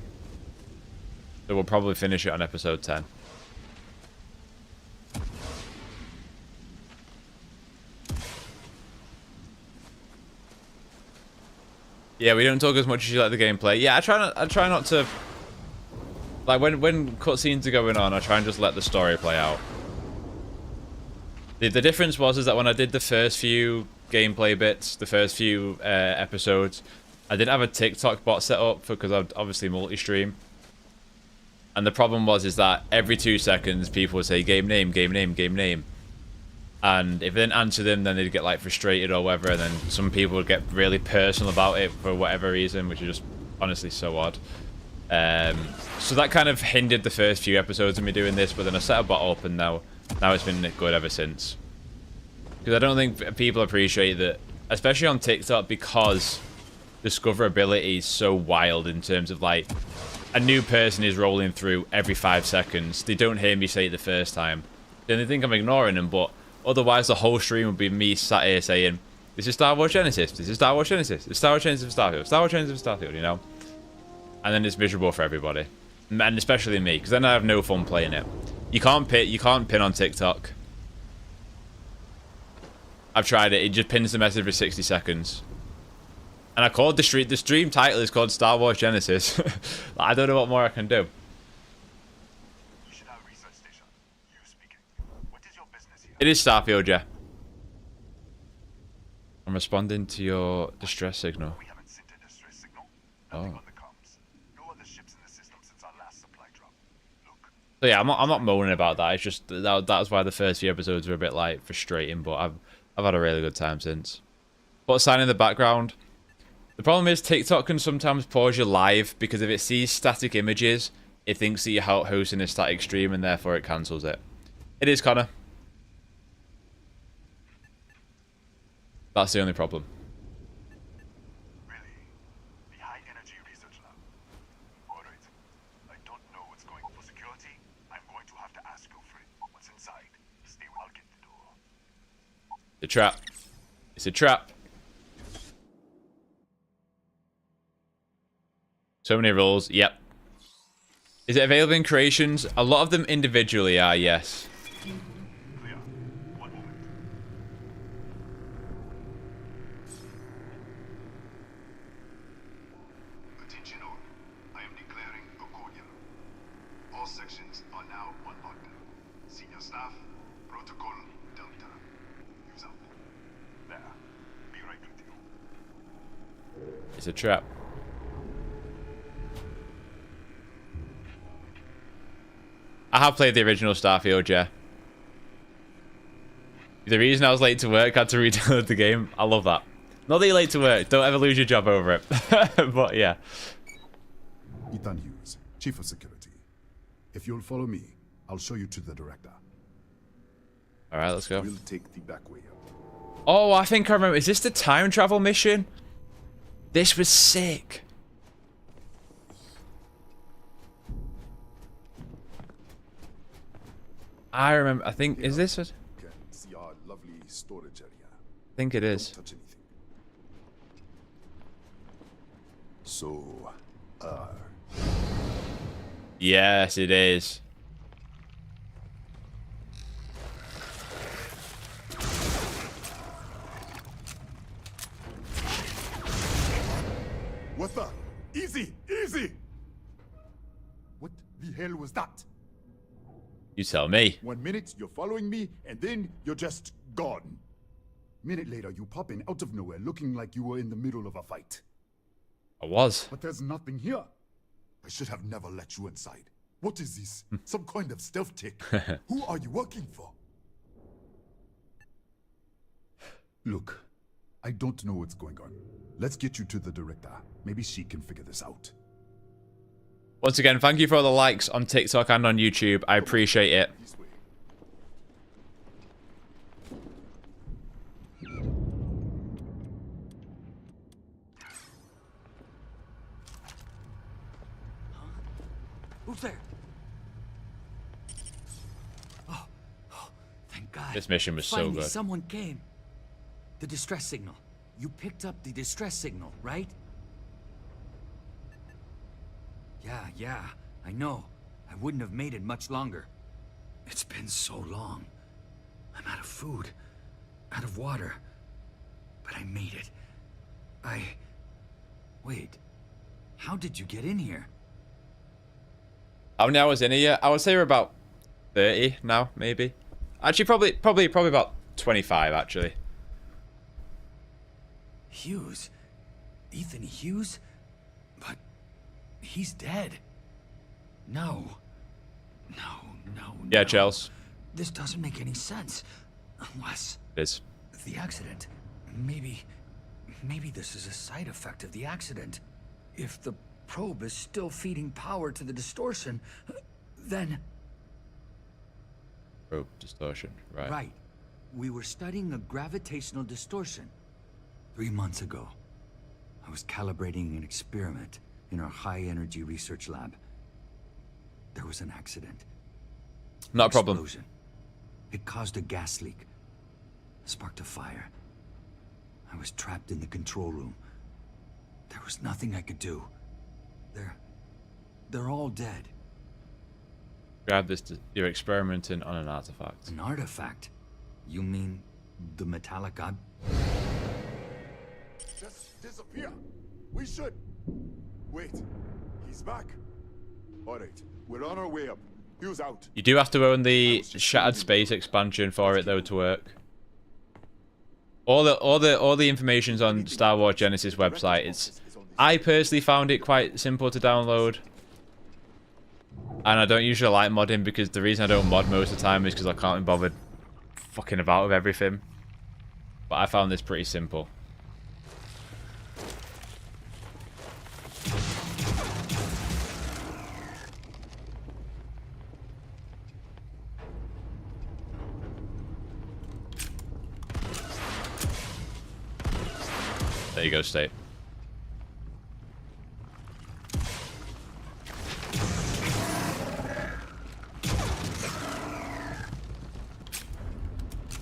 So we'll probably finish it on episode 10. Yeah, we don't talk as much as you like the gameplay. Yeah, I try not to Like when cutscenes are going on, I try and just let the story play out. The difference was that when I did the first few gameplay bits, the first few episodes, I didn't have a TikTok bot set up because I'd obviously multi-stream. And the problem was that every 2 seconds people would say game name, game name, game name. And if I didn't answer them, then they'd get like frustrated or whatever, and then some people would get really personal about it for whatever reason, which is just honestly so odd. So that kind of hindered the first few episodes of me doing this, but then I set a bot up and now it's been good ever since. Because I don't think people appreciate that, especially on TikTok, because discoverability is so wild in terms of like a new person is rolling through every 5 seconds. They don't hear me say it the first time. Then they think I'm ignoring them, but otherwise the whole stream would be me sat here saying, this is Star Wars Genesis, this is Star Wars Genesis, this is Star Wars Genesis for Starfield, Star Wars Genesis for Starfield, you know? And then it's miserable for everybody. And especially me, because then I have no fun playing it. You can't pin on TikTok. I've tried it just pins the message for 60 seconds. And I called the stream title is called Star Wars Genesis. I don't know what more I can do. It is Starfield, yeah. I'm responding to your distress signal. Oh. So yeah, I'm not moaning about that. It's just that's why the first few episodes were a bit like frustrating, but I've had a really good time since. But sign in the background. The problem is TikTok can sometimes pause you live because if it sees static images, it thinks that you're hosting a static stream and therefore it cancels it. It is, Connor. That's the only problem. It's a trap. It's a trap. So many roles. Yep. Is it available in creations? A lot of them individually are, yes. Attention all. I am declaring a cordial. All sections are now on lockdown. Senior staff, protocol, Delta. Yuhzan. There. Be right with you. It's a trap. I have played the original Starfield, yeah. The reason I was late to work, I had to re-download the game. I love that. Not that you're late to work. Don't ever lose your job over it. But yeah. Ethan Hughes, Chief of Security. If you'll follow me, I'll show you to the director. All right, let's go. We'll take the back way up. Oh, I think I remember. Is this the time travel mission? This was sick. I remember. I think is this it? Can see our lovely storage area. I think it is. Don't touch anything. So, Yes, it is. What the? Easy, easy. What the hell was that? You tell me. 1 minute you're following me, and then you're just gone. Minute later, you pop in out of nowhere, looking like you were in the middle of a fight. I was. But there's nothing here. I should have never let you inside. What is this? Some kind of stealth tick? Who are you working for? Look, I don't know what's going on. Let's get you to the director. Maybe she can figure this out. Once again, thank you for all the likes on TikTok and on YouTube. I appreciate it. Who's there? Oh, thank God. This mission was Finally, so good. Someone came. The distress signal. You picked up the distress signal, right? Yeah, I know. I wouldn't have made it much longer. It's been so long. I'm out of food, out of water. But I made it. Wait. How did you get in here? How many hours in a year? I would say we're about 30 now, maybe. Actually, probably about 25, actually. Hughes? Ethan Hughes? But he's dead. No. No. Yeah, Chels. This doesn't make any sense. Unless... It is. The accident. Maybe this is a side effect of the accident. If the probe is still feeding power to the distortion, then... Probe distortion, right. Right. We were studying a gravitational distortion. 3 months ago, I was calibrating an experiment in our high-energy research lab. There was an accident. Not a problem. Explosion. It caused a gas leak. Sparked a fire. I was trapped in the control room. There was nothing I could do. They're all dead. Grab this. You're experimenting on an artifact. An artifact? You mean the metallic god? Just disappear. We should. Wait. He's back. All right. We're on our way up. Hughes out. You do have to own the Shattered Space expansion for it though to work. All the information's on Star Wars Genesis website. I personally found it quite simple to download. And I don't usually like modding because the reason I don't mod most of the time is because I can't be bothered fucking about with everything. But I found this pretty simple. There you go, State.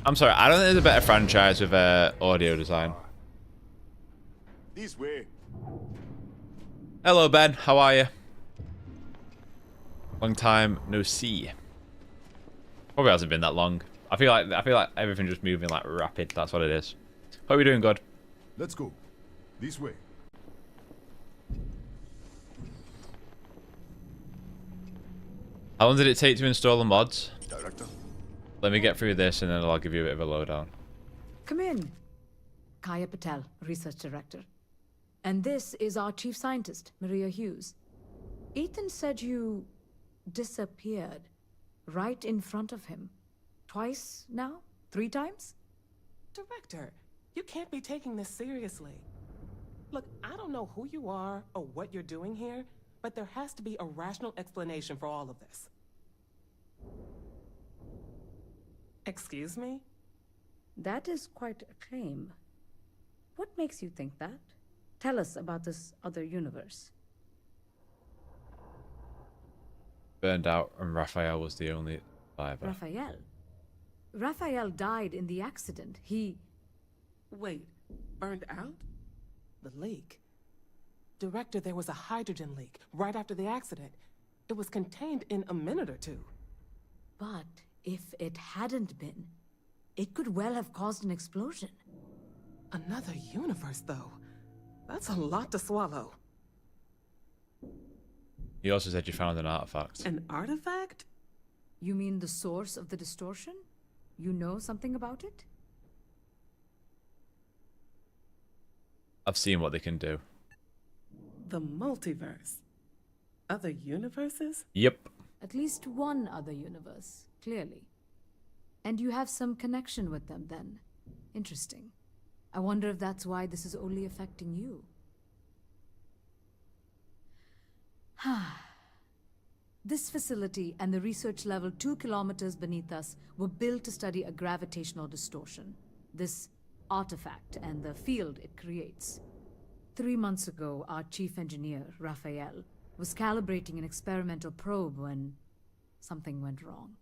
I'm sorry, I don't think there's a better franchise with audio design. This way. Hello, Ben. How are you? Long time no see. Probably hasn't been that long. I feel like everything's just moving like rapid. That's what it is. Hope you're doing good. Let's go. This way. How long did it take to install the mods? Director. Let me get through this and then I'll give you a bit of a lowdown. Come in. Kaya Patel, Research Director. And this is our Chief Scientist, Maria Hughes. Ethan said you disappeared right in front of him. Twice now? 3 times? Director, you can't be taking this seriously. Look, I don't know who you are or what you're doing here, but there has to be a rational explanation for all of this. Excuse me? That is quite a claim. What makes you think that? Tell us about this other universe. Burned out and Raphael was the only survivor. Raphael died in the accident. He... Wait, burned out? The leak. Director, there was a hydrogen leak right after the accident. It was contained in a minute or two. But if it hadn't been, it could well have caused an explosion. Another universe, though. That's a lot to swallow. He also said you found an artifact. An artifact? You mean the source of the distortion? You know something about it? I've seen what they can do. The multiverse. Other universes? Yep. At least one other universe, clearly. And you have some connection with them then. Interesting. I wonder if that's why this is only affecting you. This facility and the research level 2 kilometers beneath us were built to study a gravitational distortion. This artifact and the field it creates. 3 months ago, our chief engineer, Raphael, was calibrating an experimental probe when something went wrong.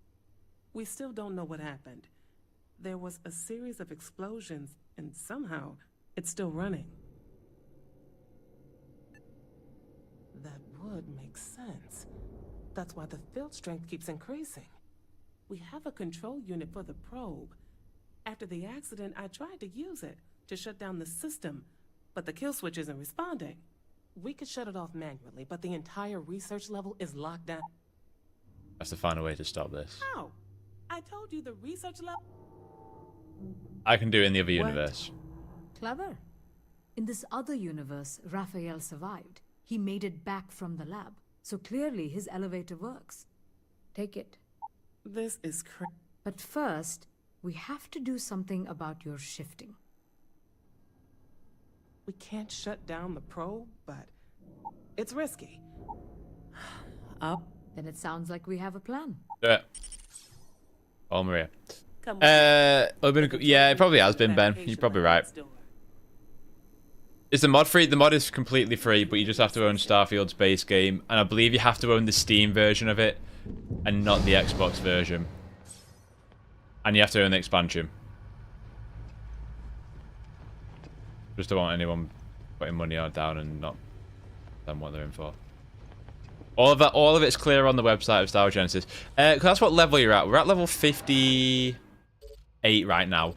We still don't know what happened. There was a series of explosions, and somehow it's still running. That would make sense. That's why the field strength keeps increasing. We have a control unit for the probe. After the accident, I tried to use it to shut down the system, but the kill switch isn't responding. We could shut it off manually, but the entire research level is locked down. Have to find a way to stop this. How? I told you the research lab. I can do it in the other universe. Clever. In this other universe, Raphael survived. He made it back from the lab. So clearly his elevator works. Take it. This is crazy. But first, we have to do something about your shifting. We can't shut down the probe, but it's risky. Then it sounds like we have a plan. Yeah. Oh, Maria. Yeah, it probably has been, Ben. You're probably right. Is the mod free? The mod is completely free, but you just have to own Starfield's base game. And I believe you have to own the Steam version of it and not the Xbox version. And you have to own the expansion. Just don't want anyone putting money down and not them what they're in for. All of it's clear on the website of Star Wars Genesis. 'Cause that's what level you're at. We're at level 58 right now.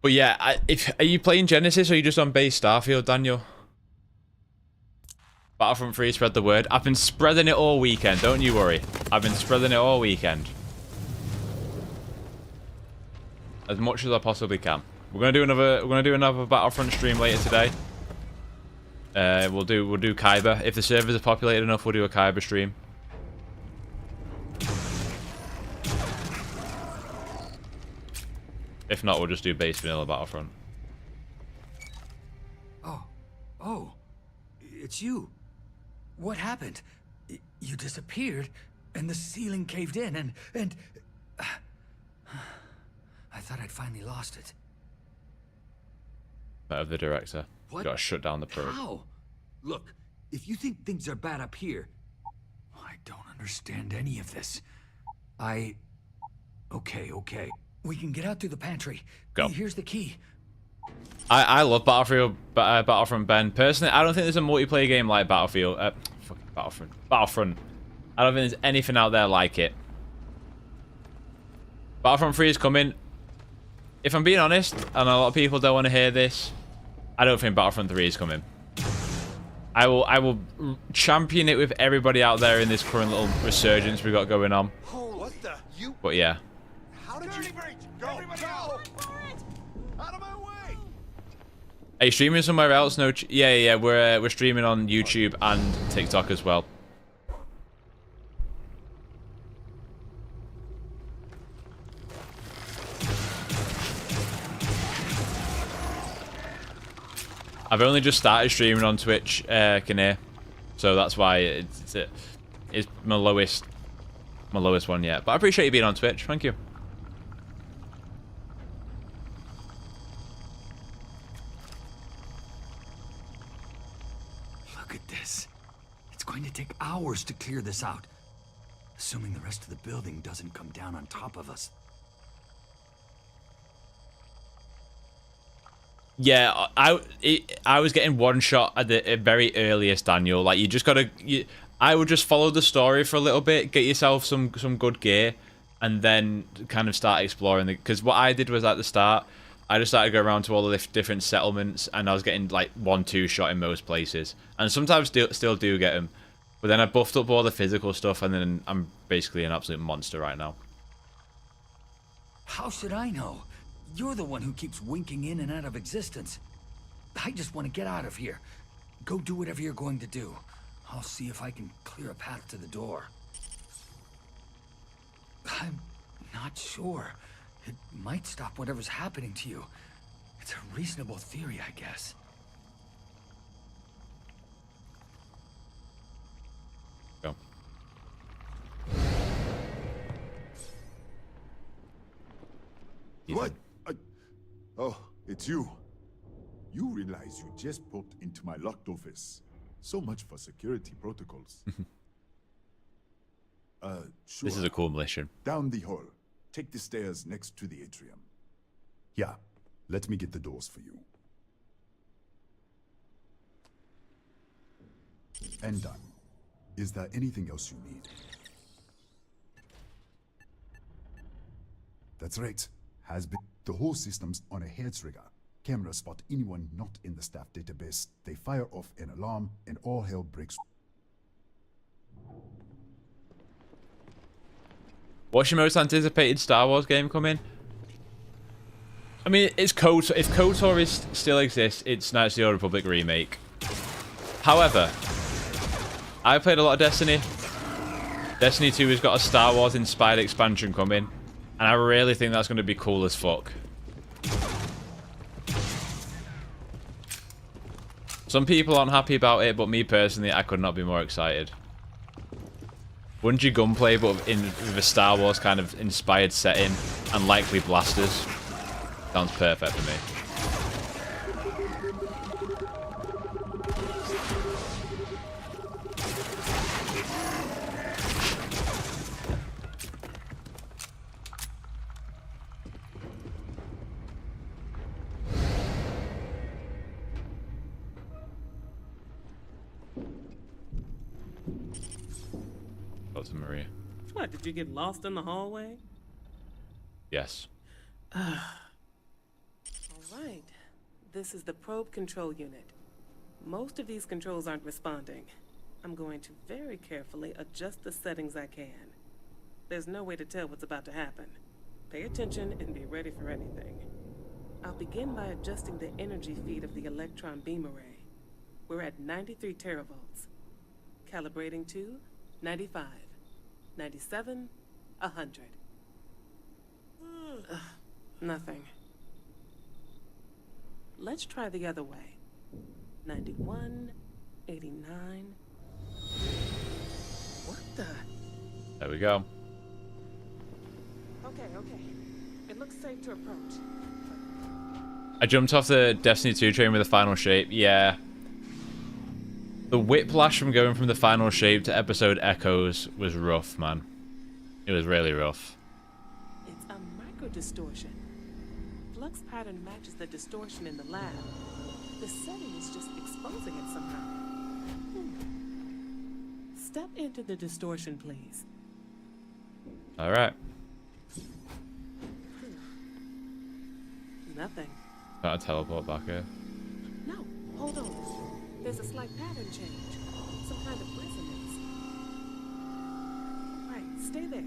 But yeah, are you playing Genesis or are you just on base Starfield, Daniel? Battlefront 3, spread the word. I've been spreading it all weekend, don't you worry. I've been spreading it all weekend. As much as I possibly can. We're gonna do another Battlefront stream later today. We'll do Kyber. If the servers are populated enough, we'll do a Kyber stream. If not, we'll just do base vanilla Battlefront. Oh, it's you. What happened? You disappeared, and the ceiling caved in, and I thought I'd finally lost it. Of the director. What? Got to shut down the probe. How? Look, if you think things are bad up here, I don't understand any of this. Okay. We can get out through the pantry. Go. Here's the key. I love Battlefront, Ben. Personally, I don't think there's a multiplayer game like Battlefield. Fucking Battlefront. I don't think there's anything out there like it. Battlefront 3 is coming. If I'm being honest, and a lot of people don't want to hear this, I don't think Battlefront 3 is coming. I will champion it with everybody out there in this current little resurgence we got going on. What the? But yeah. How did you go? Out of my way! Are you streaming somewhere else? No. Yeah. We're streaming on YouTube and TikTok as well. I've only just started streaming on Twitch, Kinnear, so that's why it's my lowest one yet. But I appreciate you being on Twitch. Thank you. Look at this. It's going to take hours to clear this out, assuming the rest of the building doesn't come down on top of us. Yeah, I was getting one shot at the very earliest, Daniel. Like, you just gotta... I would just follow the story for a little bit, get yourself some good gear, and then kind of start exploring. Because what I did was, at the start, I just started to go around to all the different settlements, and I was getting, like, 1-2 shot in most places. And sometimes still do get them. But then I buffed up all the physical stuff, and then I'm basically an absolute monster right now. How should I know? You're the one who keeps winking in and out of existence. I just want to get out of here. Go do whatever you're going to do. I'll see if I can clear a path to the door. I'm not sure. It might stop whatever's happening to you. It's a reasonable theory, I guess. Go. What? Oh, it's you. You realize you just poked into my locked office. So much for security protocols. Sure. This is a cool mission. Down the hall. Take the stairs next to the atrium. Yeah, let me get the doors for you. And done. Is there anything else you need? That's right. Has been. The whole system's on a hair trigger. Cameras spot anyone not in the staff database. They fire off an alarm and all hell breaks. What's your most anticipated Star Wars game coming? I mean, it's KOTOR. If KOTOR still exists, it's Knights of the Old Republic remake. However, I played a lot of Destiny. Destiny 2 has got a Star Wars inspired expansion coming, and I really think that's going to be cool as fuck. Some people aren't happy about it, but me personally, I could not be more excited. Bungie gunplay, but with a Star Wars kind of inspired setting, and likely blasters. Sounds perfect for me. Maria. What, did you get lost in the hallway? Yes. All right. This is the probe control unit. Most of these controls aren't responding. I'm going to very carefully adjust the settings I can. There's no way to tell what's about to happen. Pay attention and be ready for anything. I'll begin by adjusting the energy feed of the electron beam array. We're at 93 teravolts. Calibrating to 95. 97, 100. Nothing. Let's try the other way. 91, 89. What the? There we go. Okay. It looks safe to approach. I jumped off the Destiny 2 train with the final shape. Yeah. The whiplash from going from the final shape to episode echoes was rough, man. It was really rough. It's a micro distortion. Flux pattern matches the distortion in the lab. The setting is just exposing it somehow. Step into the distortion, please. All right. Nothing. Can't teleport back here. No, hold on. There's a slight pattern change. Some kind of resonance. Right, stay there.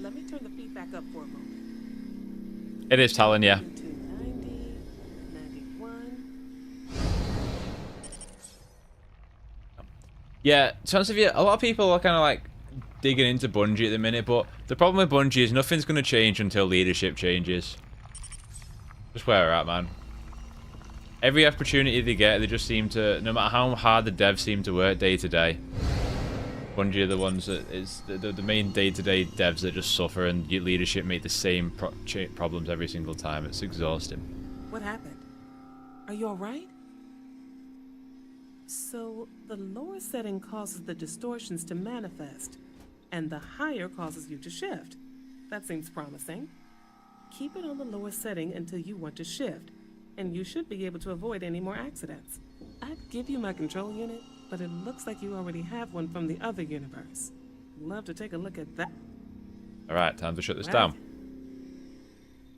Let me turn the feedback up for a moment. It is telling you. 90, 91. Yeah, to be honest with you, a lot of people are kind of like digging into Bungie at the minute, but the problem with Bungie is nothing's going to change until leadership changes. Just where we're at, man. Every opportunity they get, they just seem to, no matter how hard the devs seem to work day to day, Bungie are the ones that is the main day-to-day devs that just suffer, and your leadership make the same problems every single time. It's exhausting. What happened? Are you alright? So, the lower setting causes the distortions to manifest, and the higher causes you to shift. That seems promising. Keep it on the lower setting until you want to shift, and you should be able to avoid any more accidents. I'd give you my control unit, but it looks like you already have one from the other universe. Love to take a look at that. Alright, time to shut this down.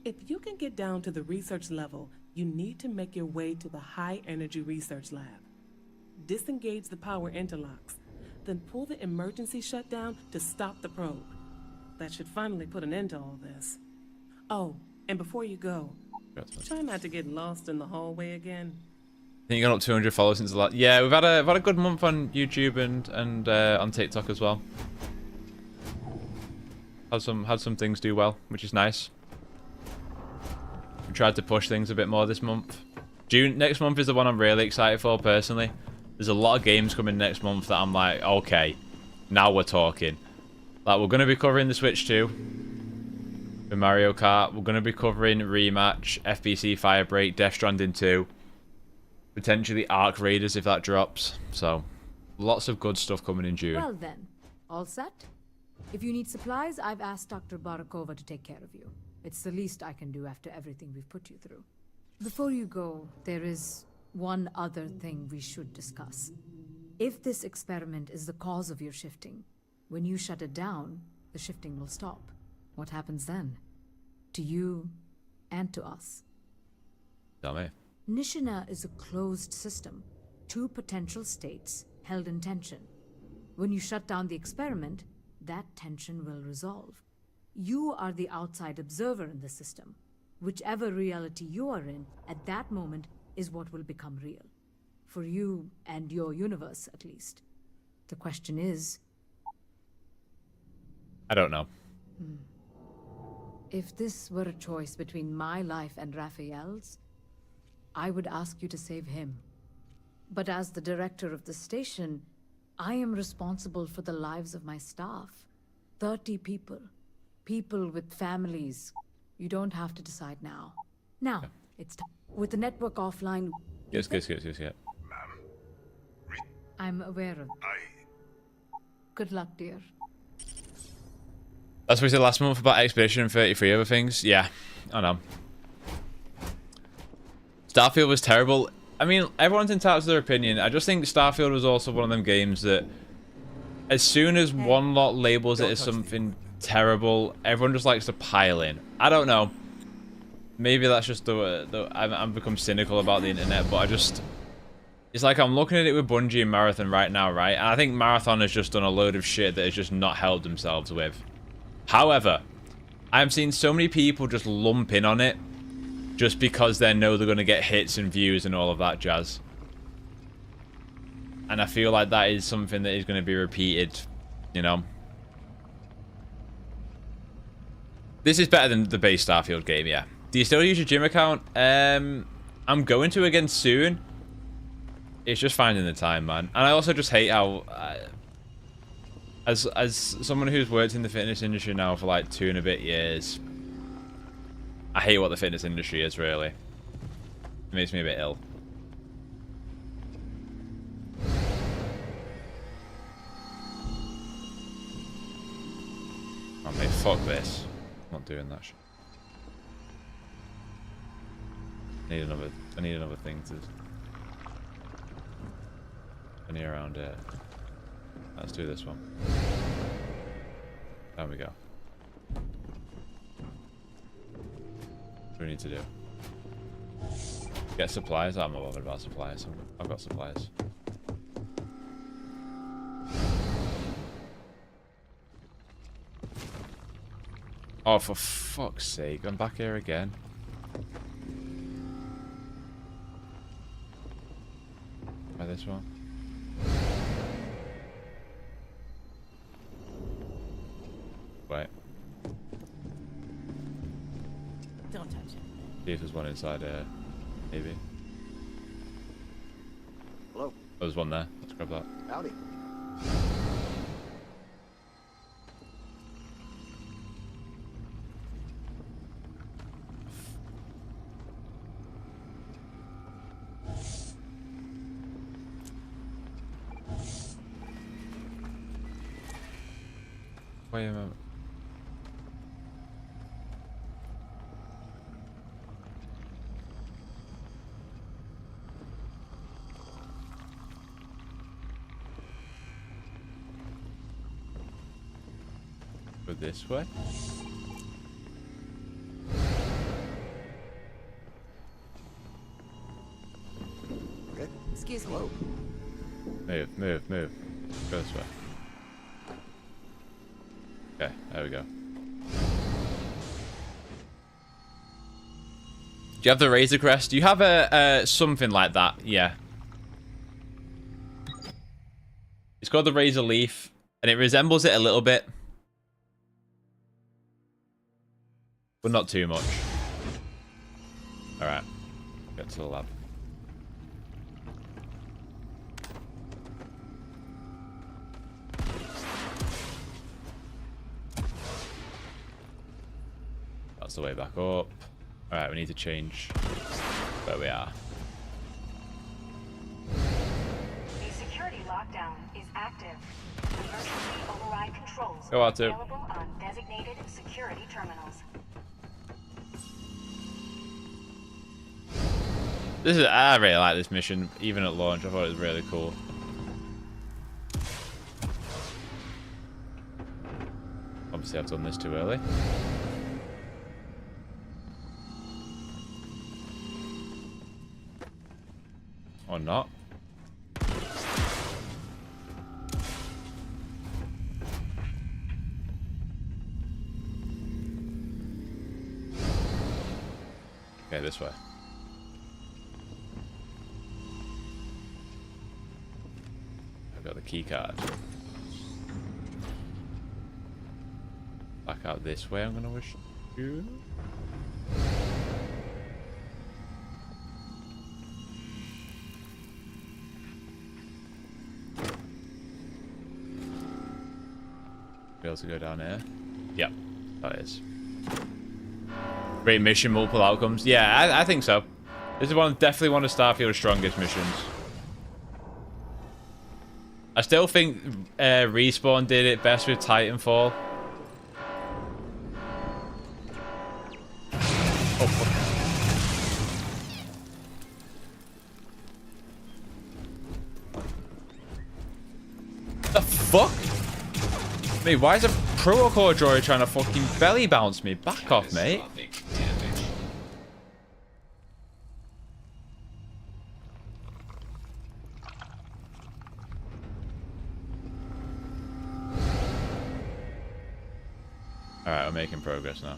If you can get down to the research level, you need to make your way to the high energy research lab. Disengage the power interlocks, then pull the emergency shutdown to stop the probe. That should finally put an end to all this. Oh, and before you go, try not to get lost in the hallway again. I think you got up 200 followers since the last. Yeah, we've had a good month on YouTube and on TikTok as well. Had some things do well, which is nice. We tried to push things a bit more this month. Next month is the one I'm really excited for personally. There's a lot of games coming next month that I'm like, okay, now we're talking. Like, we're going to be covering the Switch 2 with Mario Kart. We're going to be covering Rematch, FBC Firebreak, Death Stranding 2. Potentially Arc Raiders if that drops. So, lots of good stuff coming in June. Well then, all set? If you need supplies, I've asked Dr. Barakova to take care of you. It's the least I can do after everything we've put you through. Before you go, there is one other thing we should discuss. If this experiment is the cause of your shifting, when you shut it down, the shifting will stop. What happens then? To you and to us. Tell me. Nishina is a closed system. 2 potential states held in tension. When you shut down the experiment, that tension will resolve. You are the outside observer in the system. Whichever reality you are in, at that moment, is what will become real. For you and your universe, at least. The question is... I don't know. If this were a choice between my life and Raphael's, I would ask you to save him. But as the director of the station, I am responsible for the lives of my staff. 30 people. People with families. You don't have to decide now. Now, it's time. With the network offline... Yes. I'm aware of... Good luck, dear. That's what we said last month about Expedition and 33 other things. Yeah, I know. Starfield was terrible. I mean, everyone's entitled to their opinion. I just think Starfield was also one of them games that as soon as one lot labels it as something terrible, everyone just likes to pile in. I don't know. Maybe that's just I've become cynical about the internet, but it's like I'm looking at it with Bungie and Marathon right now, right? And I think Marathon has just done a load of shit that has just not held themselves with. However, I've seen so many people just lump in on it just because they know they're going to get hits and views and all of that jazz. And I feel like that is something that is going to be repeated, you know. This is better than the base Starfield game, yeah. Do you still use your gym account? I'm going to again soon. It's just finding the time, man. And I also just hate how... As someone who's worked in the fitness industry now for like 2 and a bit years, I hate what the fitness industry is, really. It makes me a bit ill. Oh mate, fuck this. I'm not doing that shit. I need another thing to... I need around here. Let's do this one. There we go. What do we need to do? Get supplies? I'm not bothered about supplies. I've got supplies. Oh, for fuck's sake. I'm back here again. Try this one. Wait. Don't touch it. See if there's one inside here. Maybe. Hello. Oh, there's one there. Let's grab that. Howdy. Wait a moment. Go this way. Excuse me. Move. Go this way. Okay, there we go. Do you have the Razor Crest? Do you have a something like that? Yeah. It's called the Razor Leaf, and it resembles it a little bit. But not too much. Alright. Get to the lab. That's the way back up. Alright, we need to change where we are. The security lockdown is active. Emergency override controls Go out to. available on designated security terminals. I really like this mission, even at launch. I thought it was really cool. Obviously, I've done this too early. Or not. Okay, this way. I've got the key card. Back out this way, I'm gonna wish you. Be able to go down here. Yep, that is. Great mission, multiple outcomes. Yeah, I think so. This is definitely one of Starfield's strongest missions. I still think Respawn did it best with Titanfall. Oh, fuck. The fuck? Mate, why is a protocol droid trying to fucking belly bounce me? Back off, mate. Alright, we're making progress now.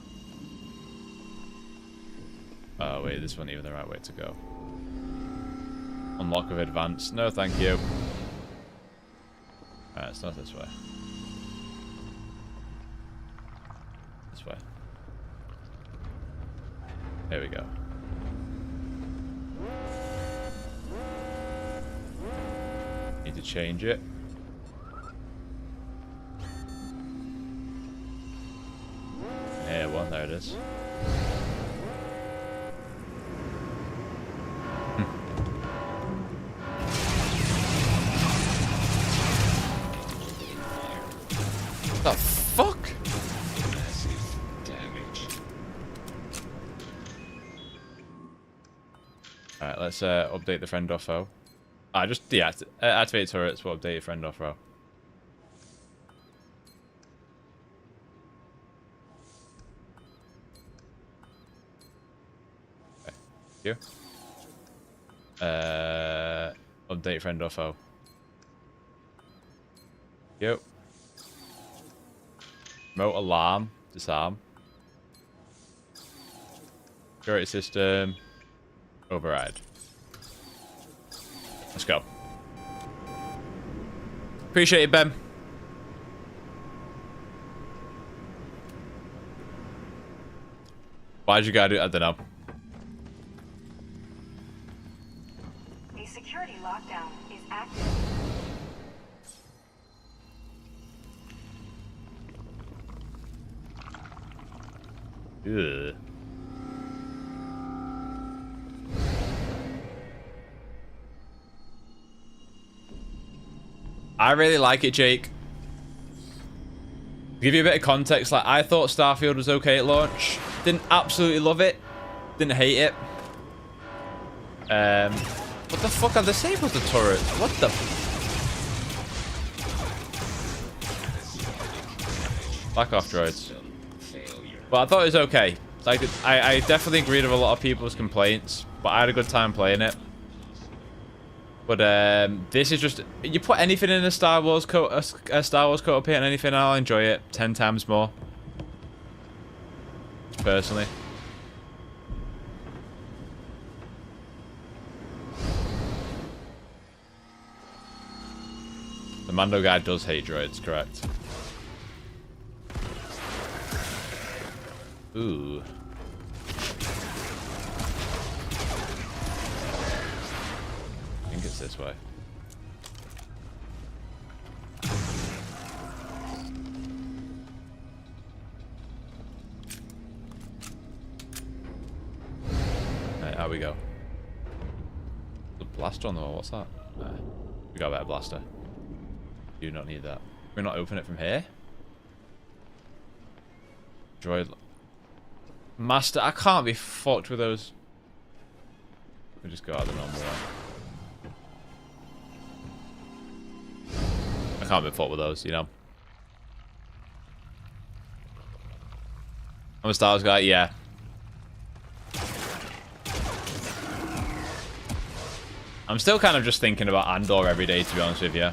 Oh wait, this wasn't even the right way to go. Unlock with advance. No, thank you. Alright, it's not this way. This way. There we go. Need to change it. Yeah, one, there it is. What the fuck? Alright, let's update the friend off foe. Just activate turrets, we'll update your friend off row. Okay. You. Update friend off foe. Yo. Remote alarm. Disarm. Security system. Override. Let's go. Appreciate it, Ben. Why'd you gotta do it? I don't know. A security lockdown is active. Ugh. I really like it, Jake. To give you a bit of context, like, I thought Starfield was okay at launch. Didn't absolutely love it. Didn't hate it. What the fuck? I've disabled the turrets. What the? Back off, droids. But I thought it was okay. Like, I definitely agreed with a lot of people's complaints, but I had a good time playing it. But this is just, you put anything in a Star Wars coat of paint and anything, I'll enjoy it 10 times more. Personally. The Mando guy does hate droids, correct? Ooh. I think it's this way. Right, how we go? The blaster on the wall, what's that? We got a better blaster. Do not need that. We're not open it from here? Droid. Master, I can't be fucked with those. We'll just go out the normal way. I can't be fucked with those, you know. I'm a Star Wars guy, yeah. I'm still kind of just thinking about Andor every day, to be honest with you.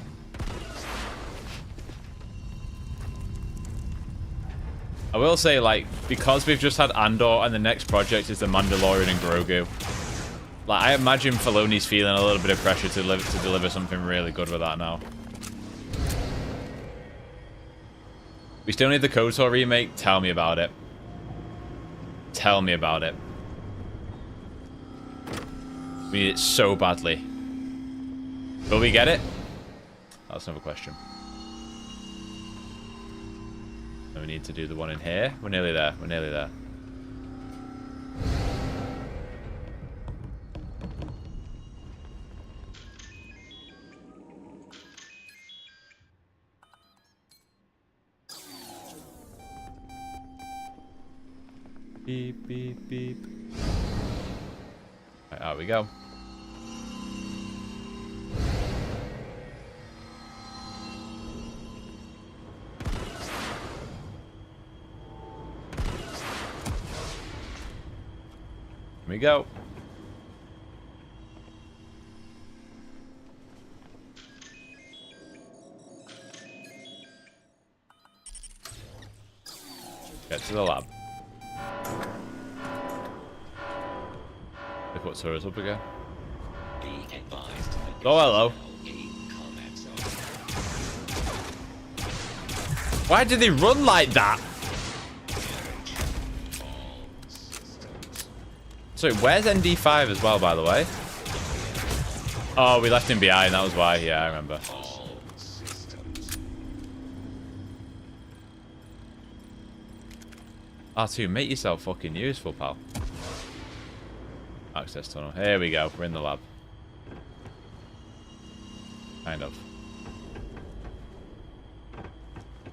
I will say, like, because we've just had Andor and the next project is the Mandalorian and Grogu. Like, I imagine Filoni's feeling a little bit of pressure to deliver something really good with that now. We still need the KOTOR remake. Tell me about it. Tell me about it. We need it so badly. Will we get it? That's another question. And we need to do the one in here. We're nearly there. We're nearly there. Beep, beep, beep. Right, out we go. Here we go. Get to the lab. Look what tore us up again. Oh, hello. Why did they run like that? So where's ND5 as well, by the way? Oh, we left him behind. That was why. Yeah, I remember. R2, make yourself fucking useful, pal. Access tunnel. Here we go. We're in the lab. Kind of.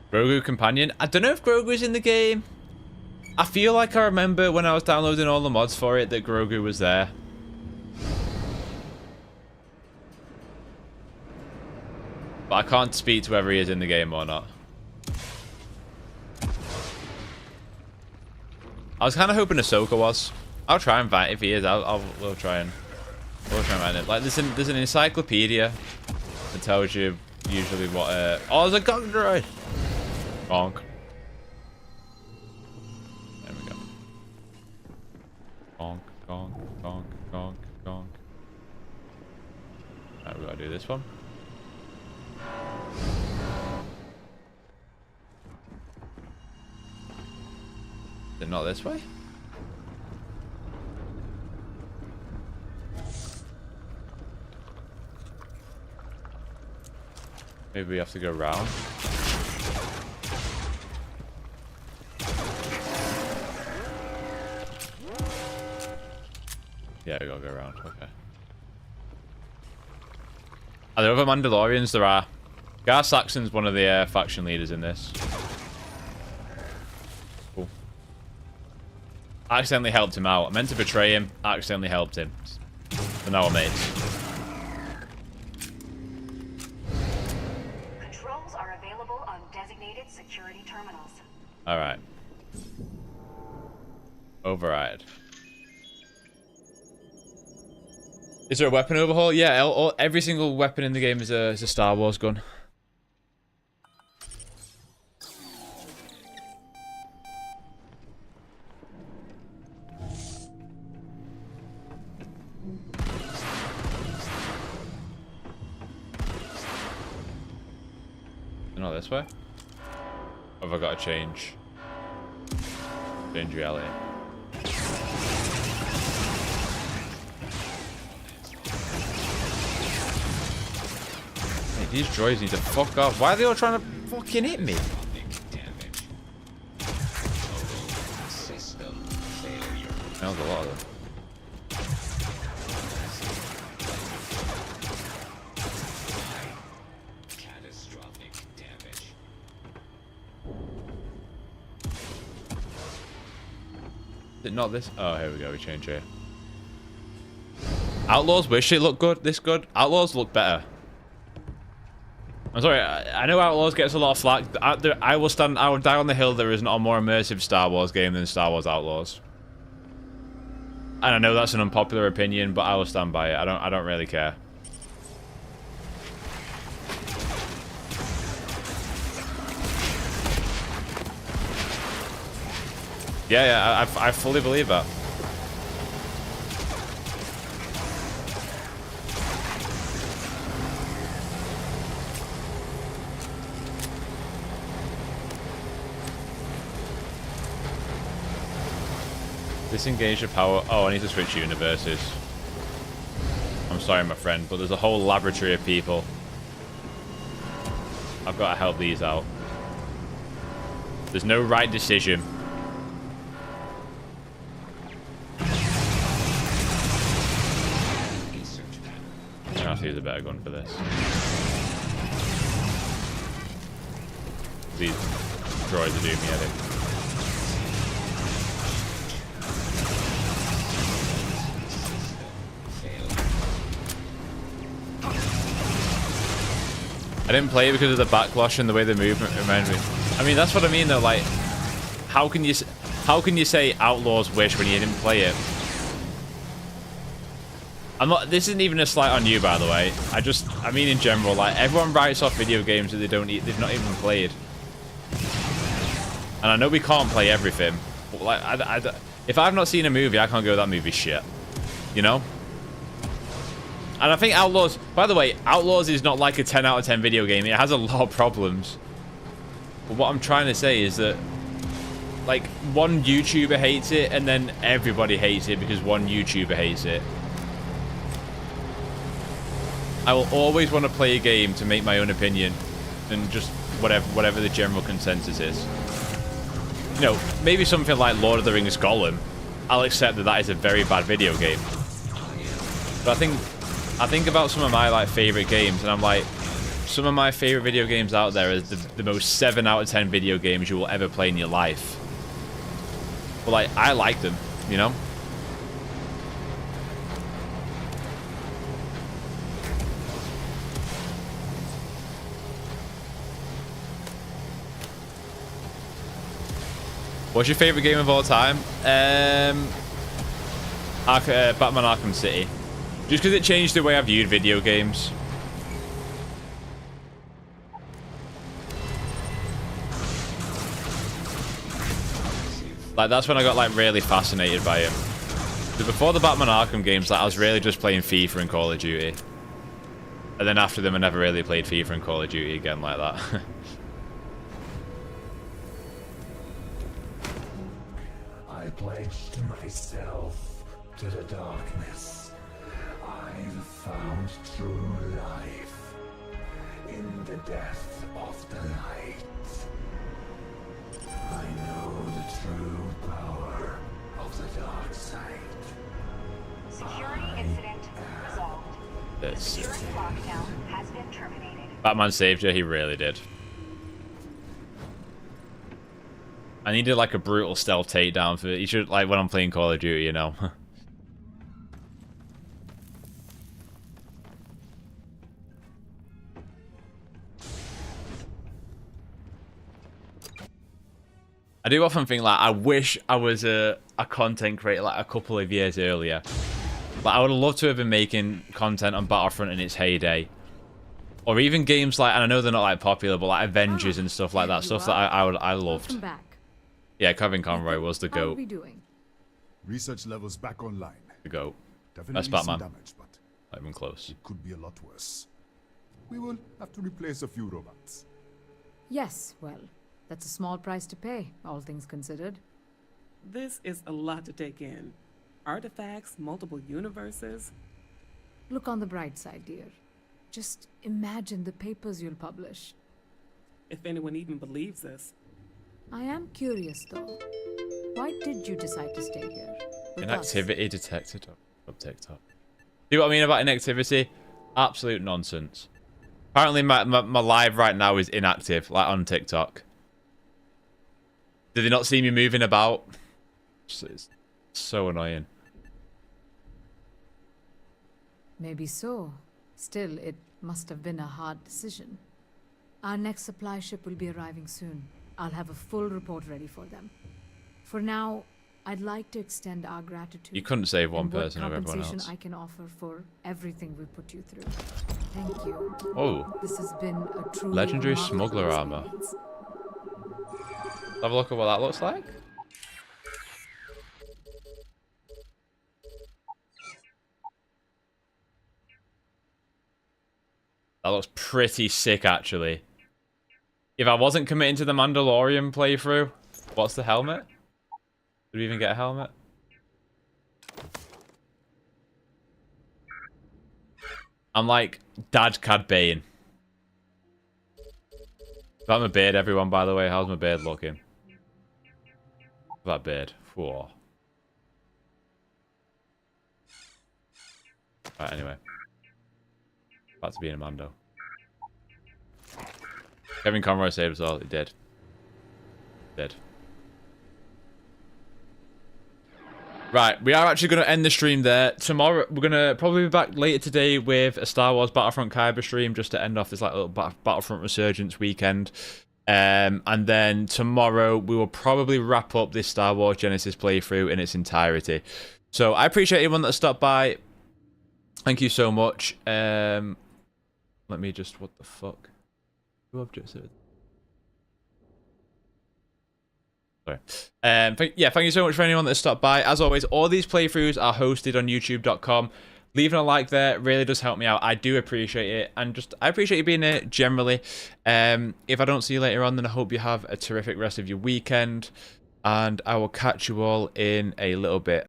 Grogu companion. I don't know if Grogu's in the game. I feel like I remember when I was downloading all the mods for it that Grogu was there. But I can't speak to whether he is in the game or not. I was kind of hoping Ahsoka was. I'll try and find if he is. We'll try and find it. Like there's an encyclopedia that tells you usually what. Oh, there's a gun droid. Bonk. There we go. Bonk, bonk, bonk, bonk, bonk. Alright, we gotta do this one. Is it not this way? Maybe we have to go around. Yeah, we gotta go around. Okay. Are there other Mandalorians? There are. Gar Saxon's one of the faction leaders in this. Cool. I accidentally helped him out. I meant to betray him. I accidentally helped him. So now we're mates. Controls are available on designated security terminals. Alright. Override. Is there a weapon overhaul? Yeah, every single weapon in the game is a Star Wars gun. Not this way? Or have I got to change reality? Hey, these droids need to fuck off. Why are they all trying to fucking hit me? That was a lot of them. Is it not this? Oh, here we go. We change here. Outlaws wish it looked good. This good. Outlaws look better. I'm sorry. I know Outlaws gets a lot of flack. I will die on the hill. There is not a more immersive Star Wars game than Star Wars Outlaws. And I know that's an unpopular opinion, but I will stand by it. I don't really care. Yeah, I fully believe that. Disengage the power. Oh, I need to switch universes. I'm sorry, my friend, but there's a whole laboratory of people. I've got to help these out. There's no right decision. I have to use a better gun for this. These droids are doing me headache. I didn't play it because of the backlash and the way the movement reminded me. I mean, that's what I mean though. Like, how can you say Outlaw's Wish when you didn't play it? I'm not. This isn't even a slight on you, by the way. I mean in general. Like, everyone writes off video games that they've not even played. And I know we can't play everything, but like, if I've not seen a movie, I can't go, that movie's shit. You know? And I think Outlaws, by the way, Outlaws is not like a 10 out of 10 video game. It has a lot of problems. But what I'm trying to say is that, like, one YouTuber hates it, and then everybody hates it because one YouTuber hates it. I will always want to play a game to make my own opinion than just whatever the general consensus is. You know, maybe something like Lord of the Rings Gollum, I'll accept that that is a very bad video game. But I think about some of my like favorite games, and I'm like, some of my favorite video games out there is the most 7 out of 10 video games you will ever play in your life. But like, I like them, you know? What's your favorite game of all time? Batman Arkham City. Just because it changed the way I viewed video games. Like, that's when I got like really fascinated by him. So before the Batman Arkham games, like, I was really just playing FIFA and Call of Duty. And then after them, I never really played FIFA and Call of Duty again like that. I pledged myself to the darkness. I've found true life in the death of the light. I know the true power of the dark side. Security incident resolved. Security lockdown has been terminated. Batman saved you, he really did. I needed like a brutal stealth takedown for it. You should, like, when I'm playing Call of Duty, you know. I do often think, like, I wish I was a content creator like a couple of years earlier. Like, I would have loved to have been making content on Battlefront in its heyday. Or even games like, and I know they're not like popular, but like Avengers and stuff like that. Stuff that I loved. Welcome back. Yeah, Kevin Conroy was the How are GOAT. we doing? Research levels back online. The GOAT. Definitely That's Batman. some damage, but Not even close. it could be a lot worse. We will have to replace a few robots. Yes, well, that's a small price to pay, all things considered. This is a lot to take in. Artifacts, multiple universes. Look on the bright side, dear. Just imagine the papers you'll publish. If anyone even believes this. I am curious, though. Why did you decide to stay here? With us? Inactivity detected on TikTok. See what I mean about inactivity? Absolute nonsense. Apparently my live right now is inactive, like on TikTok. Did they not see me moving about? It's so annoying. Maybe so. Still, it must have been a hard decision. Our next supply ship will be arriving soon. I'll have a full report ready for them. For now, I'd like to extend our gratitude. You couldn't save one and what person over everyone compensation else. I can offer for everything we put you through. Thank you. Oh. This has been a truly Legendary remarkable smuggler armor. experience. Have a look at what that looks like. That looks pretty sick, actually. If I wasn't committing to the Mandalorian playthrough, what's the helmet? Did we even get a helmet? I'm like Dad Cad Bane. Got my beard, everyone, by the way. How's my beard looking? That beard. Whoa. Right, anyway. Back to being a Mando. Kevin Conroy saved us all. He did. Did. Right, we are actually going to end the stream there. Tomorrow, we're going to probably be back later today with a Star Wars Battlefront Kyber stream just to end off this like little Battlefront Resurgence weekend. And then tomorrow, we will probably wrap up this Star Wars Genesis playthrough in its entirety. So, I appreciate everyone that stopped by. Thank you so much. Let me just... What the fuck? Who objects it? Sorry. Thank you so much for anyone that stopped by. As always, all these playthroughs are hosted on youtube.com. Leaving a like there really does help me out. I do appreciate it. And just, I appreciate you being here generally. If I don't see you later on, then I hope you have a terrific rest of your weekend. And I will catch you all in a little bit.